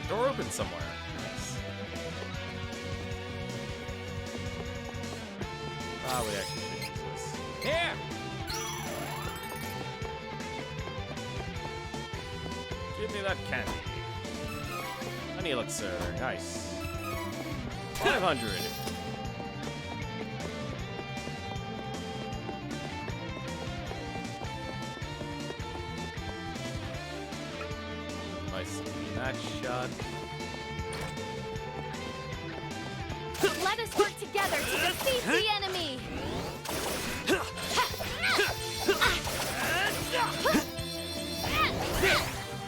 Door open somewhere. Nice. Probably actually should use this. Here! Give me that candy. Honey elixir. Nice. 500. Nice. That shot. Let us work together to defeat the enemy!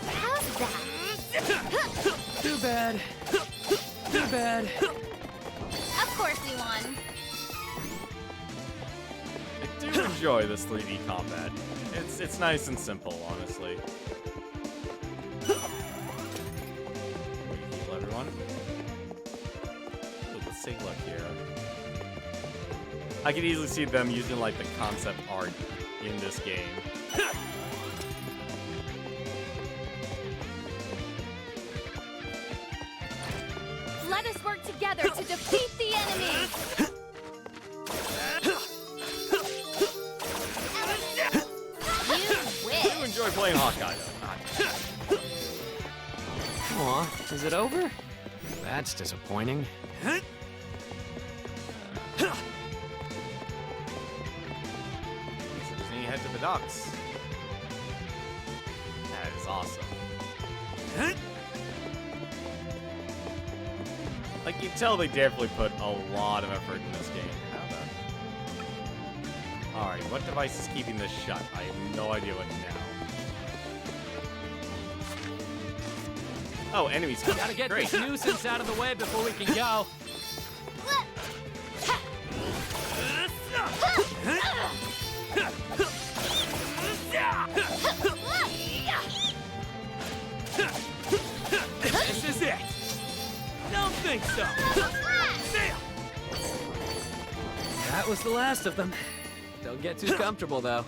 How's that? Too bad. Too bad. Of course we won. I do enjoy this 3D combat. It's nice and simple, honestly. Heal everyone. Ooh, let's take a look here. I could easily see them using like the concept art in this game. Let us work together to defeat the enemy! I do enjoy playing Hawkeye, though. Aw, is it over? That's disappointing. So just need to head to the docks. That is awesome. Like, you tell they definitely put a lot of effort in this game. How Alright, what device is keeping this shut? I have no idea what now. Oh, enemies. Gotta get Great. this nuisance out of the way before we can go. This is it! Don't think so! That was the last of them. Don't get too comfortable, though.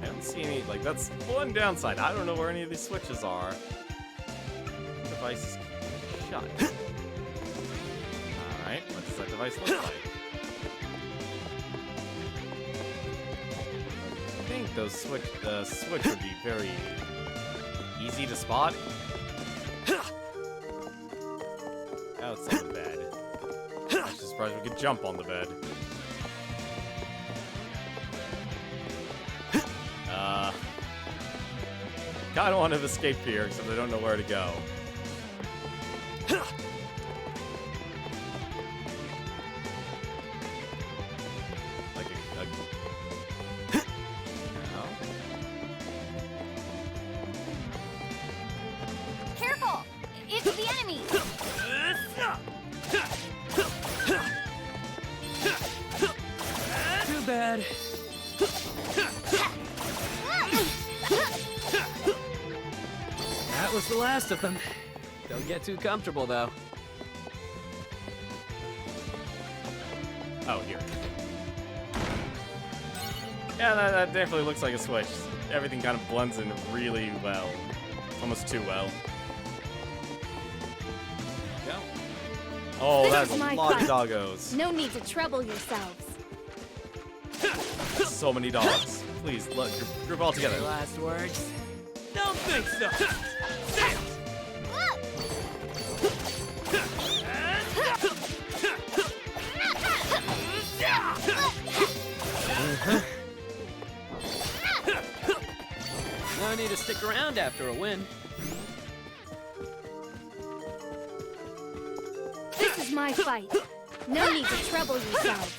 I don't see any, like, that's one downside. I don't know where any of these switches are. Device is shut. Alright, what does that device look like? I think the switch would be very easy to spot. Now it's on the bed. I'm just surprised we could jump on the bed. Kinda want to escape here, except I don't know where to go. Like no? Careful! It's the enemy! Too bad. That was the last of them. Don't get too comfortable, though. Oh, here. Yeah, that definitely looks like a switch. Everything kind of blends in really well. Almost too well. Go. Oh, This that's is a my lot of fight. doggos. No need to trouble yourselves. So many dogs. Please, look, group all together. Last words. Don't think so! No need to stick around after a win. This is my fight. No need to trouble yourselves.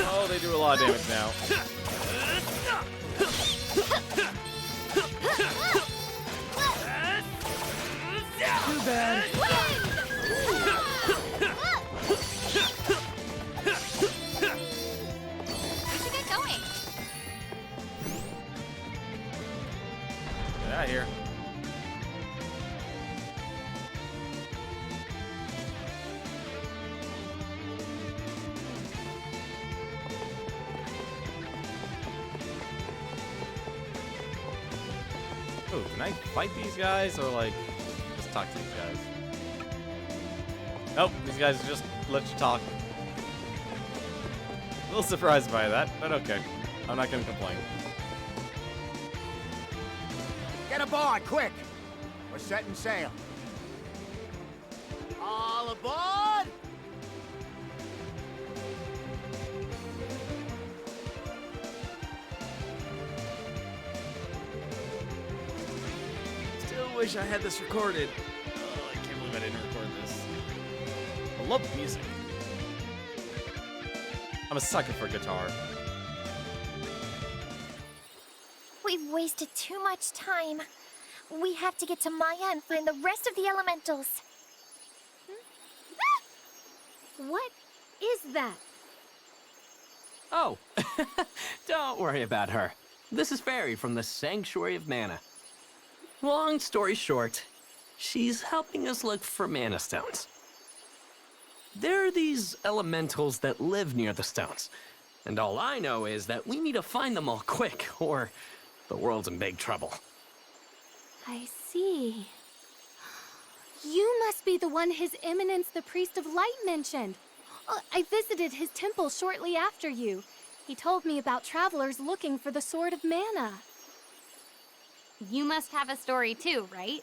Oh, they do a lot of damage now. Too bad. We should get going. Get out of here. Ooh, can I fight these guys or like just talk to these guys? Nope, these guys just let you talk. A little surprised by that, but okay. I'm not gonna complain. Get aboard, quick! We're setting sail. All aboard! Still wish I had this recorded. Oh, I can't believe I didn't record this. I love music. I'm a sucker for guitar. We've wasted too much time. We have to get to Maya and find the rest of the elementals. What is that? Oh, don't worry about her. This is Fairy from the Sanctuary of Mana. Long story short, she's helping us look for Mana Stones. There are these elementals that live near the stones, and all I know is that we need to find them all quick, or the world's in big trouble. I see. You must be the one His Eminence the Priest of Light mentioned. I visited his temple shortly after you. He told me about travelers looking for the Sword of Mana. You must have a story too, right?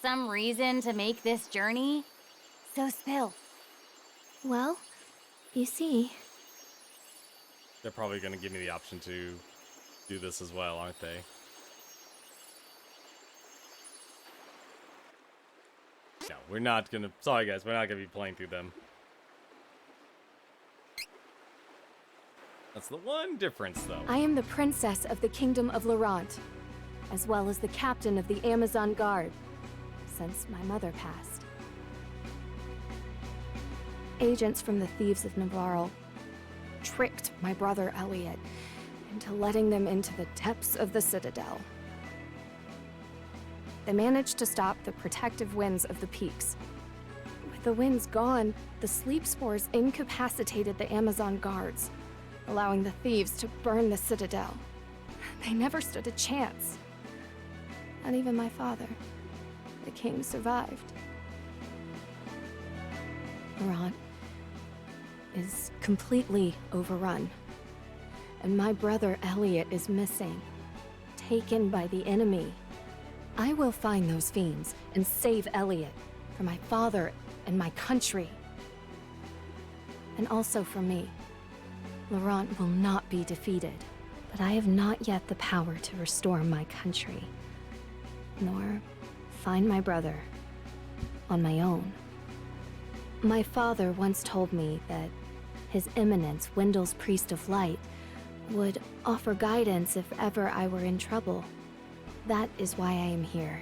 Some reason to make this journey? So spill. Well, you see. They're probably gonna give me the option to do this as well, aren't they? we're not gonna. Sorry, guys, we're not gonna be playing through them. That's the one difference, though. I am the princess of the Kingdom of Laurent, as well as the captain of the Amazon Guard, since my mother passed. Agents from the Thieves of Navarre tricked my brother Elliot into letting them into the depths of the Citadel. They managed to stop the protective winds of the peaks. With the winds gone, the sleep spores incapacitated the Amazon Guards, allowing the thieves to burn the Citadel. They never stood a chance. Not even my father. The king survived. Laurent is completely overrun. And my brother Elliot is missing, taken by the enemy. I will find those fiends and save Elliot for my father and my country. And also for me. Laurent will not be defeated, but I have not yet the power to restore my country, nor find my brother on my own. My father once told me that His Eminence, Wendell's Priest of Light, would offer guidance if ever I were in trouble. That is why I am here.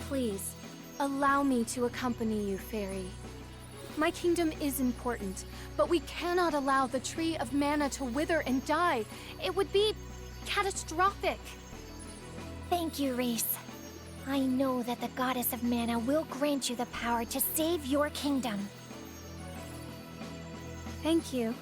Please, allow me to accompany you, Fairy. My kingdom is important, but we cannot allow the Tree of Mana to wither and die. It would be catastrophic. Thank you, Reese. I know that the Goddess of Mana will grant you the power to save your kingdom. Thank you.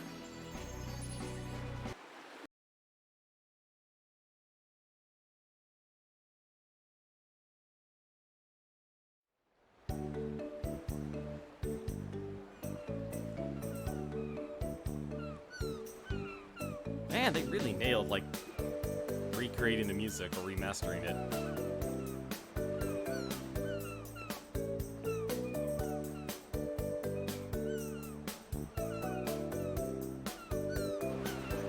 Man, they really nailed, like, recreating the music or remastering it.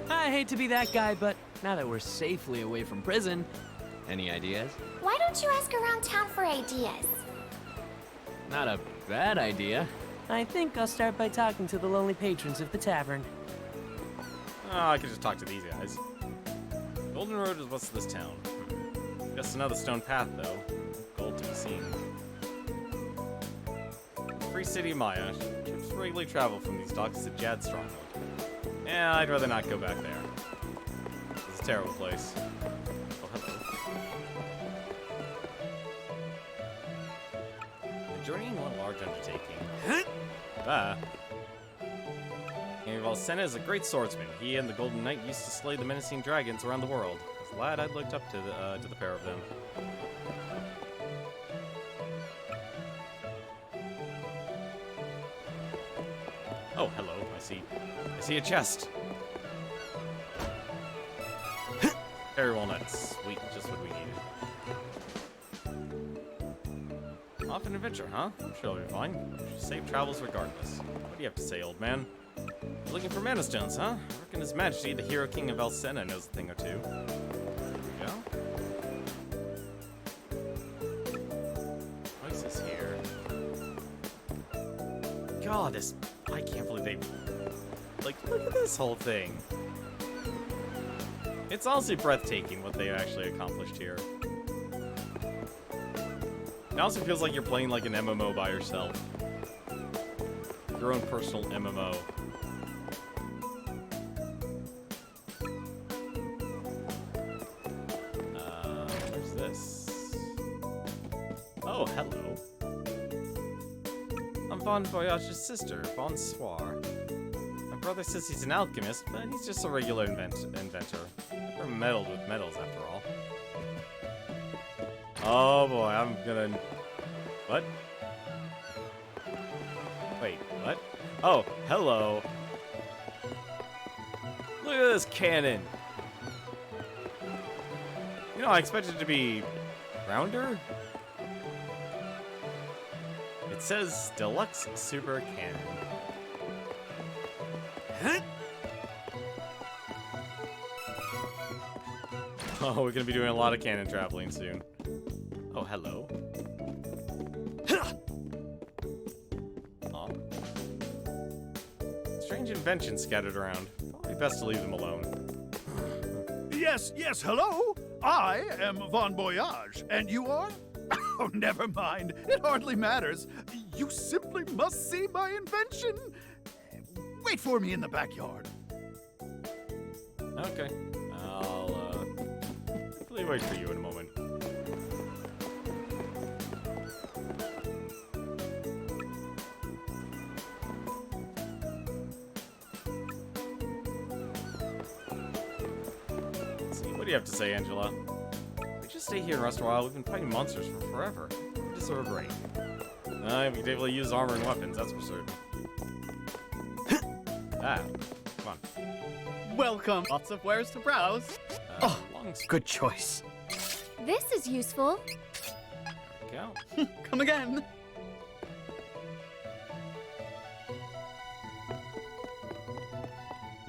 I hate to be that guy, but now that we're safely away from prison, any ideas? Why don't you ask around town for ideas? Not a bad idea. I think I'll start by talking to the lonely patrons of the tavern. Oh, I could just talk to these guys. Golden Road is what's this town? Just another stone path, though. Gold to be seen. Free City Maya. Ships regularly travel from these docks to Jad's stronghold. Yeah, I'd rather not go back there. It's a terrible place. Oh, hello. Journeying one large undertaking. Ah. King of Alcena is a great swordsman. He and the Golden Knight used to slay the menacing dragons around the world. I was glad I'd looked up to the pair of them. Oh, hello. I see a chest. Fairy walnuts. Sweet, just what we needed. Off an adventure, huh? I'm sure it'll be fine. Safe travels regardless. What do you have to say, old man? You're looking for mana stones, huh? I reckon His Majesty, the Hero King of Alcena, knows a thing or two. There we go. What is this here? God, this... I can't believe they... Like, look at this whole thing. It's honestly breathtaking what they actually accomplished here. It also feels like you're playing like an MMO by yourself. Your own personal MMO. Where's this? Oh, hello. I'm Bon Voyage's sister, Bonsoir. My brother says he's an alchemist, but he's just a regular inventor. We're meddled with metals, after all. Oh boy, I'm gonna... What? Wait, what? Oh, hello. Look at this cannon. You know, I expected it to be rounder. It says Deluxe Super Cannon. Oh, we're gonna be doing a lot of cannon traveling soon. Oh, hello. strange inventions scattered around. Probably best to leave them alone. Yes, hello? I am Von Voyage, and you are? Oh, never mind. It hardly matters. You simply must see my invention. Wait for me in the backyard. Okay. I'll, hopefully wait for you in a moment. Let's see, what do you have to say, Angela? We just stay here and rest a while. We've been fighting monsters for forever. We deserve a break. We can definitely use armor and weapons, that's for certain. Come on. Welcome. Lots of wares to browse. Good choice. This is useful. Go. Come again.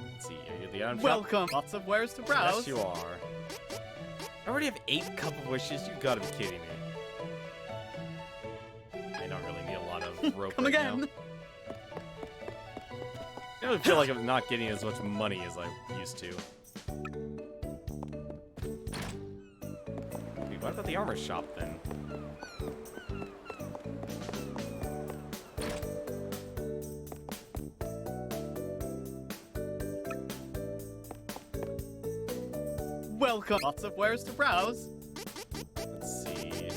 Let's see, are you the item shop? Welcome. Lots of wares to browse. Yes, you are. I already have 8 cup of wishes. You gotta be kidding me. I don't really need a lot of rope Come right again. now. I really feel like I'm not getting as much money as I used to. Wait, what about the armor shop then? Welcome. Lots of wares to browse. Let's see.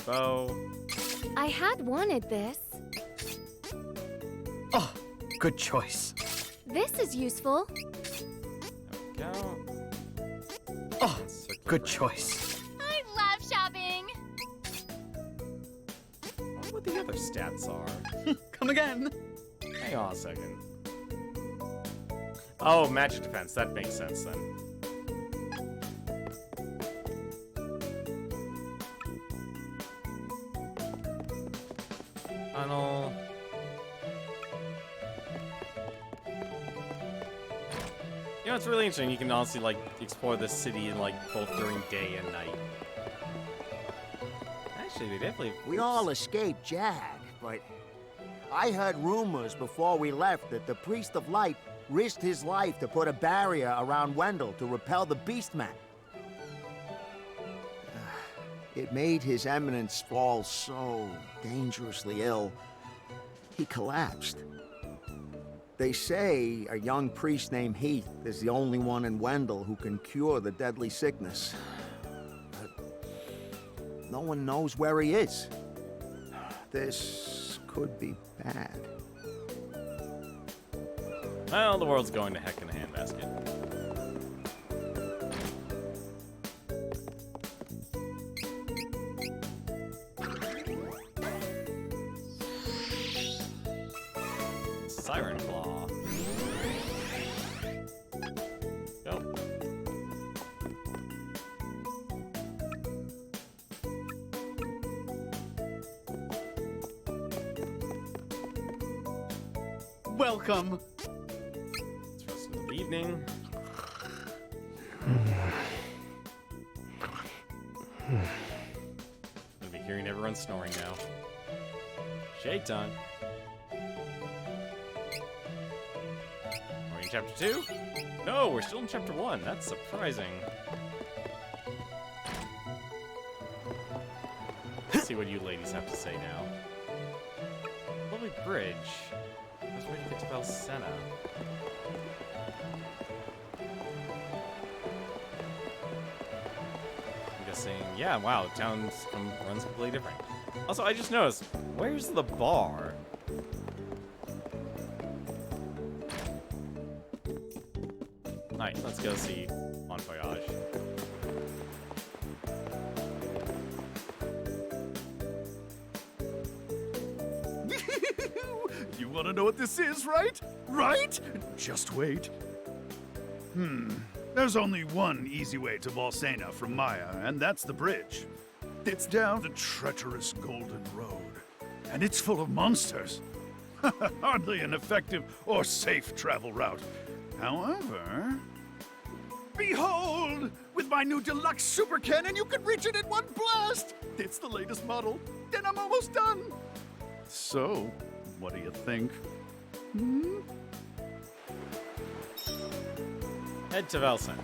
Bow. I had wanted this. Good choice. This is useful. Go. Good choice. I love shopping. I wonder what the other stats are. Come again. Hang on a second. Oh, magic defense. That makes sense then. Funnel. You know, it's really interesting. You can honestly, like, explore this city in, like, both during day and night. Actually, they definitely... We all escaped Jag, but I heard rumors before we left that the Priest of Light risked his life to put a barrier around Wendell to repel the Beastmen. It made His Eminence fall so dangerously ill, he collapsed. They say a young priest named Heath is the only one in Wendell who can cure the deadly sickness. But no one knows where he is. This could be bad. Well, the world's going to heck in a handbasket. Siren Claw. Go. Welcome. Let's rest into the evening. I'm gonna be hearing everyone snoring now. Shade time. We're in chapter 2? No, we're still in chapter 1. That's surprising. Let's see what you ladies have to say now. Lovely bridge. I was ready to get to Valsenna. I'm guessing, yeah, wow, the town runs completely different. Also, I just noticed, where's the bar? Alright, let's go see Bon Voyage. You want to know what this is, right? Right? Just wait. There's only one easy way to Valsenna from Maya, and that's the bridge. It's down the treacherous Golden Road, and it's full of monsters. Hardly an effective or safe travel route. However, behold! With my new deluxe super cannon, you can reach it in one blast! It's the latest model, and I'm almost done. So, What do you think? Head to Velsen.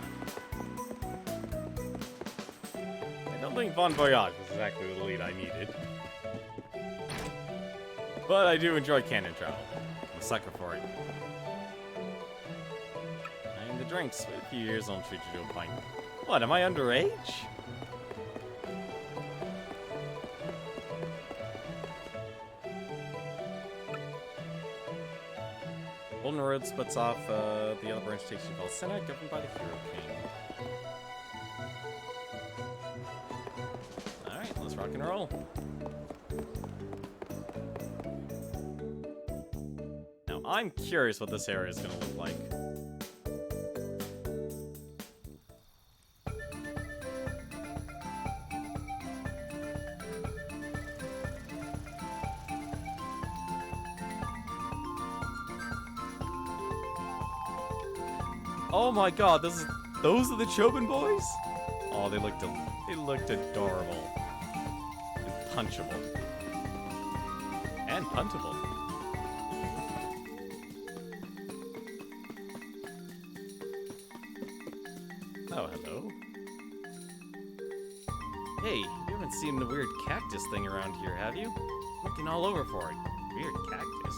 I don't think Bon Voyage was exactly the lead I needed. But I do enjoy canon travel. I'm a sucker for it. And the drinks. Wait a few years, I'll treat you to a pint. What, am I underage? Golden Road splits off, the other branch takes you to Valsenna, governed by the Hero King. Alright, let's rock and roll. Now, I'm curious what this area is going to look like. Oh my god, those are the Chobin boys? Oh, they looked adorable. And punchable. And puntable. Oh, hello. Hey, you haven't seen the weird cactus thing around here, have you? Looking all over for it. Weird cactus.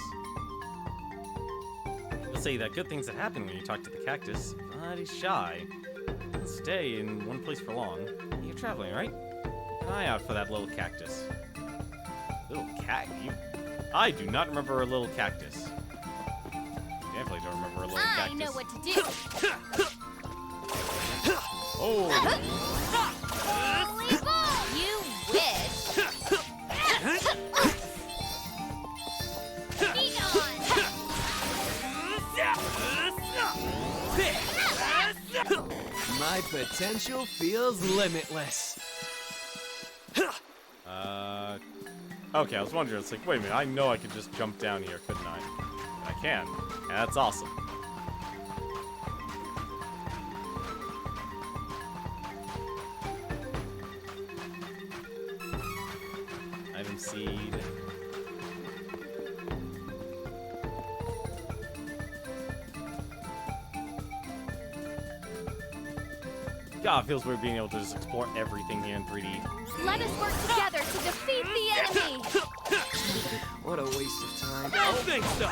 People say that good things that happen when you talk to the cactus, but he's shy. Doesn't stay in one place for long. You're traveling, right? Keep an eye out for that little cactus. Little cactus? I do not remember a little cactus. Definitely don't remember a little cactus. I know what to do. Oh! Holy ball! You wish! Be gone! My potential feels limitless. Okay, I was wondering, it's like, wait a minute, I know I could just jump down here, couldn't I? I can. And that's awesome. Item seed. God, it feels weird being able to just explore everything here in 3D. Let us work together to defeat the enemy! What a waste of time. Don't think so!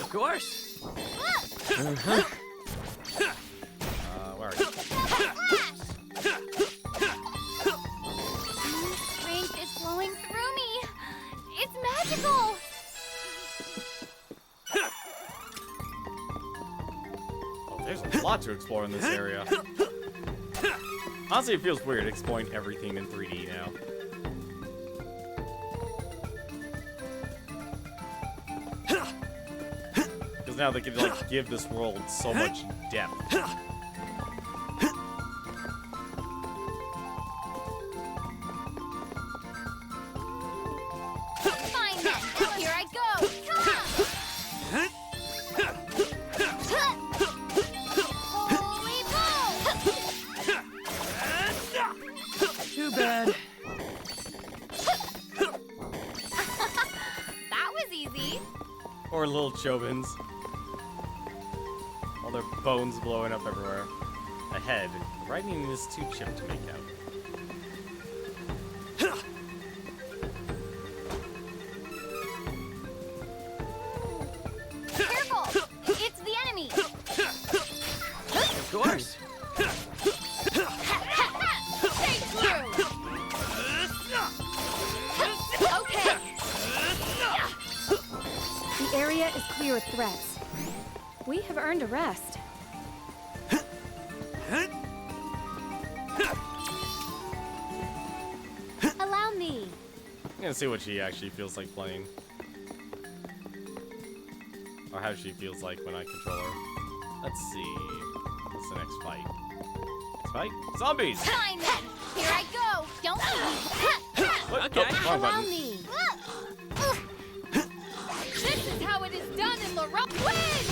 Of course. Where are you? Strength is flowing through me! It's magical! Oh, there's a lot to explore in this area. Honestly, it feels weird exploring everything in 3D now. Because now they can like give this world so much depth. Fine then! Here I go! Come! Holy ball! Too bad. That was easy. Or little Chobins. All their bones blowing up everywhere. Ahead, writing is too chipped to make out. Careful! It's the enemy! Of course. Stay through! Okay! The area is clear of threats. We have earned a rest. Allow me. I'm gonna see what she actually feels like playing. Or how she feels like when I control her. Let's see. What's the next fight? Next fight? Zombies! Fine then! Here I go! Don't leave! What? Okay. Oh, wrong Allow button. me! This is how it is done in the wind!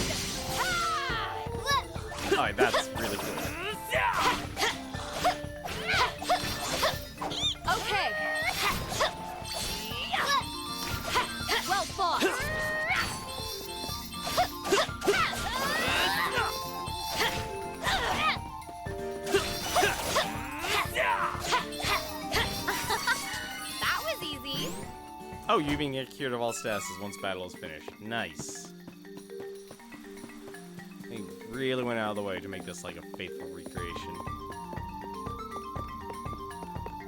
Alright, that's really cool. Okay. Well fought. That was easy. Oh, you even get cured of all statuses once battle is finished. Nice. They really went out of the way to make this like a faithful recreation.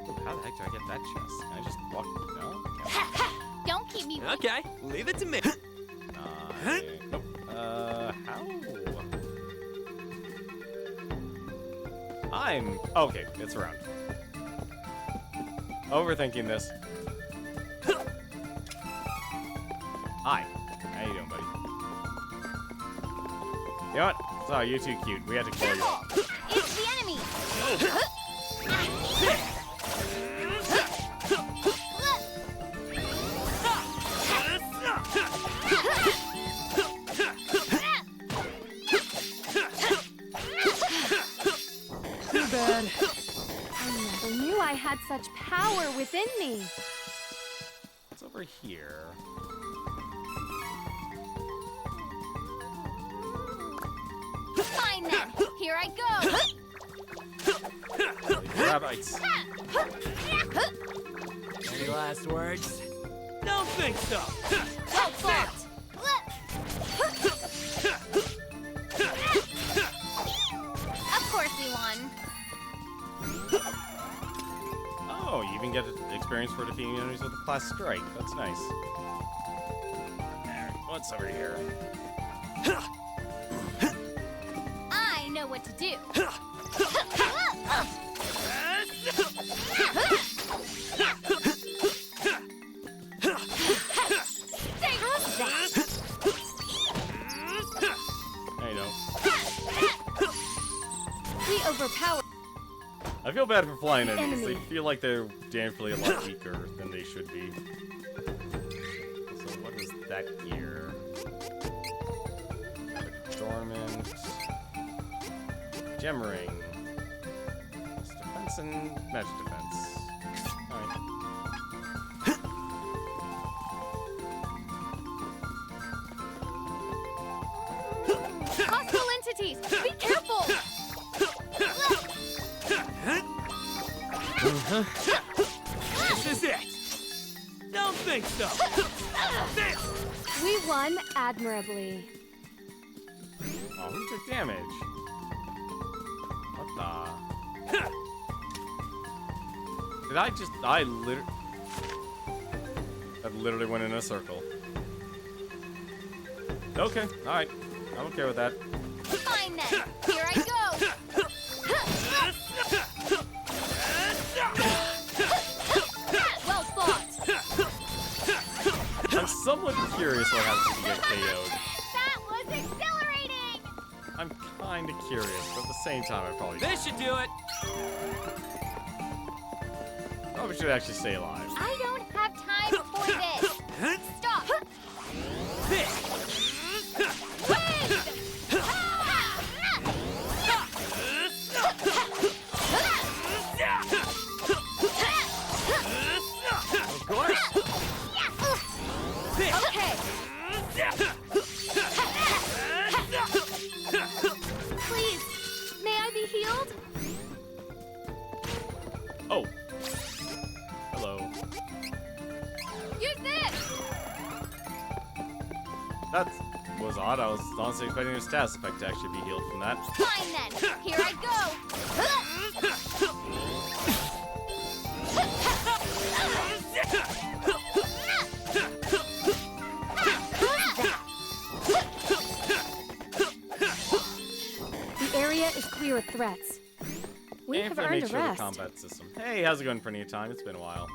Ooh, how the heck do I get that chest? Can I just walk? No? Don't keep me. Okay, leave it to me. Nope. How? I'm... Okay, it's around. Overthinking this. Hi. How you doing, buddy? You know what? Sorry, you're too cute. We have to kill you. It's the enemy. Too bad. I never knew I had such power within me. It's over here. Fine then. Here I go. Rabbits. Any last words? Don't think so. Well fought. Of course we won. Oh, you even get experience for defeating enemies with a class strike. That's nice. Alright, what's over here? I know what to do. I know. We overpower. I feel bad for flying enemies. They Enemy. feel like they're damnfully a lot weaker than they should be. So what was that gear? Dormant. Gem ring. It's defense and magic defense. Alright. Hostile entities. Be careful. This is it. Don't think so. We won admirably. Oh, who took damage? What the? Did I just... I literally went in a circle. Okay, alright. I'm okay with that. Fine then. Here I go. Well fought. I'm somewhat curious what happens if you get KO'd. That was exhilarating. I'm kinda curious, but at the same time, I probably... This should do it. Probably should actually stay alive. I don't have time for this. Stop. Of course. Okay. Please, may I be healed? Oh. Hello. Use this. That was odd. I was honestly expecting your status effect to actually be healed from that. Fine then. Here I go. The area is clear of threats. We have Infinite earned a nature of the rest. combat system. Hey, how's it going, Plenty of Time? It's been a while.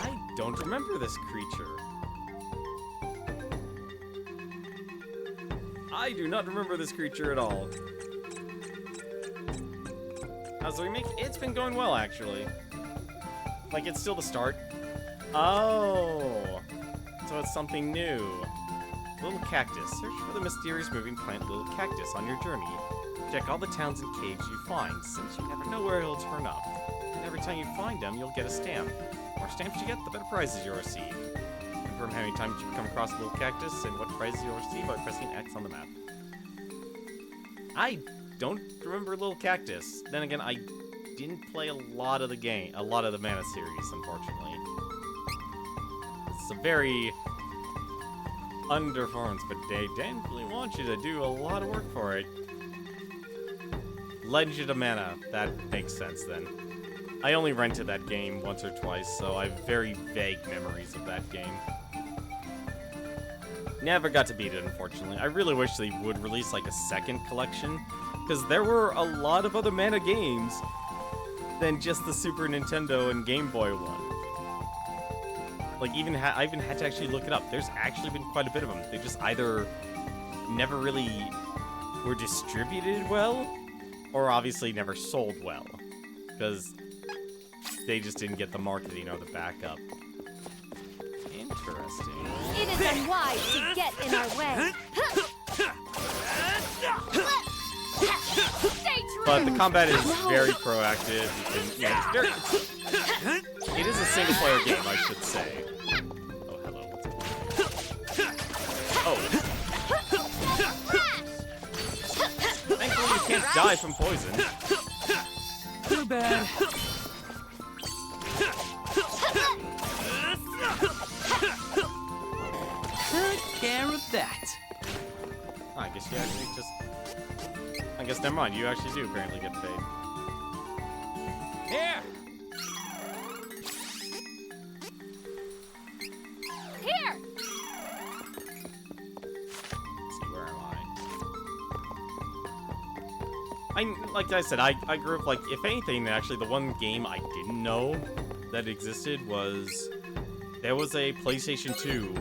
I don't remember this creature. I do not remember this creature at all. How's the remake? It's been going well, actually. Like, it's still the start. Oh. So it's something new. Little Cactus. Search for the mysterious moving plant Little Cactus on your journey. Check all the towns and caves you find, since you never know where he'll turn up. And every time you find him, you'll get a stamp. The more stamps you get, the better prizes you'll receive. Confirm how many times you've come across Little Cactus and what prizes you'll receive by pressing X on the map. I don't remember Little Cactus. Then again, I didn't play a lot of the Mana series, unfortunately. It's a very underperformance, but they definitely want you to do a lot of work for it. Legend of Mana, that makes sense then. I only rented that game once or twice, so I have very vague memories of that game. Never got to beat it, unfortunately. I really wish they would release like a second collection, because there were a lot of other Mana games than just the Super Nintendo and Game Boy one. Like, I even had to actually look it up. There's actually been quite a bit of them. They just either never really were distributed well, or obviously never sold well. Because they just didn't get the marketing or the backup. Interesting. It is unwise to get in our way. Stay true. But the combat is very proactive. You can, it is a single-player game, I should say. Oh, hello. Oh. Thankfully, you can't die from poison. Too bad. Took care of that. Oh, I guess you actually just... I guess never mind. You actually do apparently get paid. Here! Here! Let's see, where am like I said, I grew up, like, if anything, actually, the one game I didn't know that existed was... There was a PlayStation 2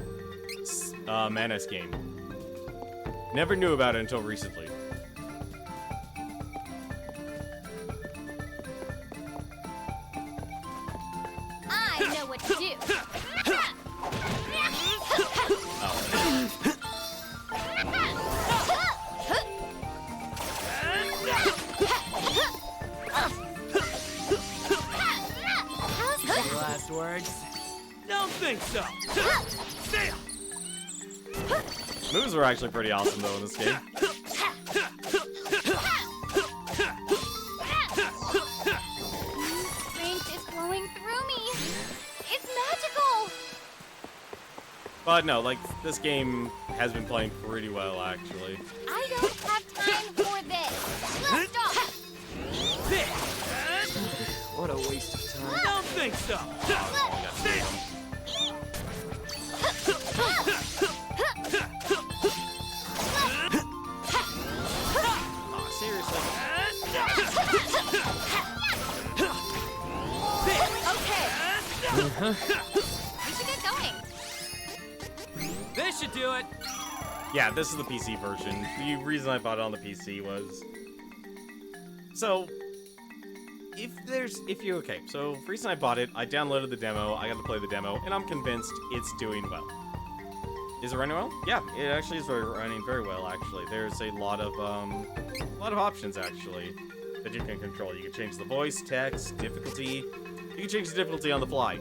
Manus game. Never knew about it until recently. I know what to do. Any last words? Don't think so. Stay. Moves were actually pretty awesome, though, in this game. Strength is flowing through me. It's magical. But no, like, this game has been playing pretty well, actually. I don't have time for this. Let's stop. What a waste of time. Don't think so. Oh, seriously? Okay. We should get going. This should do it. Yeah, this is the PC version. The reason I bought it on the PC was... So, so the reason I bought it, I downloaded the demo, I got to play the demo, and I'm convinced it's doing well. Is it running well? Yeah, it actually is running very well, actually. There's a lot of options, actually, that you can control. You can change the voice, text, difficulty. You can change the difficulty on the fly.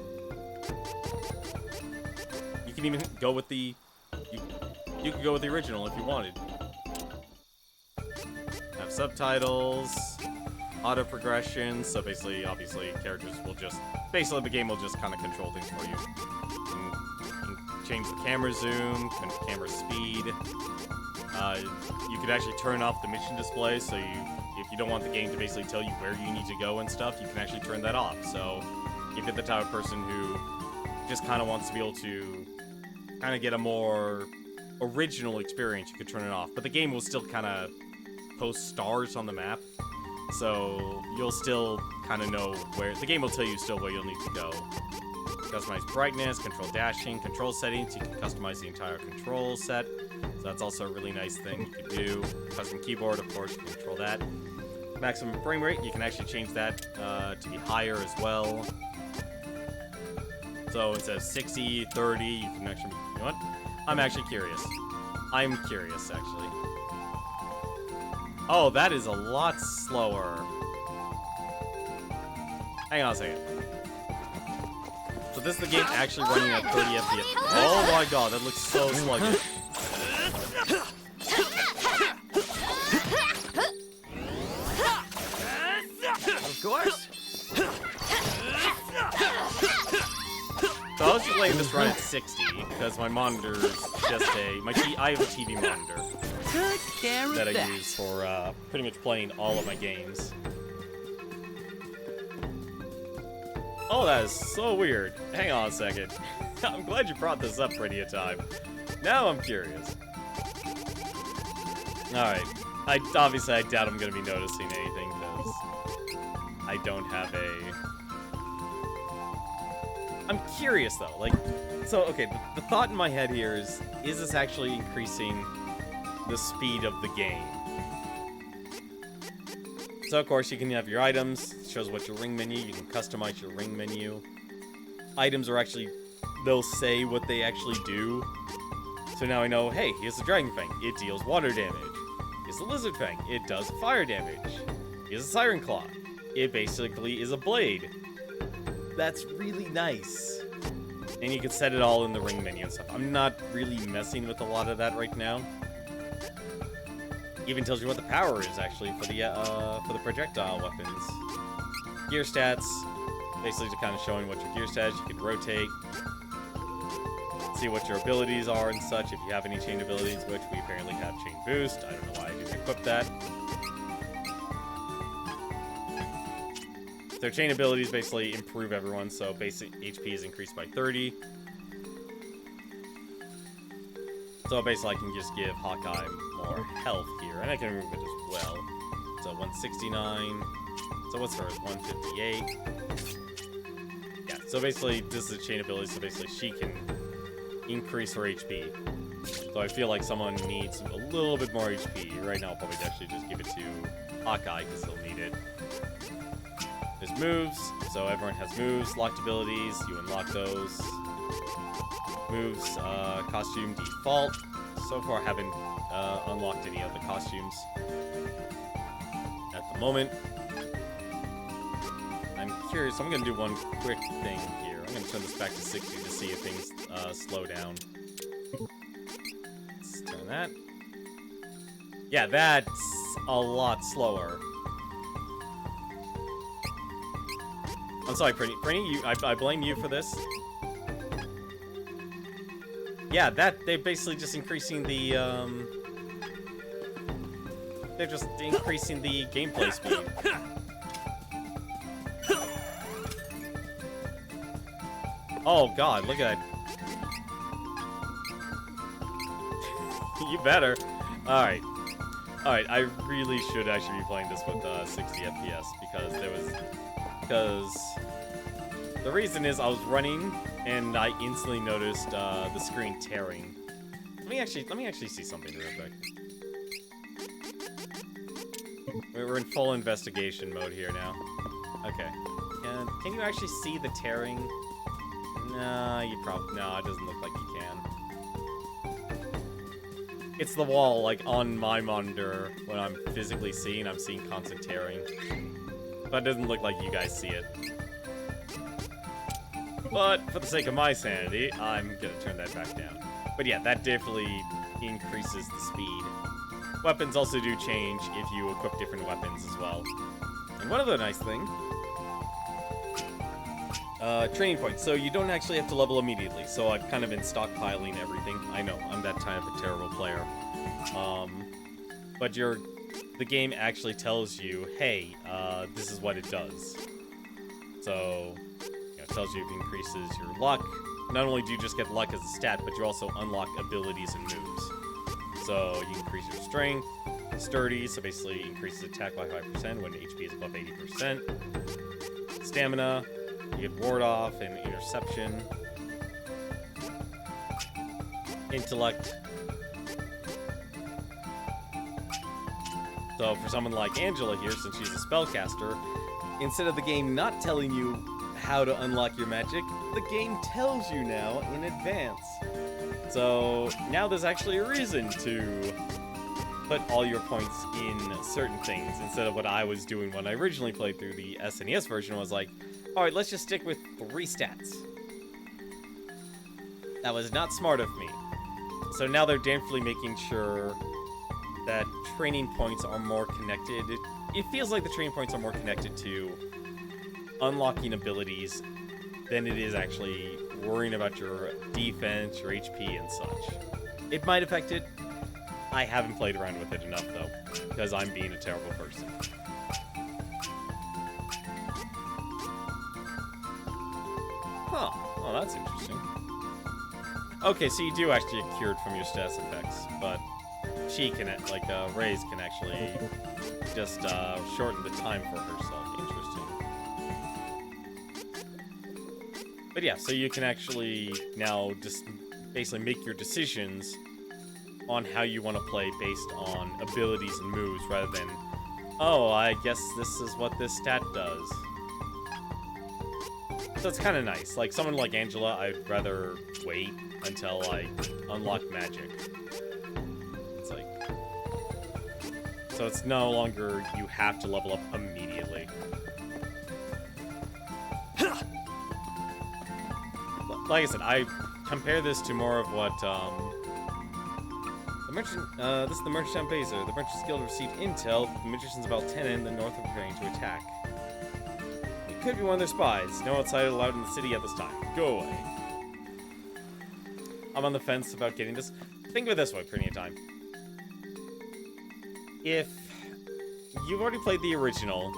You can even go with the... You could go with the original if you wanted. Have subtitles, auto progression, so basically, obviously, characters will just... Basically, the game will just kind of control things for you. You can change the camera zoom, camera speed. You could actually turn off the mission display, so if you don't want the game to basically tell you where you need to go and stuff, you can actually turn that off. So, if you're the type of person who just kind of wants to be able to kind of get a more original experience, you could turn it off. But the game will still kind of post stars on the map, so you'll still kind of know where... The game will tell you still where you'll need to go. Customize brightness, control dashing, control settings. You can customize the entire control set, so that's also a really nice thing you could do. Custom keyboard, of course, you can control that. Maximum frame rate, you can actually change that to be higher as well. So instead of 60, 30, you can actually... You know what? I'm actually curious. I'm curious, actually. Oh, that is a lot slower. Hang on a second. So this is the game actually running at 30 FPS. Oh my god, that looks so sluggish. Of course. So I was just letting this run at 60 because my monitor is just I have a TV monitor Good care of that I that. use for pretty much playing all of my games. Oh, that is so weird. Hang on a second. I'm glad you brought this up, Pretty Time. Now I'm curious. Alright. Obviously, I doubt I'm going to be noticing anything because I don't have a... I'm curious, though. Like, so, okay, the thought in my head here is this actually increasing the speed of the game? So, of course, you can have your items. It shows what your ring menu. You can customize your ring menu. Items are actually... They'll say what they actually do. So now I know, hey, here's the Dragon Fang. It deals water damage. Here's the Lizard Fang. It does fire damage. Here's a Siren Claw. It basically is a blade. That's really nice. And you can set it all in the ring menu and stuff. I'm not really messing with a lot of that right now. Even tells you what the power is actually for the projectile weapons. Gear stats, basically just kind of showing what your gear stats. You can rotate, see what your abilities are and such. If you have any chain abilities, which we apparently have chain boost. I don't know why I didn't equip that. Their chain abilities basically improve everyone, so basic HP is increased by 30. So basically I can just give Hawkeye more health here, and I can remove it as well. So 169. So what's hers? 158. Yeah, so basically this is a chain ability, so basically she can increase her HP. So I feel like someone needs a little bit more HP. Right now I'll probably actually just give it to Hawkeye because he'll need it. There's moves, so everyone has moves, locked abilities, you unlock those. Moves, costume default. So far I haven't unlocked any of the costumes at the moment. I'm curious, I'm gonna do one quick thing here. I'm gonna turn this back to 60 to see if things slow down. Let's turn that. Yeah, that's a lot slower. I'm sorry, Prinny. I blame you for this. Yeah, they're basically just increasing the, they're just increasing the gameplay speed. Oh god, look at that. You better. Alright. Alright, I really should actually be playing this with 60 FPS because the reason is I was running and I instantly noticed the screen tearing. Let me actually see something real quick. We're in full investigation mode here now. Okay. Can you actually see the tearing? No, it doesn't look like you can. It's the wall, like, on my monitor, when I'm physically seeing, I'm seeing constant tearing. But it doesn't look like you guys see it. But, for the sake of my sanity, I'm gonna turn that back down. But yeah, that definitely increases the speed. Weapons also do change if you equip different weapons as well. And one other nice thing, training points. So you don't actually have to level immediately. So I've kind of been stockpiling everything. I know, I'm that kind of a terrible player. But the game actually tells you, hey, this is what it does. So, it tells you it increases your luck. Not only do you just get luck as a stat, but you also unlock abilities and moves. So you increase your strength, sturdy, so basically increases attack by 5% when HP is above 80%. Stamina, you get ward off and interception. Intellect. So for someone like Angela here, since she's a spellcaster, instead of the game not telling you how to unlock your magic, the game tells you now in advance. So now there's actually a reason to put all your points in certain things instead of what I was doing when I originally played through the SNES version was like, alright, let's just stick with 3 stats. That was not smart of me. So now they're definitely making sure that training points are more connected. It feels like the training points are more connected to unlocking abilities than it is actually worrying about your defense, your HP, and such. It might affect it. I haven't played around with it enough, though, because I'm being a terrible person. Huh. Oh, that's interesting. Okay, so you do actually get cured from your status effects, but she can, like, Reyes can actually just shorten the time for herself. Interesting. But yeah, so you can actually now just basically make your decisions on how you want to play based on abilities and moves rather than, oh, I guess this is what this stat does. So it's kind of nice. Like, someone like Angela, I'd rather wait until I unlock magic. It's like... So it's no longer you have to level up immediately. Like I said, I compare this to more of what, the merchant, this is the Merchant Baser. The Merchant's Guild received intel that the magicians of Altena in the north are preparing to attack. It could be one of their spies. No outsider allowed in the city at this time. Go away. I'm on the fence about getting this. Think of it this way, Pretty Time. If you've already played the original,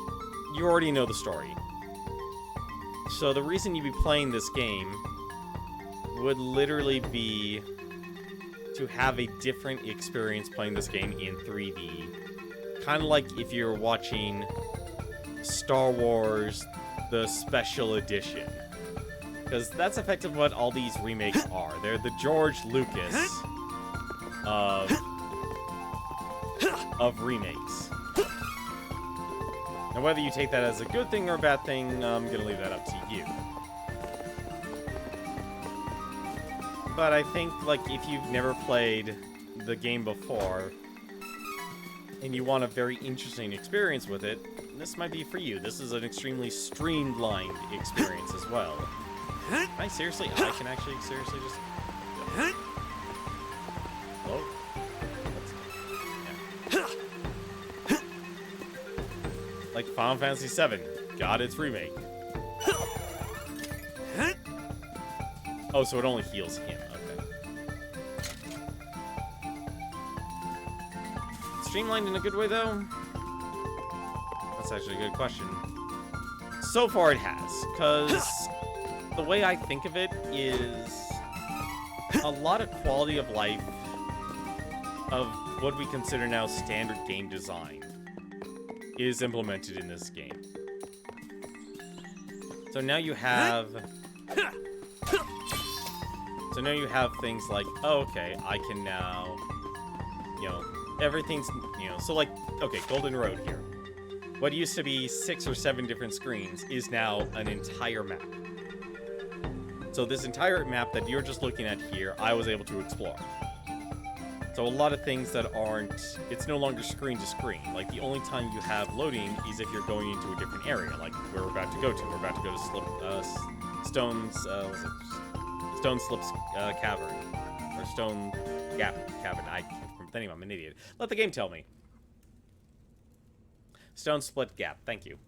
you already know the story. So the reason you'd be playing this game would literally be to have a different experience playing this game in 3D. Kind of like if you're watching Star Wars, the Special Edition. Because that's effectively what all these remakes are. They're the George Lucas of remakes. Now whether you take that as a good thing or a bad thing, I'm gonna leave that up to you. But I think, like, if you've never played the game before, and you want a very interesting experience with it, this might be for you. This is an extremely streamlined experience as well. I seriously, I can actually seriously just... Hello? Yeah. Like Final Fantasy VII got its remake. Oh, so it only heals him. Okay. Streamlined in a good way, though? That's actually a good question. So far, it has. Because the way I think of it is a lot of quality of life of what we consider now standard game design is implemented in this game. So now you have... So now you have things like, oh, okay, I can now, you know, everything's, you know, so like, okay, Golden Road here. What used to be 6 or 7 different screens is now an entire map. So this entire map that you're just looking at here, I was able to explore. So a lot of things that aren't, it's no longer screen to screen. Like, the only time you have loading is if you're going into a different area, like where we're about to go to. We're about to go to Stone Slips Cavern. Or Stone Gap Cavern. I can't remember the name, I'm an idiot. Let the game tell me. Stone Split Gap, thank you.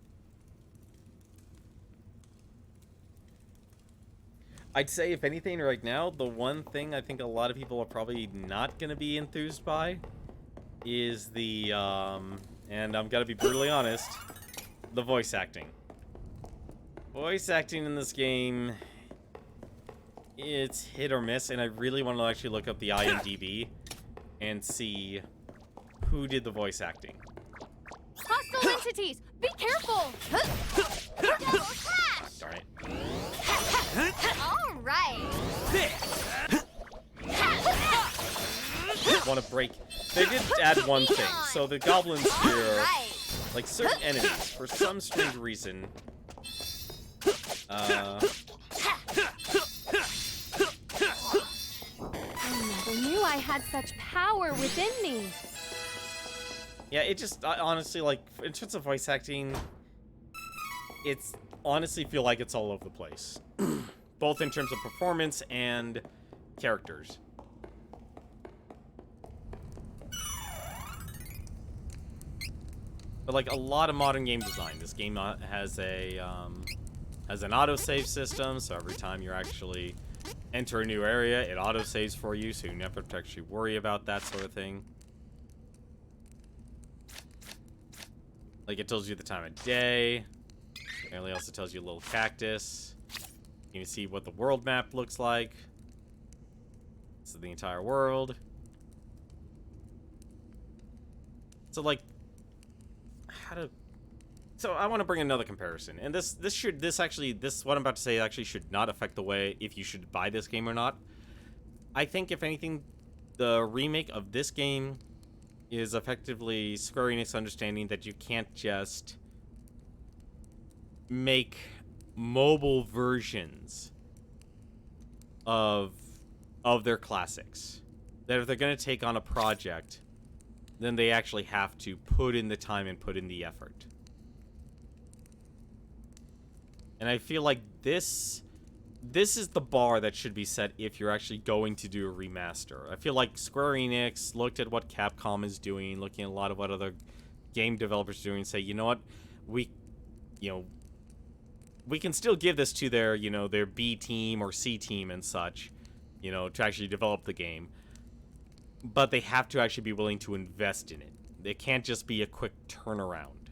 I'd say, if anything, right now, the one thing I think a lot of people are probably not going to be enthused by is the, and I'm going to be brutally honest, the voice acting. Voice acting in this game, it's hit or miss, and I really want to actually look up the IMDb and see who did the voice acting. Hostile entities! Be careful! Double crash! Darn it. All right. Want to break. They did add one thing. So the goblins here, like certain enemies, for some strange reason, I had such power within me. Yeah, it just honestly, like, in terms of voice acting, it's honestly feel like it's all over the place. Both in terms of performance and characters. But like a lot of modern game design, this game has an autosave system, so every time you actually enter a new area, it autosaves for you, so you never have to actually worry about that sort of thing. Like, it tells you the time of day. Apparently also tells you a little cactus. You can see what the world map looks like. This is the entire world. So, like, so I want to bring another comparison, and this what I'm about to say actually should not affect the way if you should buy this game or not. I think if anything, the remake of this game is effectively Square Enix understanding that you can't just make mobile versions of their classics. That if they're going to take on a project, then they actually have to put in the time and put in the effort. And I feel like this is the bar that should be set if you're actually going to do a remaster. I feel like Square Enix looked at what Capcom is doing, looking at a lot of what other game developers are doing, and say, you know what, we can still give this to their, their B team or C team and such, to actually develop the game. But they have to actually be willing to invest in it. They can't just be a quick turnaround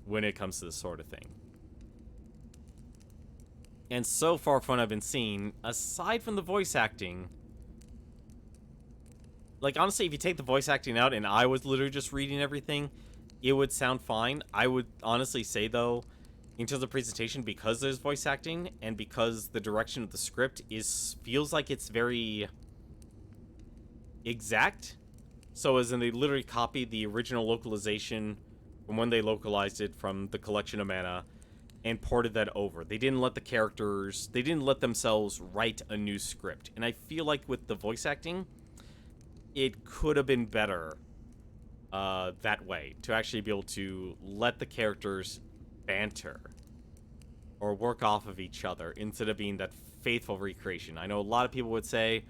when it comes to this sort of thing. And so far from what I've been seeing, aside from the voice acting, like, honestly, if you take the voice acting out and I was literally just reading everything, it would sound fine. I would honestly say, though, in terms of presentation, because there's voice acting and because the direction of the script feels like it's very exact. So as in they literally copied the original localization from when they localized it from the Collection of Mana and ported that over. They didn't let themselves write a new script. And I feel like with the voice acting, it could have been better that way, to actually be able to let the characters banter or work off of each other instead of being that faithful recreation. I know a lot of people would say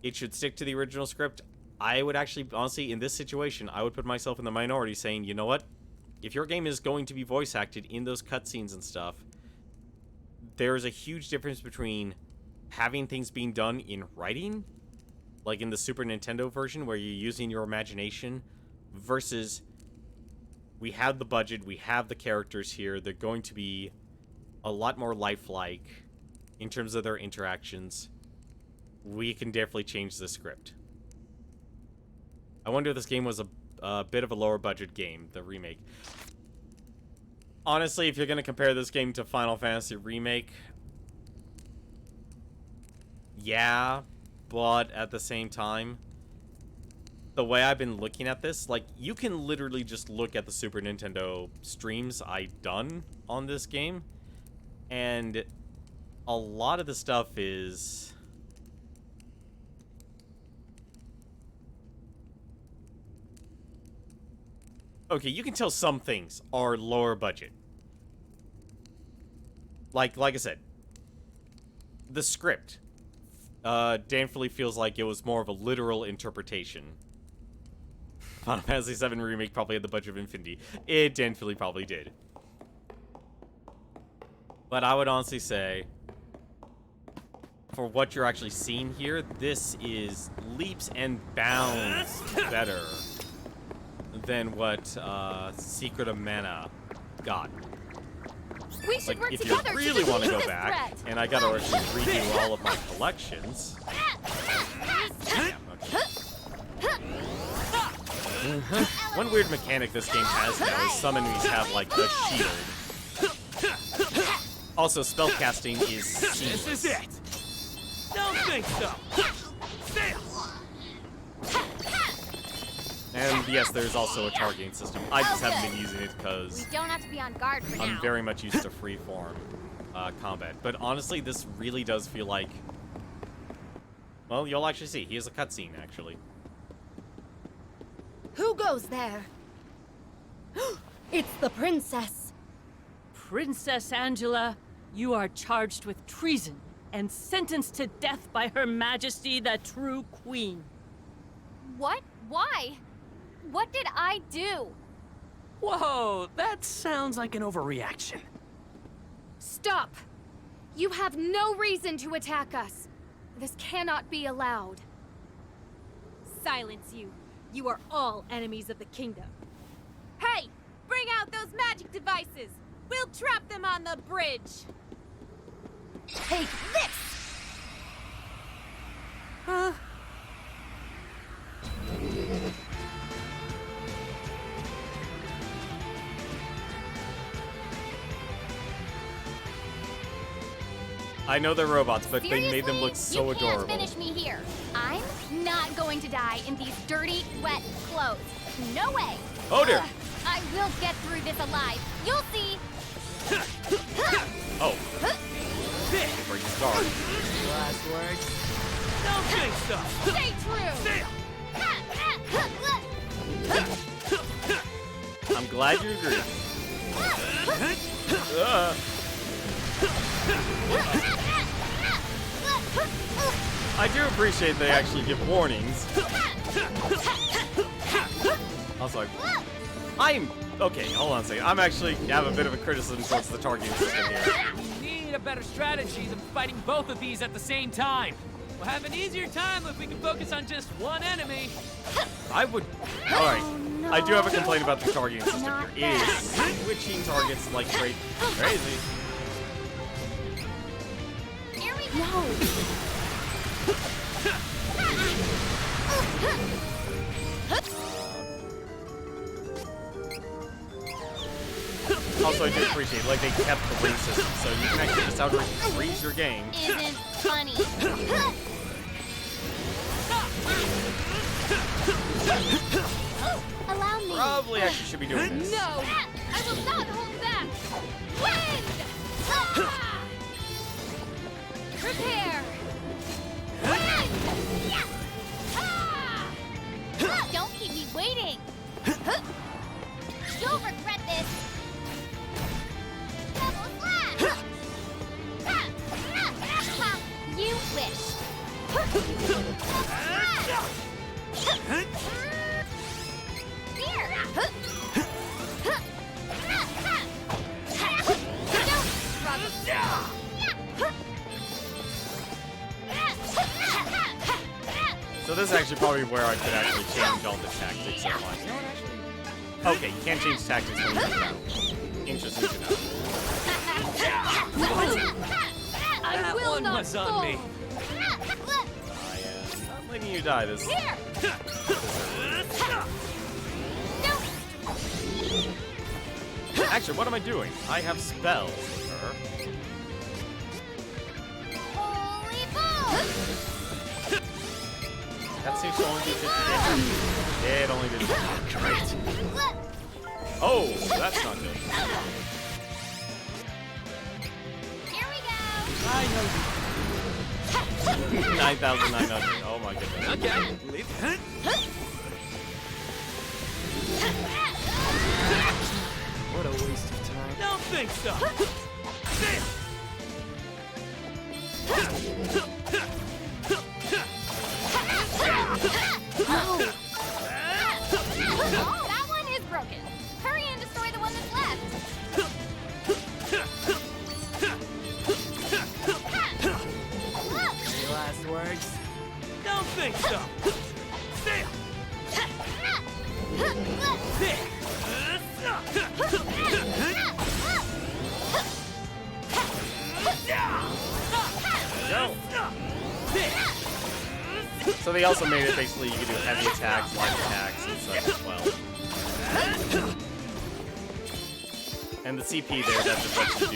it should stick to the original script. I would actually, honestly, in this situation, I would put myself in the minority saying, you know what? If your game is going to be voice acted in those cutscenes and stuff, there's a huge difference between having things being done in writing, like in the Super Nintendo version where you're using your imagination, versus we have the budget, we have the characters here, they're going to be a lot more lifelike in terms of their interactions. We can definitely change the script. I wonder if this game was a bit of a lower budget game, the remake. Honestly, if you're going to compare this game to Final Fantasy Remake, yeah, but at the same time, the way I've been looking at this, like, you can literally just look at the Super Nintendo streams I've done on this game, and a lot of the stuff is... Okay, you can tell some things are lower budget. Like I said, the script definitely feels like it was more of a literal interpretation. Final Fantasy VII Remake probably had the budget of Infinity. It definitely probably did. But I would honestly say, for what you're actually seeing here, this is leaps and bounds better than what Secret of Mana got. We should work if together you really to want to defeat go this back, threat. and I gotta actually redo all of my collections. One weird mechanic this game has now is some enemies have like a shield. Also, spellcasting is seamless. This is it! Don't think so! And yes, there's also a targeting system. I just haven't been using it because We don't have to be on guard for I'm now. very much used to freeform combat. But honestly, this really does feel like Well, you'll actually see. He has a cutscene, actually. Who goes there? It's the princess. Princess Angela, you are charged with treason and sentenced to death by Her Majesty the True Queen. What? Why? What did I do? Whoa, that sounds like an overreaction. Stop! You have no reason to attack us. This cannot be allowed. Silence you. You are all enemies of the kingdom. Hey! Bring out those magic devices! We'll trap them on the bridge! Take this! Huh? I know they're robots, but Seriously? they made them look so you adorable. can't finish me here. I'm not going to die in these dirty, wet clothes. No way. Oh dear. I will get through this alive. You'll see. Oh. Break his guard. Last words. Don't jinx stuff. Stay true. I'm glad you agree. I do appreciate they actually give warnings. Also, I'm okay. Hold on a second. I'm actually have a bit of a criticism towards the targeting system here. We need a better strategy than fighting both of these at the same time. We'll have an easier time if we can focus on just one enemy. I would. All right. I do have a complaint about the targeting system here. It is switching targets like crazy. Here we go. Also, I do appreciate, like, they kept the ring system, so you can actually just outright freeze your game. Isn't funny. Allow me. Probably actually should be doing this. No, I will not hold back. Wind. Prepare. Don't keep me waiting. You'll regret this. Double slash. You wish. Here. Don't struggle. So this is actually probably where I could actually change all the tactics at once. Okay, you can't change tactics when you're in battle. Interesting to know. That one was on me. I am not letting you die this. Here. Actually, what am I doing? I have spells with her. Holy boom! That seems to only do 50 damage. It only did 50. Great. Oh, that's not good. Here we go. I know 9,900. Oh my goodness. Okay. Leave. What a waste of time. Don't think so. Oh, that one is broken. Hurry and destroy the one that's left. Any last words? Don't think so. Go. So they also made it basically you can do heavy attacks, light attacks, and such as well. And the CP there, that just lets you do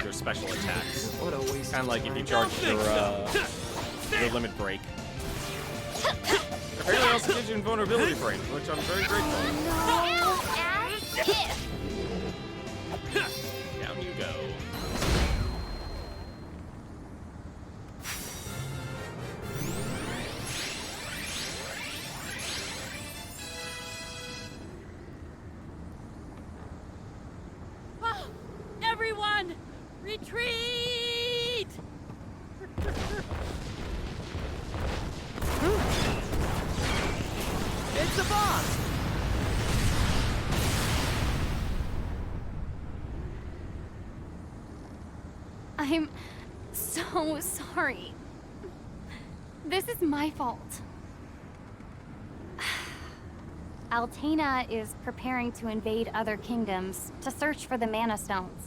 your special attacks. What a waste. Kind of like if you charge your limit break. Apparently it also gives you invulnerability break, which I'm very grateful. Down you go. Retreat! It's a boss! I'm so sorry. This is my fault. Altena is preparing to invade other kingdoms to search for the Mana Stones.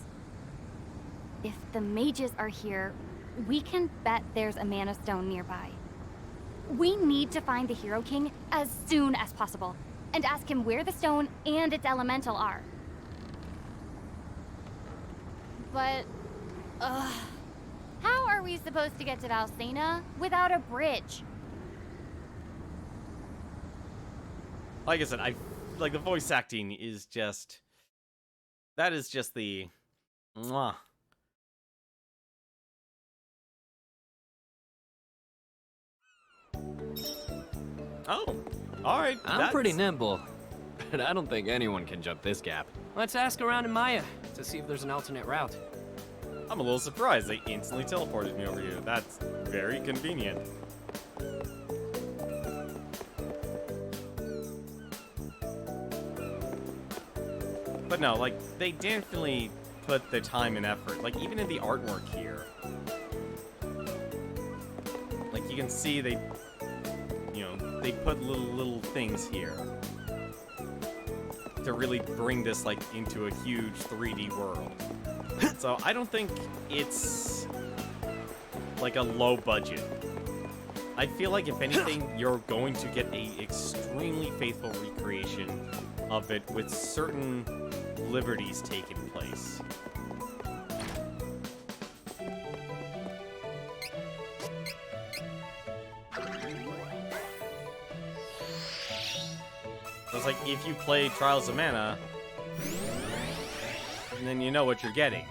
If the mages are here, we can bet there's a Mana Stone nearby. We need to find the Hero King as soon as possible and ask him where the stone and its elemental are. But, how are we supposed to get to Valsena without a bridge? Like I said, like the voice acting is just, that is just the mwah. Oh, all right. I'm pretty nimble, but I don't think anyone can jump this gap. Let's ask around in Maya to see if there's an alternate route. I'm a little surprised they instantly teleported me over here. That's very convenient. But no, like, they definitely put the time and effort. Like, even in the artwork here. Like, you can see they, you know, they put little things here to really bring this, like, into a huge 3D world. So I don't think it's like a low budget. I feel like if anything, you're going to get a extremely faithful recreation of it with certain liberties taking place. So it's like if you play Trials of Mana, and then you know what you're getting.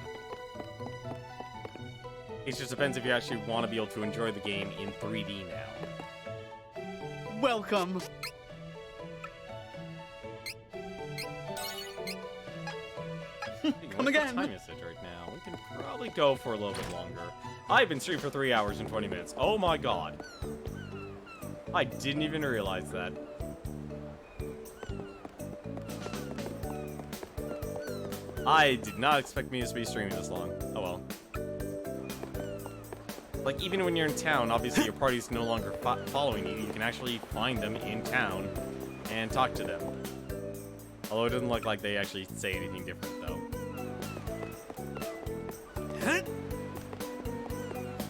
It just depends if you actually want to be able to enjoy the game in 3D now. Welcome! Come again! What time is it right now? We can probably go for a little bit longer. I've been streaming for 3 hours and 20 minutes. Oh my god. I didn't even realize that. I did not expect me to be streaming this long. Oh well. Like, even when you're in town, obviously your party's no longer following you. You can actually find them in town and talk to them. Although it doesn't look like they actually say anything different, though.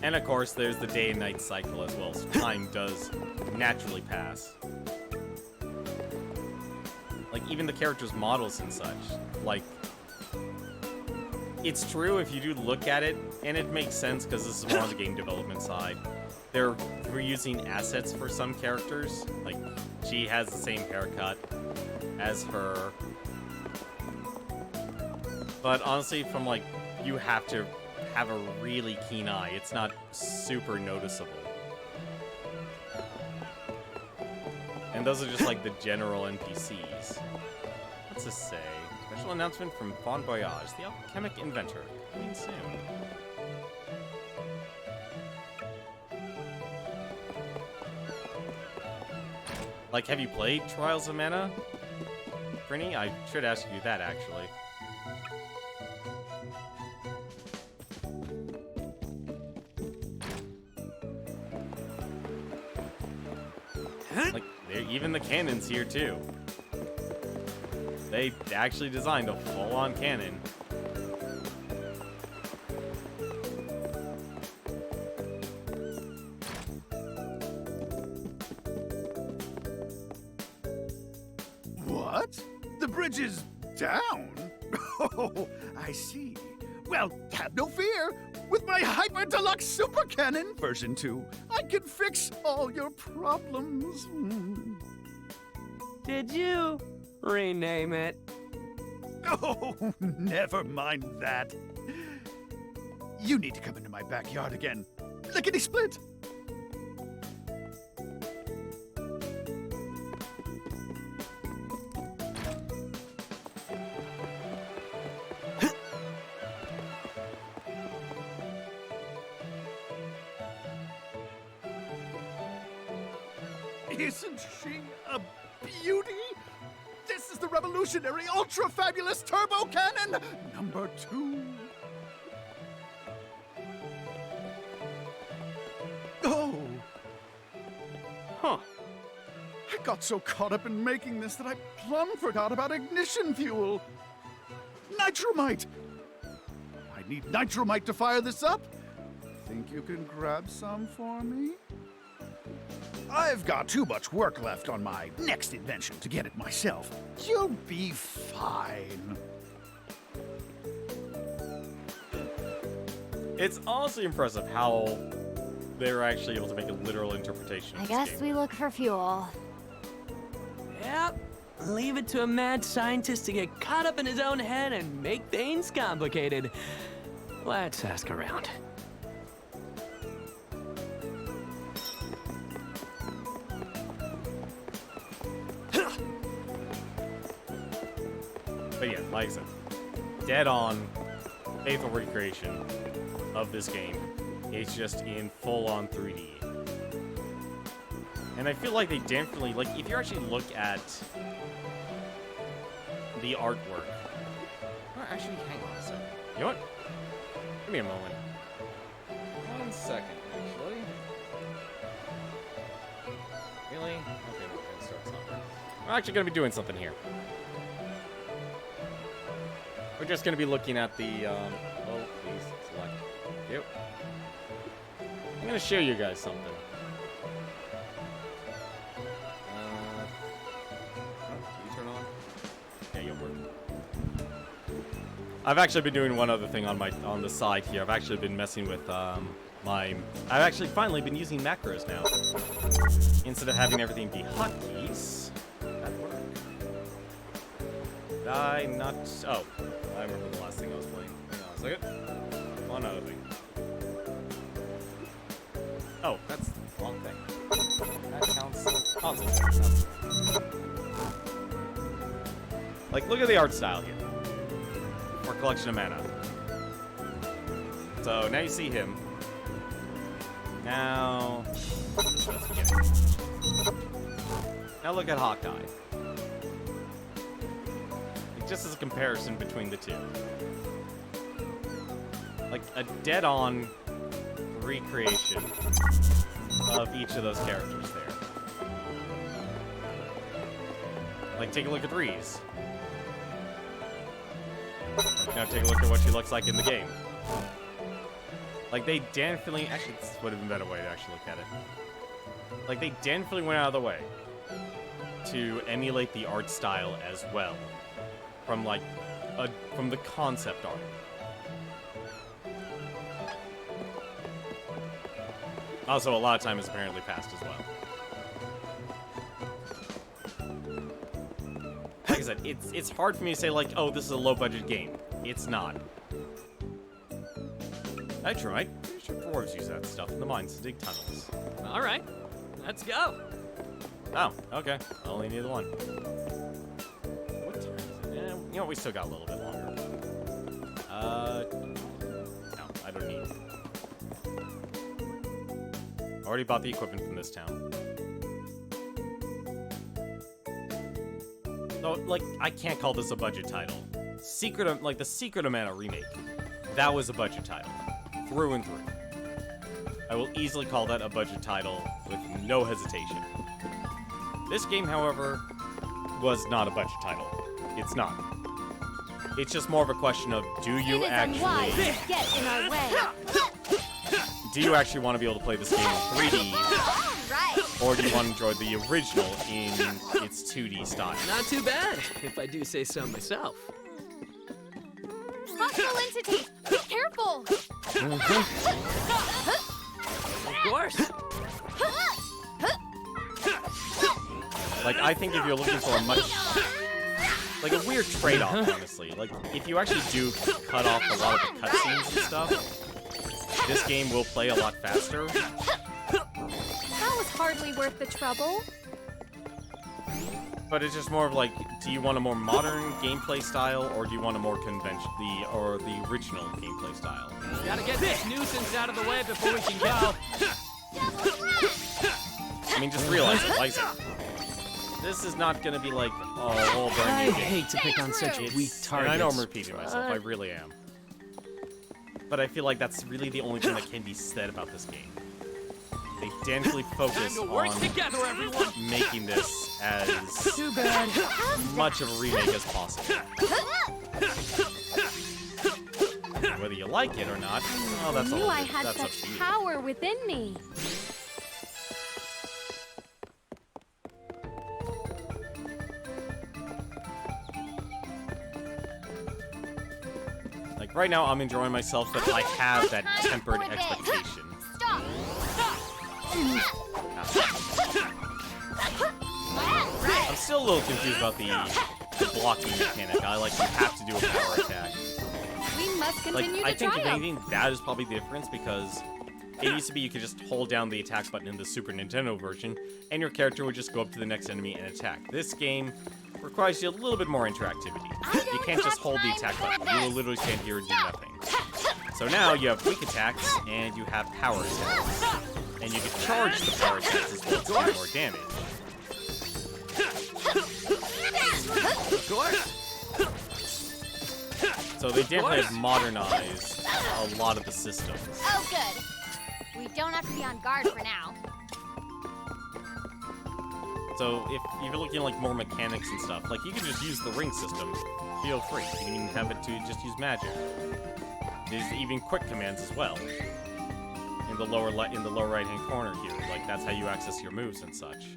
And of course, there's the day and night cycle as well, so time does naturally pass. Like, even the characters' models and such. Like, it's true if you do look at it, and it makes sense because this is more on the game development side. They're reusing assets for some characters. Like, she has the same haircut as her. But honestly, from like, you have to have a really keen eye. It's not super noticeable. And those are just like the general NPCs. What's this say? Special announcement from Bon Voyage, the alchemic inventor. Coming soon. Like, have you played Trials of Mana? Trini? I should ask you that, actually. Like, even the cannon's here, too. They actually designed a full-on cannon. What? The bridge is down? Oh, I see. Well, have no fear. With my Hyper Deluxe Super Cannon version 2, I can fix all your problems. Did you rename it? Oh, never mind that. You need to come into my backyard again. Lickety-split. Isn't she a beauty? This is the revolutionary ultra-fabulous turbo cannon number 2. Oh. Huh. I got so caught up in making this that I plumb forgot about ignition fuel. Nitromite! I need nitromite to fire this up. Think you can grab some for me? I've got too much work left on my next invention to get it myself. You'll be fine. It's honestly impressive how they were actually able to make a literal interpretation of I this guess game. we look for fuel. Yep. Leave it to a mad scientist to get caught up in his own head and make things complicated. Let's ask around. But yeah, like I said, dead on, faithful recreation of this game. It's just in full-on 3D. And I feel like they definitely, like, if you actually look at the artwork. Oh, actually, hang on a second. You know what? Give me a moment. 1 second, actually. Really? Okay, we're gonna start something. We're actually gonna be doing something here. We're just gonna be looking at the, oh, please, select. Yep. I'm gonna show you guys something. Can you turn on? Yeah, you'll work. I've actually been doing one other thing on the side here. I've actually been messing with, I've actually finally been using macros now. Instead of having everything be hotkeys. That work. Did I not? Oh, I remember the last thing I was playing. Hang on a second. One other thing. Oh, that's the wrong thing. That counts. Console. Like, look at the art style here. For Collection of Mana. So now you see him. Now, let's begin. Now look at Hawkeye. Like, just as a comparison between the two. Like a dead-on recreation of each of those characters there. Like, take a look at Reese. Like, now take a look at what she looks like in the game. Like, they definitely... Actually, this would have been a better way to actually look at it. Like, they definitely went out of the way to emulate the art style as well. From, like, from the concept art. Also, a lot of time has apparently passed as well. Like I said, it's hard for me to say, like, oh, this is a low-budget game. It's not. That's right. Pretty sure dwarves use that stuff in the mines to dig tunnels. All right, let's go. Oh, okay. I only need the one. What time is it? Eh, you know, we still got a little bit longer. No, I don't need. Already bought the equipment from this town. So, like, I can't call this a budget title. The Secret of Mana Remake. That was a budget title. Through and through. I will easily call that a budget title with no hesitation. This game, however, was not a budget title. It's not. It's just more of a question of, do you actually... Get in our way. Do you actually want to be able to play this game in 3D? Or do you want to enjoy the original in its 2D style? Not too bad, if I do say so myself. Hostile entity! Be careful! Of course. Like, I think if you're looking for a much... Like, a weird trade-off, honestly. Like, if you actually do cut off a lot of the cutscenes and stuff, this game will play a lot faster. That was hardly worth the trouble. But it's just more of like, do you want a more modern gameplay style, or do you want a more the original gameplay style? Gotta get this nuisance out of the way before we can go. mean, just realize it. Like, this is not gonna be like a whole brand I new game. hate to pick on such weak targets. And I know I'm repeating myself. I really am. But I feel like that's really the only thing that can be said about this game. They definitely focus on together, everyone. making this as much of a remake as possible. Whether you like it or not, well, that's I knew all. I had That's up such to you. power within me. Like right now, I'm enjoying myself, but I have that tempered expectation. Stop! I'm still a little confused about the blocking mechanic. I like you have to do a power attack. We must Like continue I to think if triumph. anything, that is probably the difference because it used to be you could just hold down the attack button in the Super Nintendo version, and your character would just go up to the next enemy and attack. This game requires you a little bit more interactivity. You can't just hold the attack button. You will literally stand here and do nothing. So now you have weak attacks and you have power attacks. And you can charge the power attacks as well to do more damage. So they definitely have modernized a lot of the systems. Oh, good. We don't have to be on guard for now. So if you're looking at like more mechanics and stuff, like you can just use the ring system. Feel free. You can even have it to just use magic. There's even quick commands as well. In the lower right hand corner here. Like that's how you access your moves and such.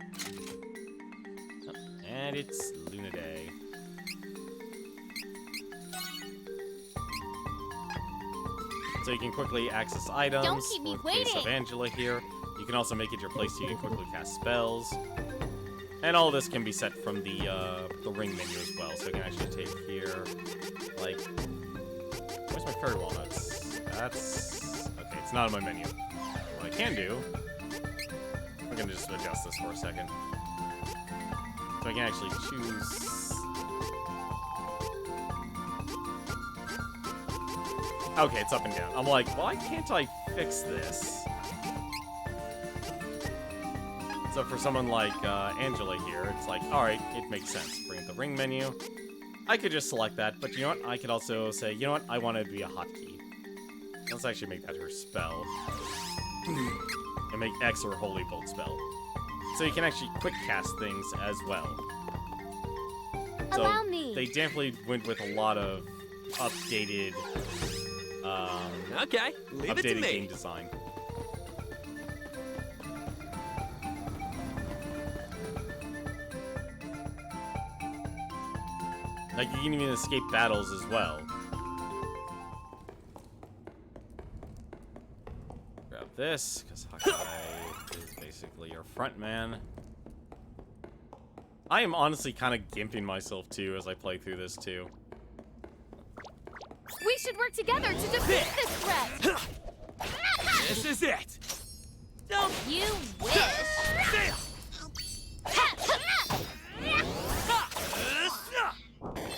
Oh, and it's Luna Day. So you can quickly access items. Don't keep me or in the case of waiting. Angela here. You can also make it your place so you can quickly cast spells. And all this can be set from the ring menu as well. So you can actually take here, like, where's my fairy walnuts? That's, okay, it's not on my menu. What I can do, we're gonna just adjust this for a second. So I can actually choose. Okay, it's up and down. I'm like, why can't I fix this? So for someone like Angela here, it's like, alright, it makes sense. Bring up the ring menu. I could just select that, but you know what? I could also say, you know what? I want it to be a hotkey. Let's actually make that her spell. And make X her Holy Bolt spell. So you can actually quick cast things as well. So Allow me. they definitely went with a lot of updated Okay, leave it to updated me. game design. Like, you can even escape battles as well. Grab this, because Hawkeye is basically your front man. I am honestly kind of gimping myself, too, as I play through this, too. We should work together to defeat this threat. This is it. Don't you wish?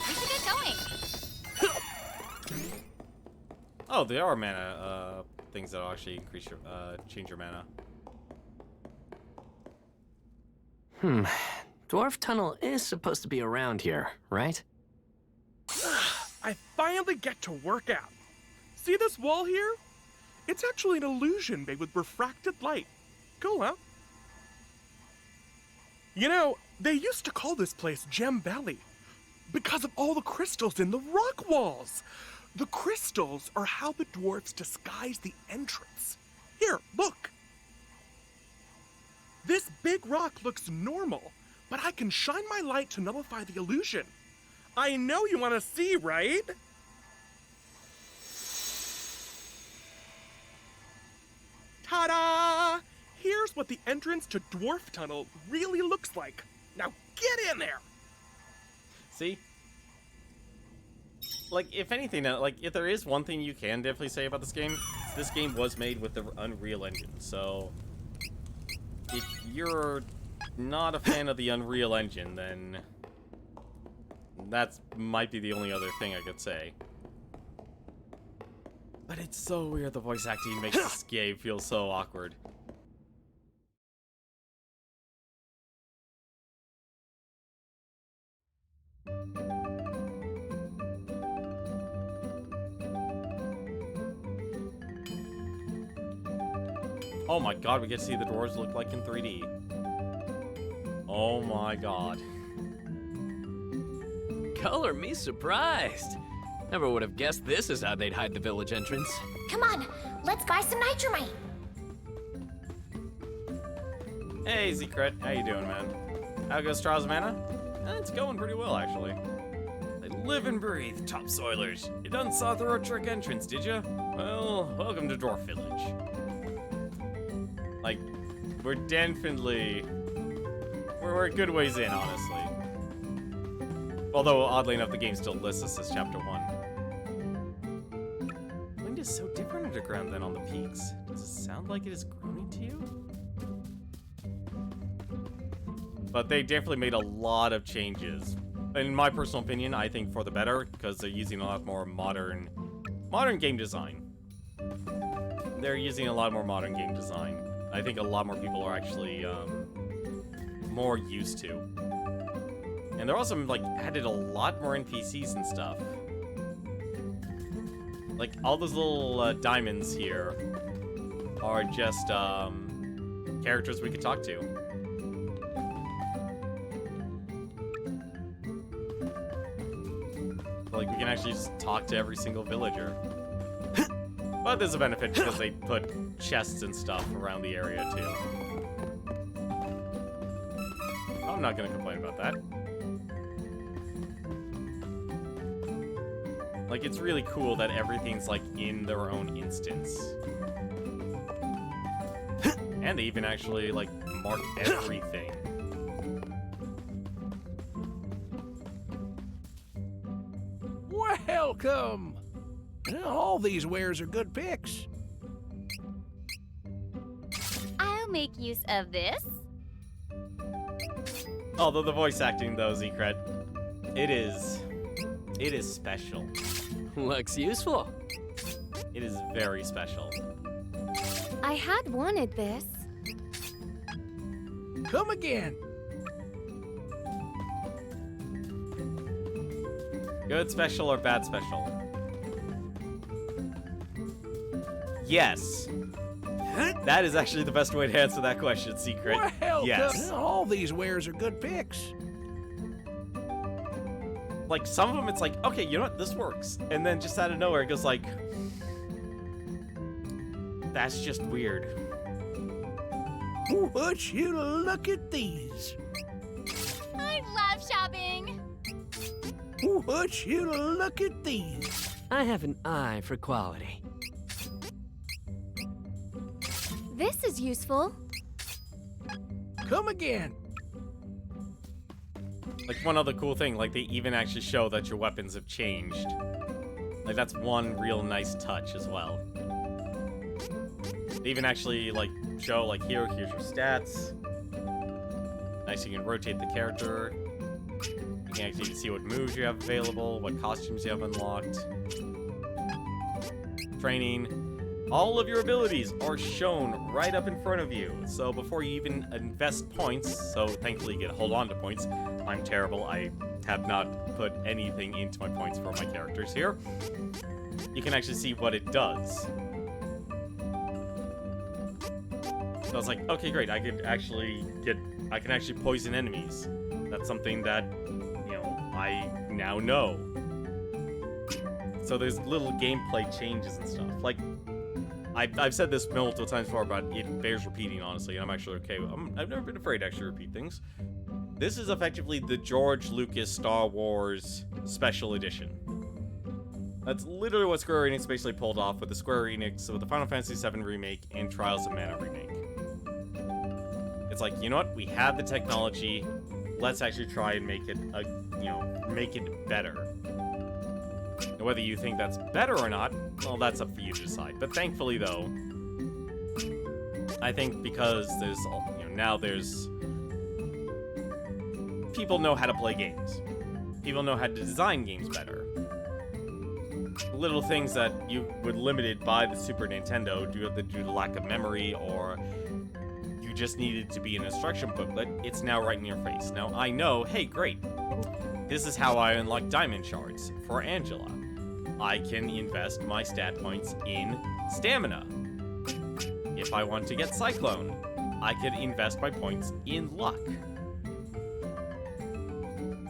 We should get going. Oh, there are mana things that will actually increase your change your mana. Dwarf Tunnel is supposed to be around here, right? I finally get to work out. See this wall here? It's actually an illusion made with refracted light. Cool, huh? You know, they used to call this place Gem Valley because of all the crystals in the rock walls. The crystals are how the dwarves disguise the entrance. Here, look. This big rock looks normal, but I can shine my light to nullify the illusion. I know you want to see, right? Ta-da! Here's what the entrance to Dwarf Tunnel really looks like. Now get in there! See? Like, if anything, like, if there is one thing you can definitely say about this game was made with the Unreal Engine, so if you're not a fan of the Unreal Engine, then that might be the only other thing I could say. But it's so weird the voice acting makes this game feel so awkward. Oh my god, we get to see the dwarves look like in 3D. Oh my god. Color me surprised. Never would have guessed this is how they'd hide the village entrance. Come on, let's buy some nitramite. Hey, Secret. How you doing, man? How goes Trials of Mana? It's going pretty well, actually. They live and breathe, topsoilers. You done saw through our trick entrance, did you? Well, welcome to Dwarf Village. Like, we're definitely... We're a good ways in, honestly. Although, oddly enough, the game still lists us as Chapter 1. Wind is so different underground than on the peaks. Does it sound like it is groaning to you? But they definitely made a lot of changes. In my personal opinion, I think for the better, because they're using a lot more modern game design. They're using a lot more modern game design. I think a lot more people are actually more used to. And they're also like added a lot more NPCs and stuff. Like all those little diamonds here are just characters we could talk to. Like we can actually just talk to every single villager. But there's a benefit because they put chests and stuff around the area too. I'm not gonna complain about that. Like, it's really cool that everything's, like, in their own instance. And they even actually, like, mark everything. Welcome! All these wares are good picks. I'll make use of this. Although the voice acting, though, Zekret, it is special. Looks useful. It is very special. I had wanted this. Come again. Good special or bad special? Yes. That is actually the best way to answer that question, Secret. Yes. All these wares are good picks. Like, some of them, it's like, okay, you know what, this works. And then just out of nowhere, it goes like, that's just weird. Would you look at these? I love shopping. Would you look at these? I have an eye for quality. This is useful. Come again. Like, one other cool thing, like, they even actually show that your weapons have changed. Like, that's one real nice touch as well. They even actually, like, show, like, here's your stats. Nice, you can rotate the character. You can actually see what moves you have available, what costumes you have unlocked. Training. All of your abilities are shown right up in front of you. So before you even invest points, so thankfully you get to hold on to points. I'm terrible. I have not put anything into my points for my characters here. You can actually see what it does. So I was like, okay, great. I can actually poison enemies. That's something that, you know, I now know. So there's little gameplay changes and stuff. Like, I've said this multiple times before, but it bears repeating, honestly, and I'm actually okay. I've never been afraid to actually repeat things. This is effectively the George Lucas Star Wars Special Edition. That's literally what Square Enix basically pulled off with the Square Enix, with the Final Fantasy VII Remake and Trials of Mana Remake. It's like, you know what? We have the technology. Let's actually try and make it, make it better. And whether you think that's better or not, well, that's up for you to decide. But thankfully, though, I think because there's, now there's... people know how to play games. People know how to design games better. Little things that you were limited by the Super Nintendo due to lack of memory, or you just needed to be an instruction booklet, it's now right in your face. Now, I know, hey, great. this is how I unlock diamond shards for Angela. I can invest my stat points in stamina. If I want to get Cyclone, I could invest my points in luck.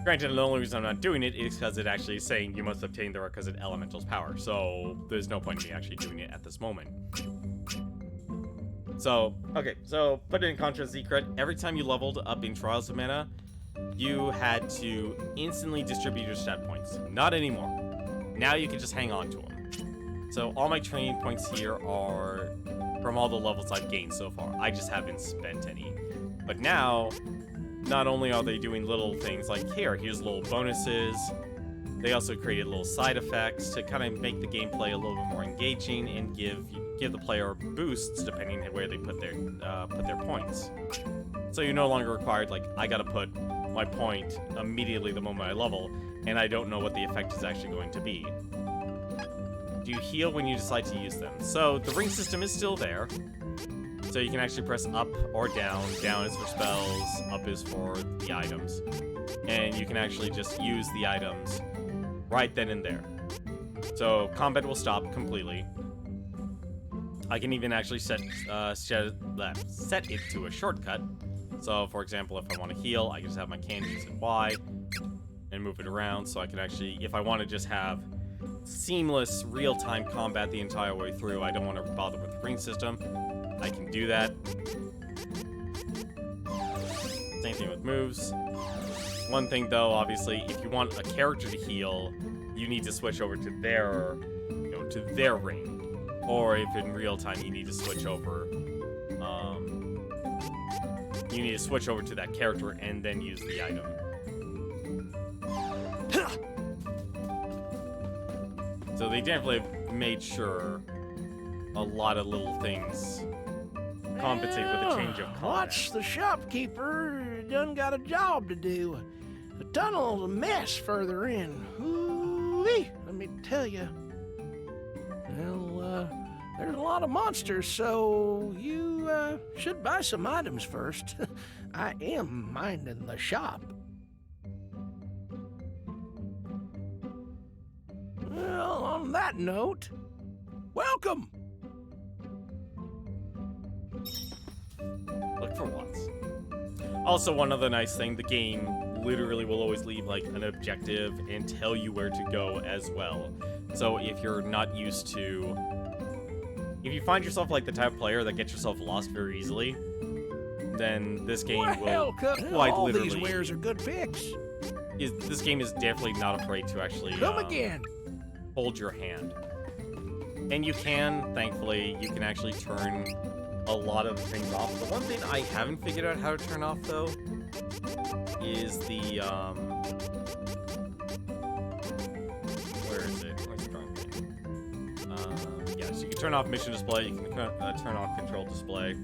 Granted, the only reason I'm not doing it is because it actually is saying you must obtain the requisite elemental's power, so there's no point in me actually doing it at this moment. So, okay, so put it in contrast, Secret. Every time you leveled up in Trials of Mana, you had to instantly distribute your stat points. Not anymore. Now you can just hang on to them. So all my training points here are from all the levels I've gained so far. I just haven't spent any. But now, not only are they doing little things like here's little bonuses, they also created little side effects to kind of make the gameplay a little bit more engaging and give the player boosts depending on where they put their points. So you're no longer required, like, I gotta put my point immediately the moment I level, and I don't know what the effect is actually going to be. Do you heal when you decide to use them? So the ring system is still there. So you can actually press up or down. Down is for spells, up is for the items. And you can actually just use the items right then and there. So combat will stop completely. I can even actually set it to a shortcut. So for example, if I want to heal, I can just have my candies hit Y and move it around. So I can actually, if I want to just have seamless real-time combat the entire way through, I don't want to bother with the ring system, I can do that. Same thing with moves. One thing though, obviously, if you want a character to heal, you need to switch over to their ring. Or if in real time you need to switch over, to that character and then use the item. So they definitely have made sure a lot of little things compensate with a change of combat. Watch the shopkeeper done got a job to do. The tunnel's a mess further in. Ooh-wee, let me tell you. Well, there's a lot of monsters, so you should buy some items first. I am minding the shop. Well, on that note, welcome! Look for once. Also, one other nice thing, the game literally will always leave like an objective and tell you where to go as well. So if you're not used to... If you find yourself like the type of player that gets yourself lost very easily, then this game will quite all literally... these wares are good picks. This game is definitely not afraid to actually Come again. Hold your hand. And you can, thankfully, you can actually turn a lot of things off. The one thing I haven't figured out how to turn off, though, is the, where is it? Where's the drawing thing? Yeah, so you can turn off mission display, you can turn off control display.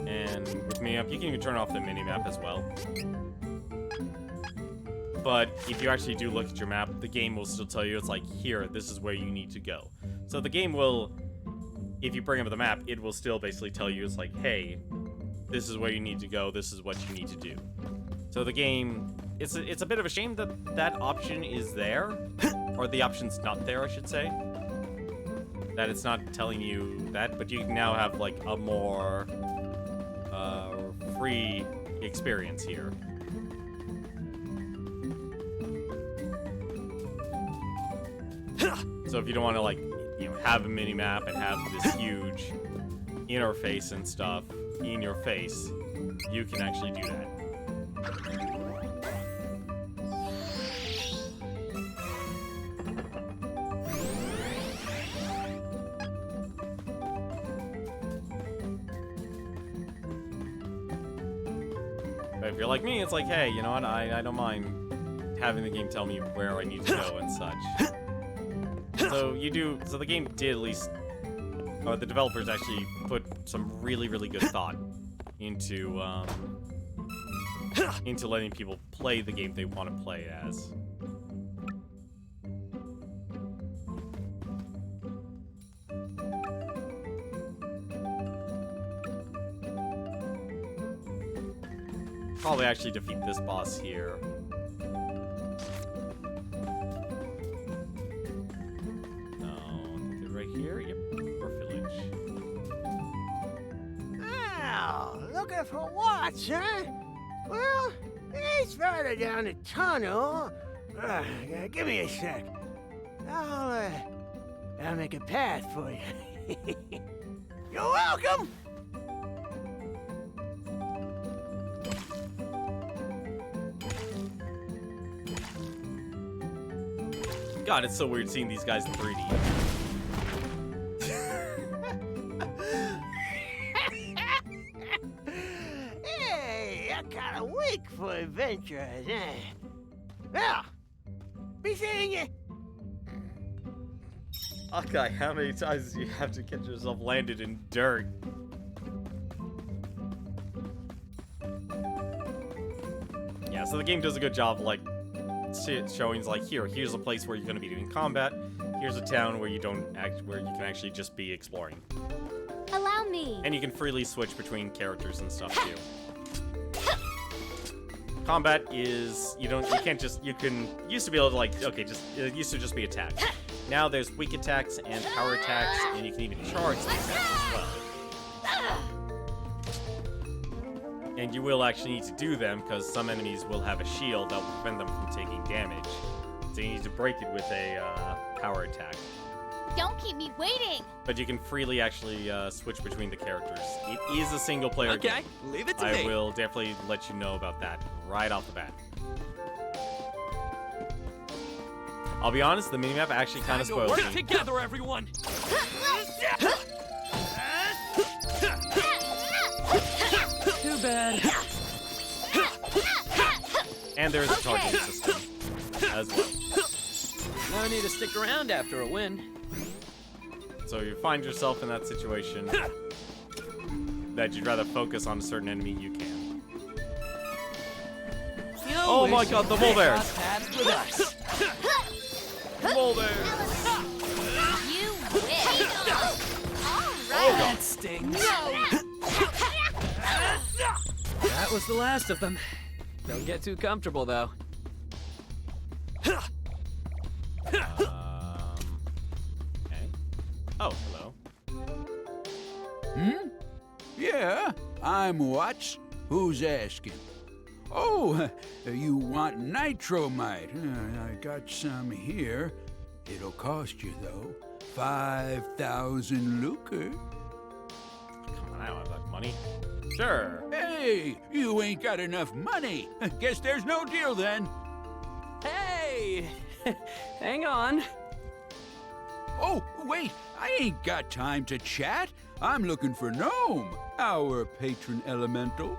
And with mini-map, you can even turn off the mini-map as well. But if you actually do look at your map, the game will still tell you, it's like, here, this is where you need to go. So the game will, if you bring up the map, it will still basically tell you, it's like, hey, this is where you need to go, this is what you need to do. So the game, it's a bit of a shame that that option is there, or the option's not there, I should say. That it's not telling you that, but you can now have, like, a more free experience here. So if you don't want to, like, you know, have a mini-map and have this huge interface and stuff in your face, you can actually do that. But if you're like me, it's like, hey, you know what, I don't mind having the game tell me where I need to go and such. So the game did at least, or the developers actually put some really, really good thought into letting people play the game they want to play as. Probably actually defeat this boss here. here for Watts, huh? Well, it's further down the tunnel. Give me a sec. I'll make a path for you. You're welcome! God, it's so weird seeing these guys in 3D. Hey, I got a week for adventures, eh? Well, be seeing you. Okay, how many times do you have to get yourself landed in dirt? Yeah, so the game does a good job, like, showing, like, here's a place where you're going to be doing combat. Here's a town where you can actually just be exploring. Allow me. And you can freely switch between characters and stuff too. Combat is you used to be able to, like, okay, it used to just be attack. Now there's weak attacks and power attacks, and you can even charge the attacks as well. And you will actually need to do them because some enemies will have a shield that will prevent them from taking damage. So you need to break it with a power attack. Don't keep me waiting. But you can freely actually switch between the characters. It is a single player game. Okay, leave it to me. I will definitely let you know about that right off the bat. I'll be honest, the minimap actually kind of spoils Work me. together, everyone. Too bad. And there's a targeting system as well. No need to stick around after a win. So you find yourself in that situation that you'd rather focus on a certain enemy, you can. Oh my god, the mole bears! Mole bears! You win. All right. Oh god. That stings. That was the last of them. Don't get too comfortable, though. Okay. Oh, hello. Yeah, I'm Watts. Who's asking? Oh, you want nitromite? I got some here. It'll cost you, though, 5,000 lucre. Come on, I don't have that money. Sure. Hey, you ain't got enough money. Guess there's no deal then. Hey! Hang on. Oh, wait, I ain't got time to chat. I'm looking for Gnome, our patron elemental.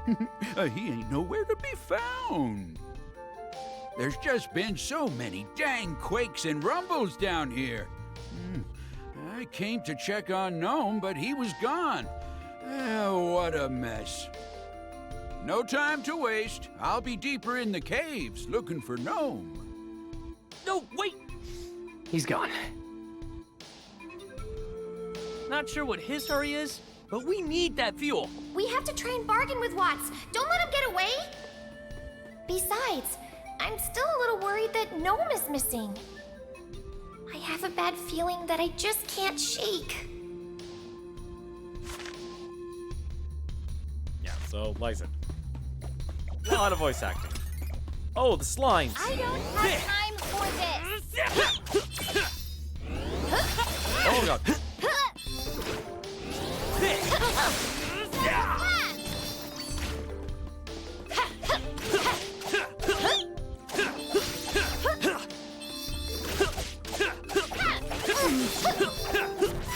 He ain't nowhere to be found. There's just been so many dang quakes and rumbles down here. I came to check on Gnome, but he was gone. What a mess. No time to waste. I'll be deeper in the caves looking for Gnome. No, wait! He's gone. Not sure what his hurry is, but we need that fuel. We have to try and bargain with Watts. Don't let him get away. Besides, I'm still a little worried that Gnome is missing. I have a bad feeling that I just can't shake. Yeah, so Lysa. A lot of voice acting. Oh, the slimes! I don't have time for this. Oh god.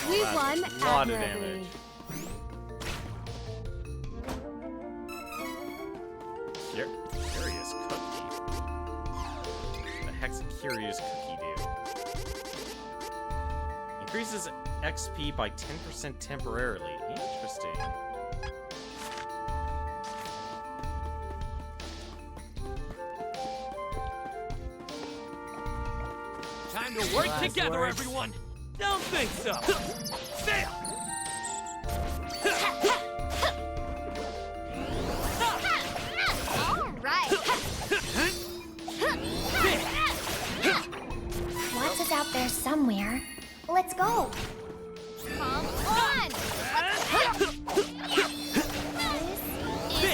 We won A lot of admirably. damage. Curious cookie. What the heck's a curious cookie do? Increases XP by 10% temporarily. Interesting. Time to work Last together, words. everyone. Don't think so. Fail. All right. Watts is out there somewhere. Let's go. Come on. This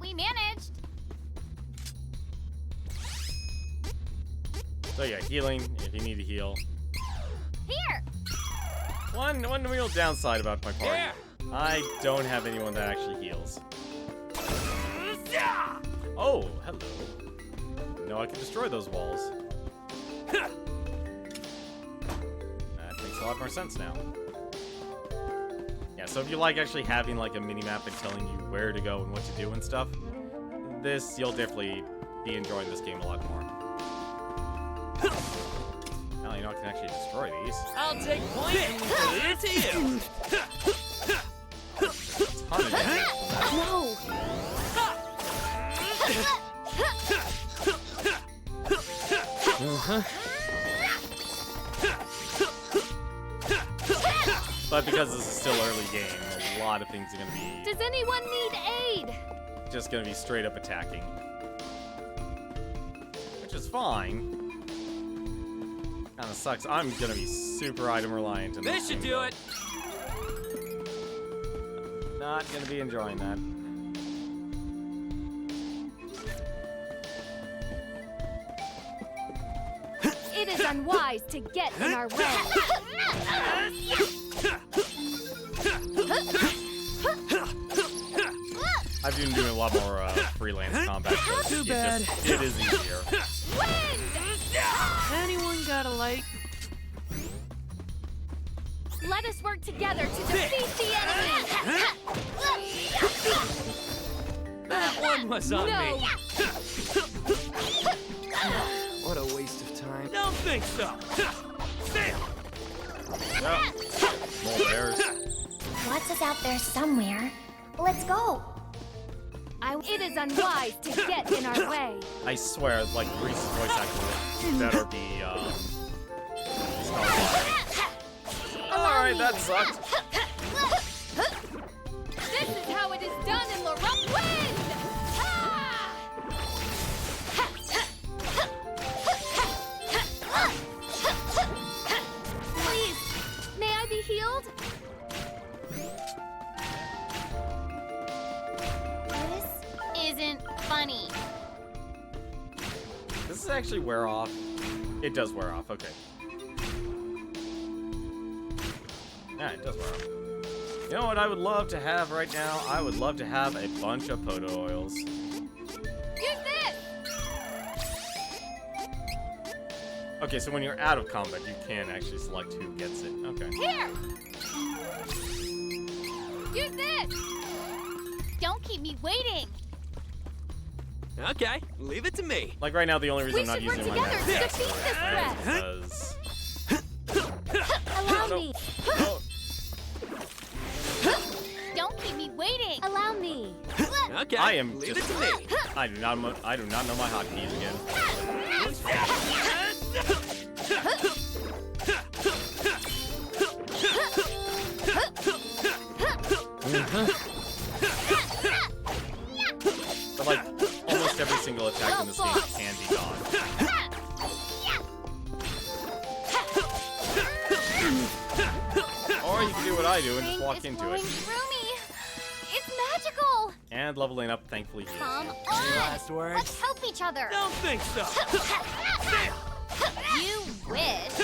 we managed. So yeah, healing, if you need to heal. Here! One real downside about my party. I don't have anyone that actually heals. Oh, hello. No, I can destroy those walls. That makes a lot more sense now. Yeah, so if you like actually having like a mini-map and telling you where to go and what to do and stuff, you'll definitely be enjoying this game a lot more. Now you know I can actually destroy these. I'll take point and put it to you. Ton of damage from that. No! But because this is still early game, a lot of things are gonna be Does anyone need aid? just gonna be straight up attacking. Which is fine. Kinda sucks. I'm gonna be super item reliant in This should do it. Not gonna be enjoying that. It is unwise to get in our way. I've been doing a lot more freelance combat. So Too bad. It is easier. Anyone got a light? Let us work together to defeat the enemy. That one was on No. me. What a waste of time. Don't think so. More bears. Watts is out there somewhere. Let's go. It is unwise to get in our way. I swear, like Reese's voice actor better be Alright, that sucked. This is how it is done in Laurent Wind! Please, may I be healed? This isn't funny. Does this actually wear off? It does wear off, okay. Yeah, it does wear off. You know what I would love to have right now? I would love to have a bunch of Poto oils. Use this! Okay, so when you're out of combat, you can actually select who gets it. Okay. Here! Use this! Don't keep me waiting. Okay, leave it to me. Like right now, the only reason I'm not should work using my together to max defeat this threat. because Allow me. Don't keep me waiting. Allow me. Okay, I am leave just. it to me. I do not know my hotkeys again. But like almost every single attack in this game can be dodged. Or you can do what I do and just walk into it. Through me. It's magical. And leveling up, thankfully, heals. Come you. on. Last words? Let's help each other. Don't think so. You wish.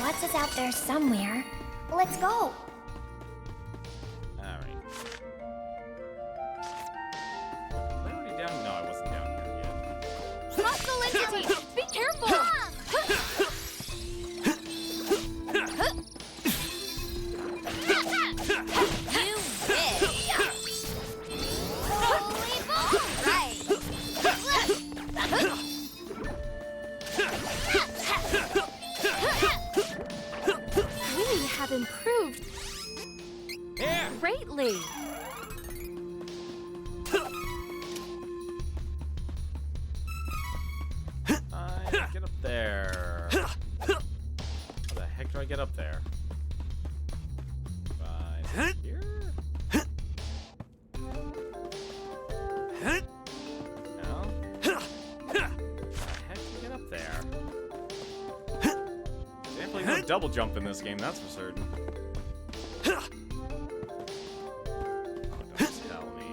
Watts is out there somewhere. Let's go. Alright. Was I already down? No, I wasn't down here yet. Hostile entity! Be careful! You wish. Holy ball. Right. We have improved greatly. Get up there. How the heck do I get up there? Right here? No? How the heck do you get up there? Definitely no double jump in this game, that's for certain. Don't tell me.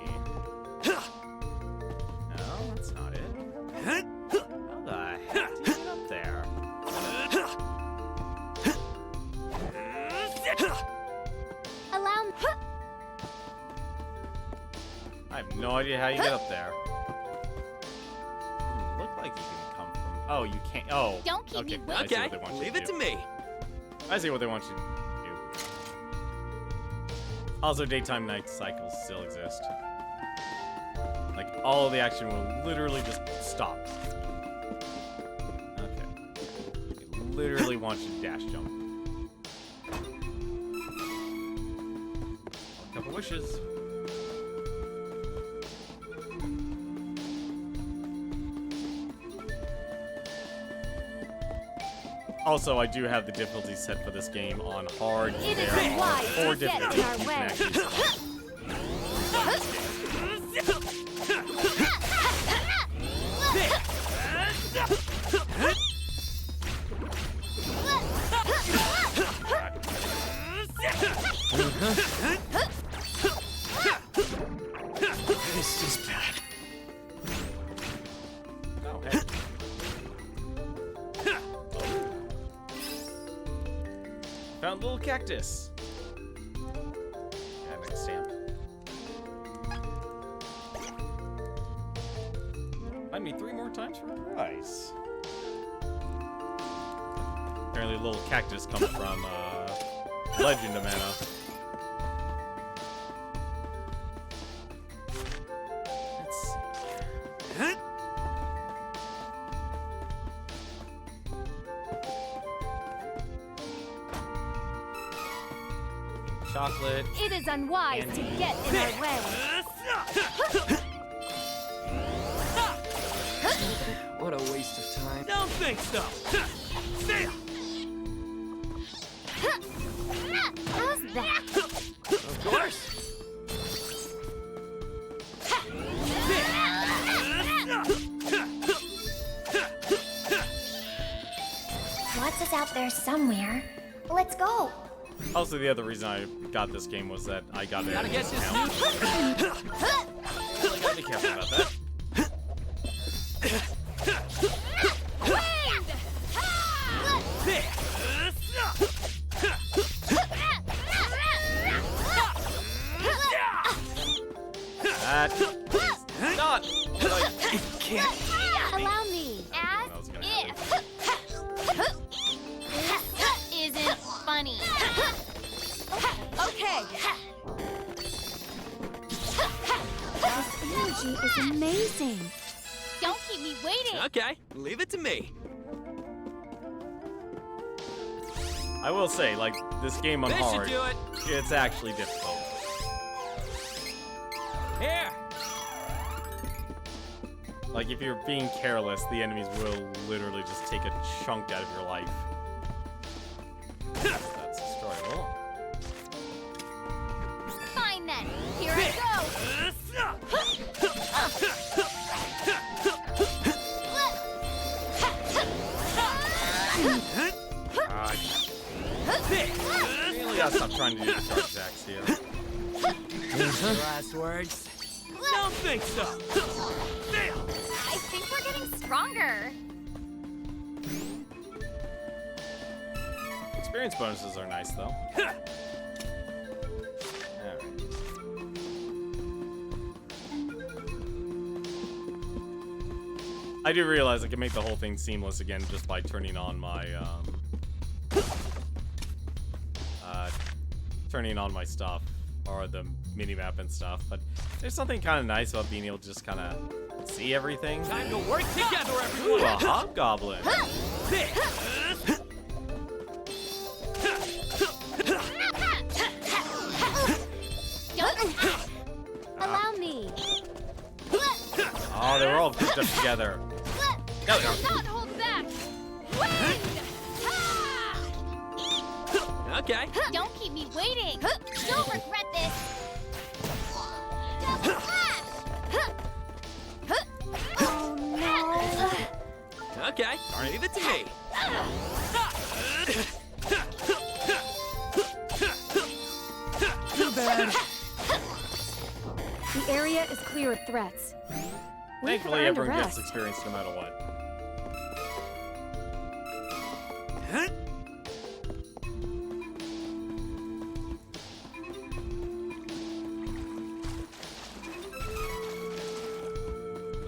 no idea how you get up there. Look like you can come from. Oh, you can't. Oh. Don't keep okay. me I see waiting. what they want you leave to it do. to me. I see what they want you to do. Also, daytime night cycles still exist. Like, all of the action will literally just stop. Okay. They literally want you to dash jump. A couple wishes. Also, I do have the difficulty set for this game on hard. It There is are wise 4 to get in difficulties our you can way. actually select. This is bad. Oh, hey. Found a little cactus. Yeah, next stamp. Find me 3 more times for a prize. Apparently, a little cactus comes from Legend of Mana. Let's see. Chocolate. It is unwise to get in our way. What a waste of time. Don't think so. Stay up. How's that? Of course. Watts is out there somewhere. Let's go. Also, the other reason I got this game was that I got it. Gotta get this discount. Really gotta be careful about that. That is not. It can't. Allow me. As That was gonna if. This isn't funny. Okay. This energy is amazing. Don't keep me waiting. Okay, leave it to me. I will say, like, this game on This should hard, do it. it's actually difficult. Here. Like, if you're being careless, the enemies will literally just take a chunk out of your life. That's destroyable. Fine then. Here I Really gotta stop trying to do the charge attacks here. Last words. Don't think so. I think we're getting stronger. Experience bonuses are nice, though. Alright. I do realize I can make the whole thing seamless again just by turning on my, stuff, or the mini-map and stuff, but there's something kind of nice about being able to just kind of see everything. Time to work together, Ooh, everyone. a hobgoblin. Allow me. Oh, they were all grouped up together. There we go. Not hold back. Wind. Okay. Don't keep me waiting. You'll regret this. Double slash. Oh no. Okay, leave it to me. Too bad. The area is clear of threats. We have Thankfully, earned a everyone gets rest. experience no matter what.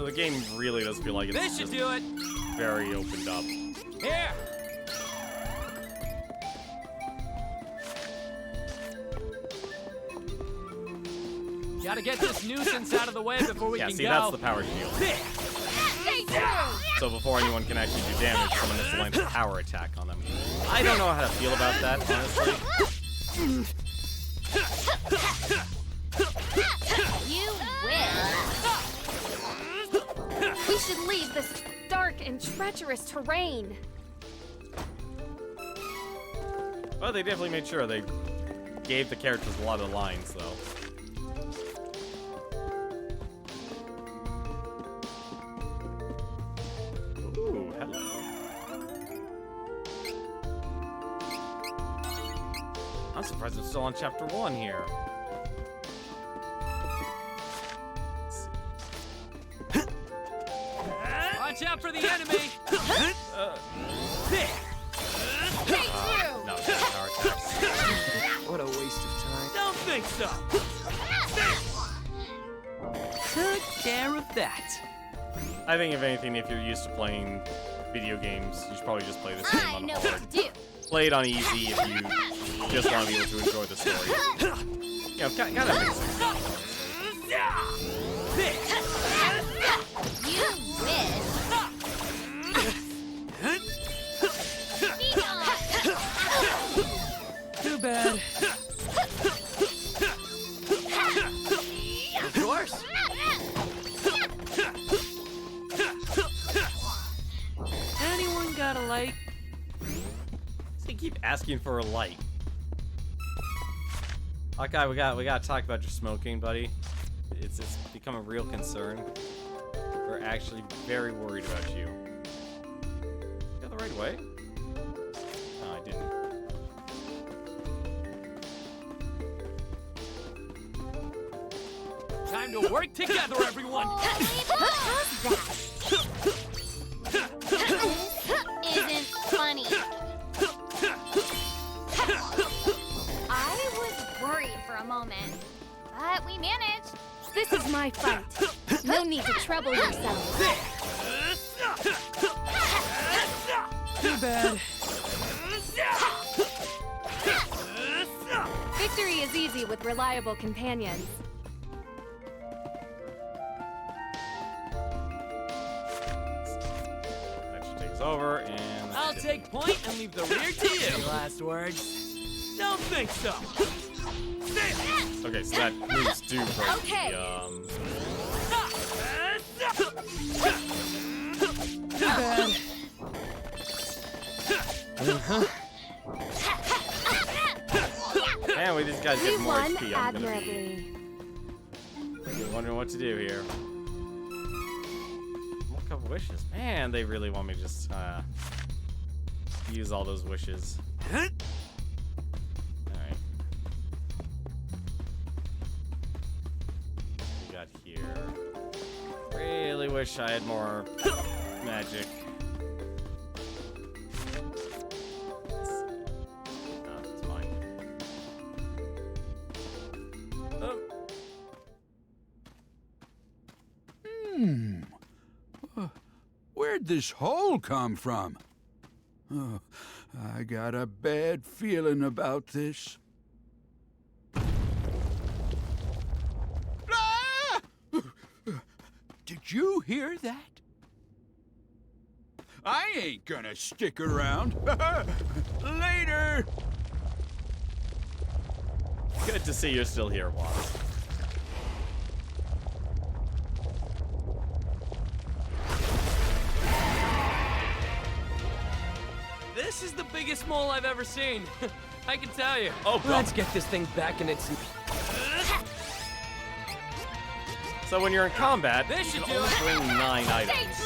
So the game really does feel like it's This should just do it. very opened up. Here. Gotta get this nuisance out of the way before we Yeah, can see, go. that's the power shield. So before anyone can actually do damage, someone has to land a power attack on them. I don't know how to feel about that, honestly. You win. We should leave this dark and treacherous terrain. Well, they definitely made sure they gave the characters a lot of lines, though. Ooh, hello. I'm surprised I'm still on chapter 1 here. Watch out for the enemy. No, power attacks. What a waste of time. Don't think so. Took care of that. I think, if anything, if you're used to playing video games, you should probably just play this game on hard. Play it on easy if you just want to be able to enjoy the story. You know, kind of makes sense. You win. Too bad. Of course. Anyone got a light? They keep asking for a light. Okay, we got to talk about your smoking, buddy. It's become a real concern. We're actually very worried about you. You got the right way? No, I didn't. Time to work together, everyone. Isn't funny. I was worried for a moment, but we managed. This is my fight. No need to trouble yourself. Too bad. Victory is easy with reliable companions. That just takes over, and I'll take point and leave the rear to you. Any last words? Don't think so. okay, so that moves do break Okay. Too bad. Man, we just gotta We get more won HP. I'm gonna admirably. be wondering what to do here. What couple wishes? Man, they really want me to just use all those wishes. Alright. We got here. Really wish I had more magic. No, it's fine. Oh. Where'd this hole come from? Oh, I got a bad feeling about this. Ah! Did you hear that? I ain't gonna stick around. Later! Good to see you're still here, Watts. This is the biggest mole I've ever seen. I can tell you. Oh, God. Let's get this thing back in its... So when you're in combat, This you should can do only it. bring 9 items.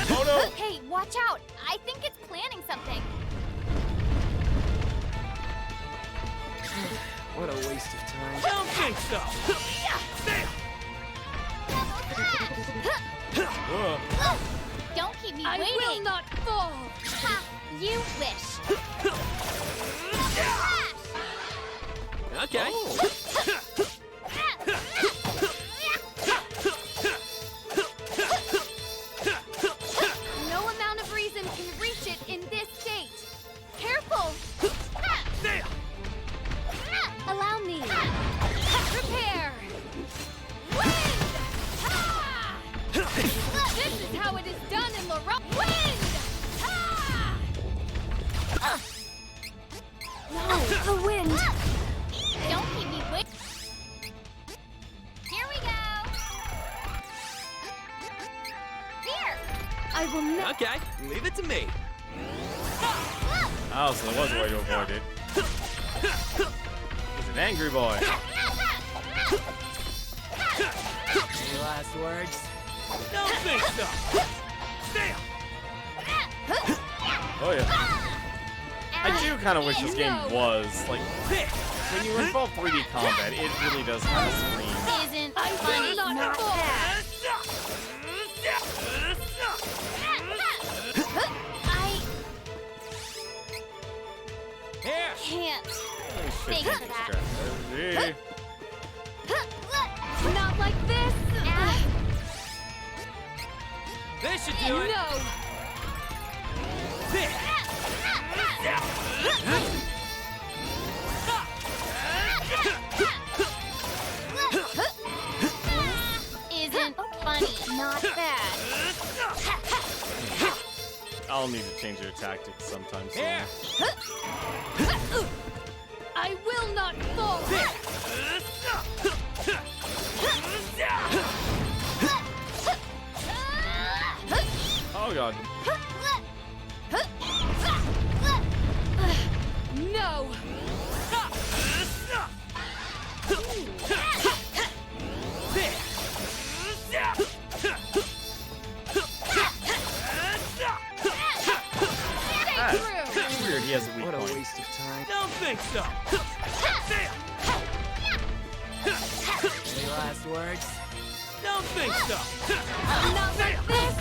Oh no! Hey, watch out! I think it's planning something. What a waste of time. Don't think so. Don't keep me I waiting. will not fall. Ha! You wish. Okay. No amount of reason can reach it in this state. Careful. Allow me. Prepare. Wind. Ha! This is how it is done in Laurent. Wind. Ha! No, the wind. Don't keep me waiting. Here we go. Here. I will not. Okay, leave it to me. Oh, so there was a way to avoid it. He's an angry boy. Any last words? Don't think so. Oh yeah. I do kind of wish this game was like when you involve 3D combat, it really does kind of scream. Isn't I funny. will not fall. I can't. Thanks for that. Not like this. This should do it. No. Isn't funny. Not bad. I'll need to change your tactics sometime soon. Here. I will not fall. Oh god. No. It's weird, he has a weak What a point. waste of time. Don't think so. Any last words? Don't think so. Not like this.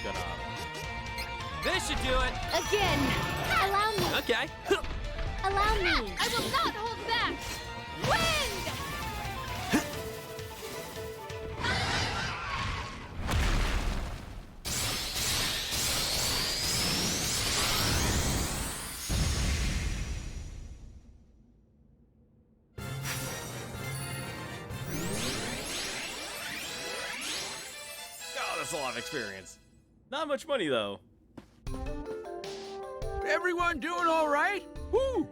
Good This should do it. Again. Allow me. Okay. Allow me. I will not hold back. Wind. Oh, that's a lot of experience. Not much money though. Everyone doing all right? Woo!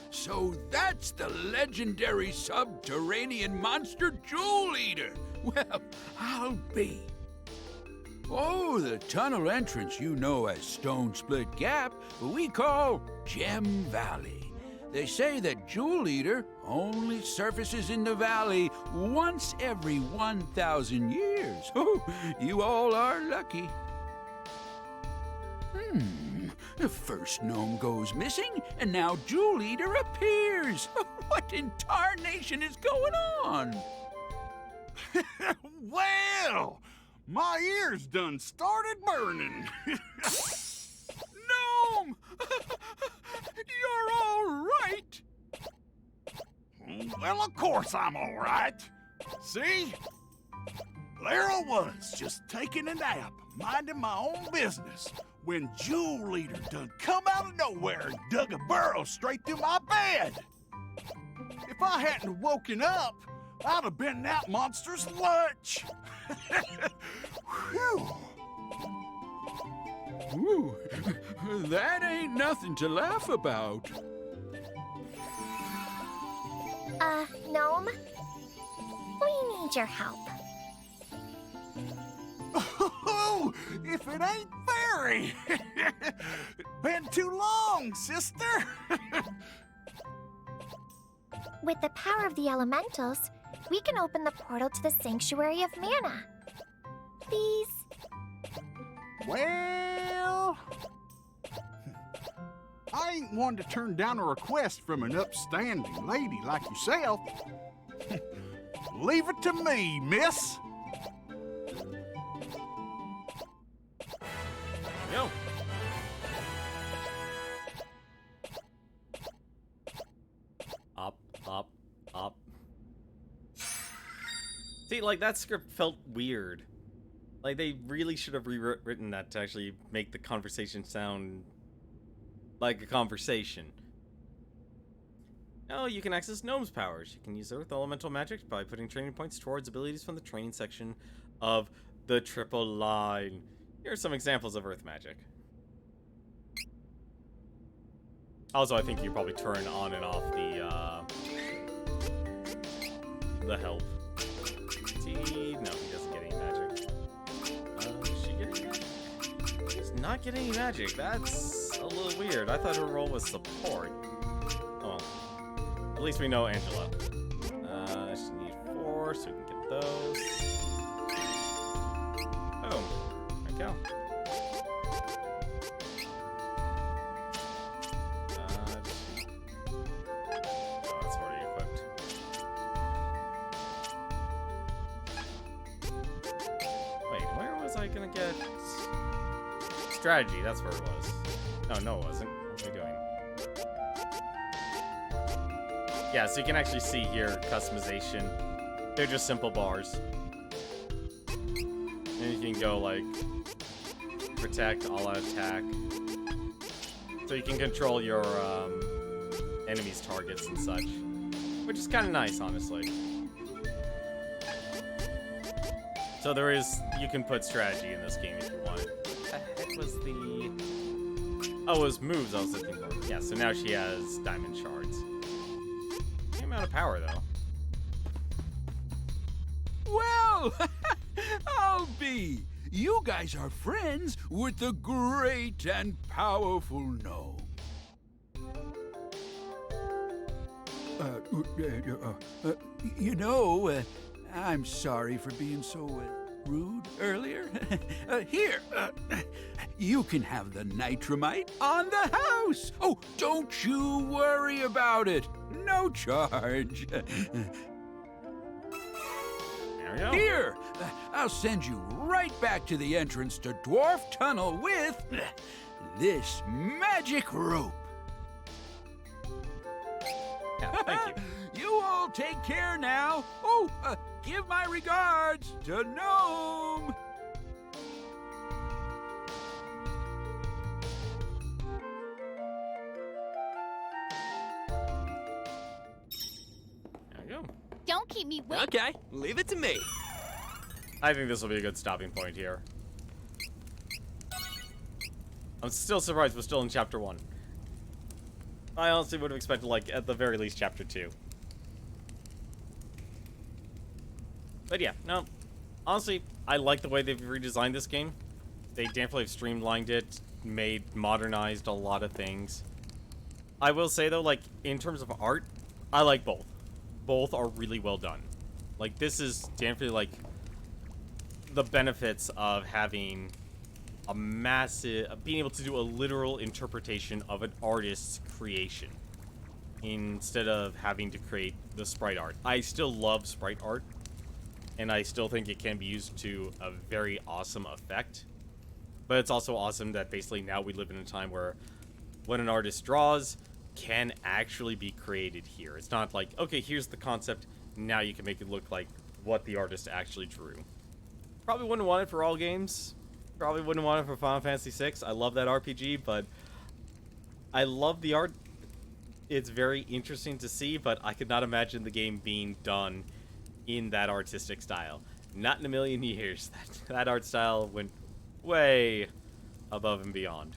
So that's the legendary subterranean monster Jewel Eater. Well, I'll be. Oh, the tunnel entrance you know as Stone Split Gap, we call Gem Valley. They say that Jewel Eater only surfaces in the valley once every 1,000 years. Oh, you all are lucky. The first gnome goes missing, and now Jewel Eater appears. What in tarnation is going on? Well, my ears done started burning. Gnome! You're all right! Well, of course I'm all right. See? There I was, just taking a nap, minding my own business, when Jewel Eater done come out of nowhere and dug a burrow straight through my bed. If I hadn't woken up, I'd have been that monster's lunch. Whew. Ooh, that ain't nothing to laugh about. Gnome? We need your help. Oh, if it ain't Fairy! Been too long, sister! With the power of the elementals, we can open the portal to the Sanctuary of Mana. Please? Well, I I ain't one to turn down a request from an upstanding lady like yourself. Leave it to me, miss. Yo. Up, up, up. See, like, that script felt weird. Like, they really should have rewritten that to actually make the conversation sound like a conversation. Oh, you can access Gnome's powers. You can use Earth Elemental magic by putting training points towards abilities from the training section of the Triple Line. Here are some examples of Earth magic. Also, I think you probably turn on and off the help. See, no, he doesn't get any magic. Is she getting magic? She's not getting any magic. That's a little weird. I thought her role was support. Oh, well. At least we know Angela. She needs 4, so we can get those. Boom. There we go. That's already equipped. Wait, where was I gonna get strategy? That's where it was. Oh, no, it wasn't. What am I doing? Yeah, so you can actually see here customization. They're just simple bars. And you can go like protect, all out attack. So you can control your enemies' targets and such. Which is kind of nice, honestly. So there is, you can put strategy in this game if you want. What the heck was the... Oh, it was moves I was looking for. Yeah, so now she has diamond shards. Amount of power though. Well, I'll be. You guys are friends with the great and powerful gnome. You know, I'm sorry for being so rude earlier. Here, you can have the nitramite on the house. Oh, don't you worry about it. No charge. There we go. Here, I'll send you right back to the entrance to Dwarf Tunnel with this magic rope. Yeah, thank you. You all take care now. Oh, give my regards to Gnome. There we go. Don't keep me waiting. Okay, leave it to me. I think this will be a good stopping point here. I'm still surprised we're still in Chapter 1. I honestly would have expected, like, at the very least, Chapter 2. But yeah, no. Honestly, I like the way they've redesigned this game. They definitely have streamlined it, modernized a lot of things. I will say, though, like, in terms of art, I like both. Both are really well done. Like, this is definitely, like, the benefits of having a massive, being able to do a literal interpretation of an artist's creation instead of having to create the sprite art. I still love sprite art, and I still think it can be used to a very awesome effect. But it's also awesome that basically now we live in a time where when an artist draws can actually be created here. It's not like, okay, here's the concept, now you can make it look like what the artist actually drew. Probably wouldn't want it for all games. Probably wouldn't want it for Final Fantasy VI. I love that RPG, but I love the art. It's very interesting to see, but I could not imagine the game being done in that artistic style. Not in a million years. That art style went way above and beyond.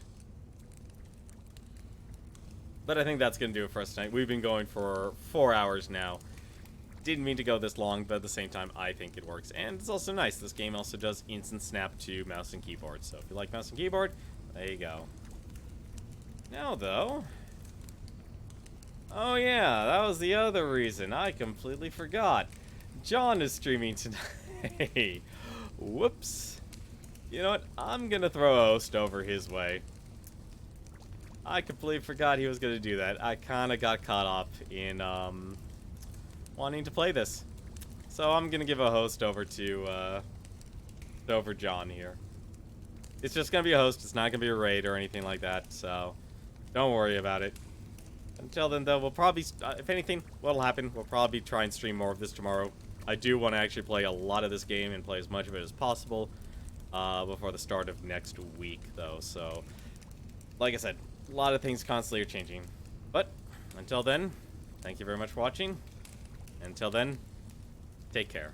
But I think that's going to do it for us tonight. We've been going for 4 hours now. Didn't mean to go this long, but at the same time, I think it works. And it's also nice. This game also does instant snap to mouse and keyboard. So if you like mouse and keyboard, there you go. Now, though... Oh, yeah, that was the other reason. I completely forgot. John is streaming tonight. Whoops. You know what? I'm going to throw a host over his way. I completely forgot he was gonna do that. I kind of got caught up in wanting to play this, so I'm gonna give a host over to John here. It's just gonna be a host. It's not gonna be a raid or anything like that. So don't worry about it. Until then, though, we'll probably, if anything, what'll happen, we'll probably try and stream more of this tomorrow. I do want to actually play a lot of this game and play as much of it as possible before the start of next week, though. So, like I said, a lot of things constantly are changing. But, until then, thank you very much for watching. Until then, take care.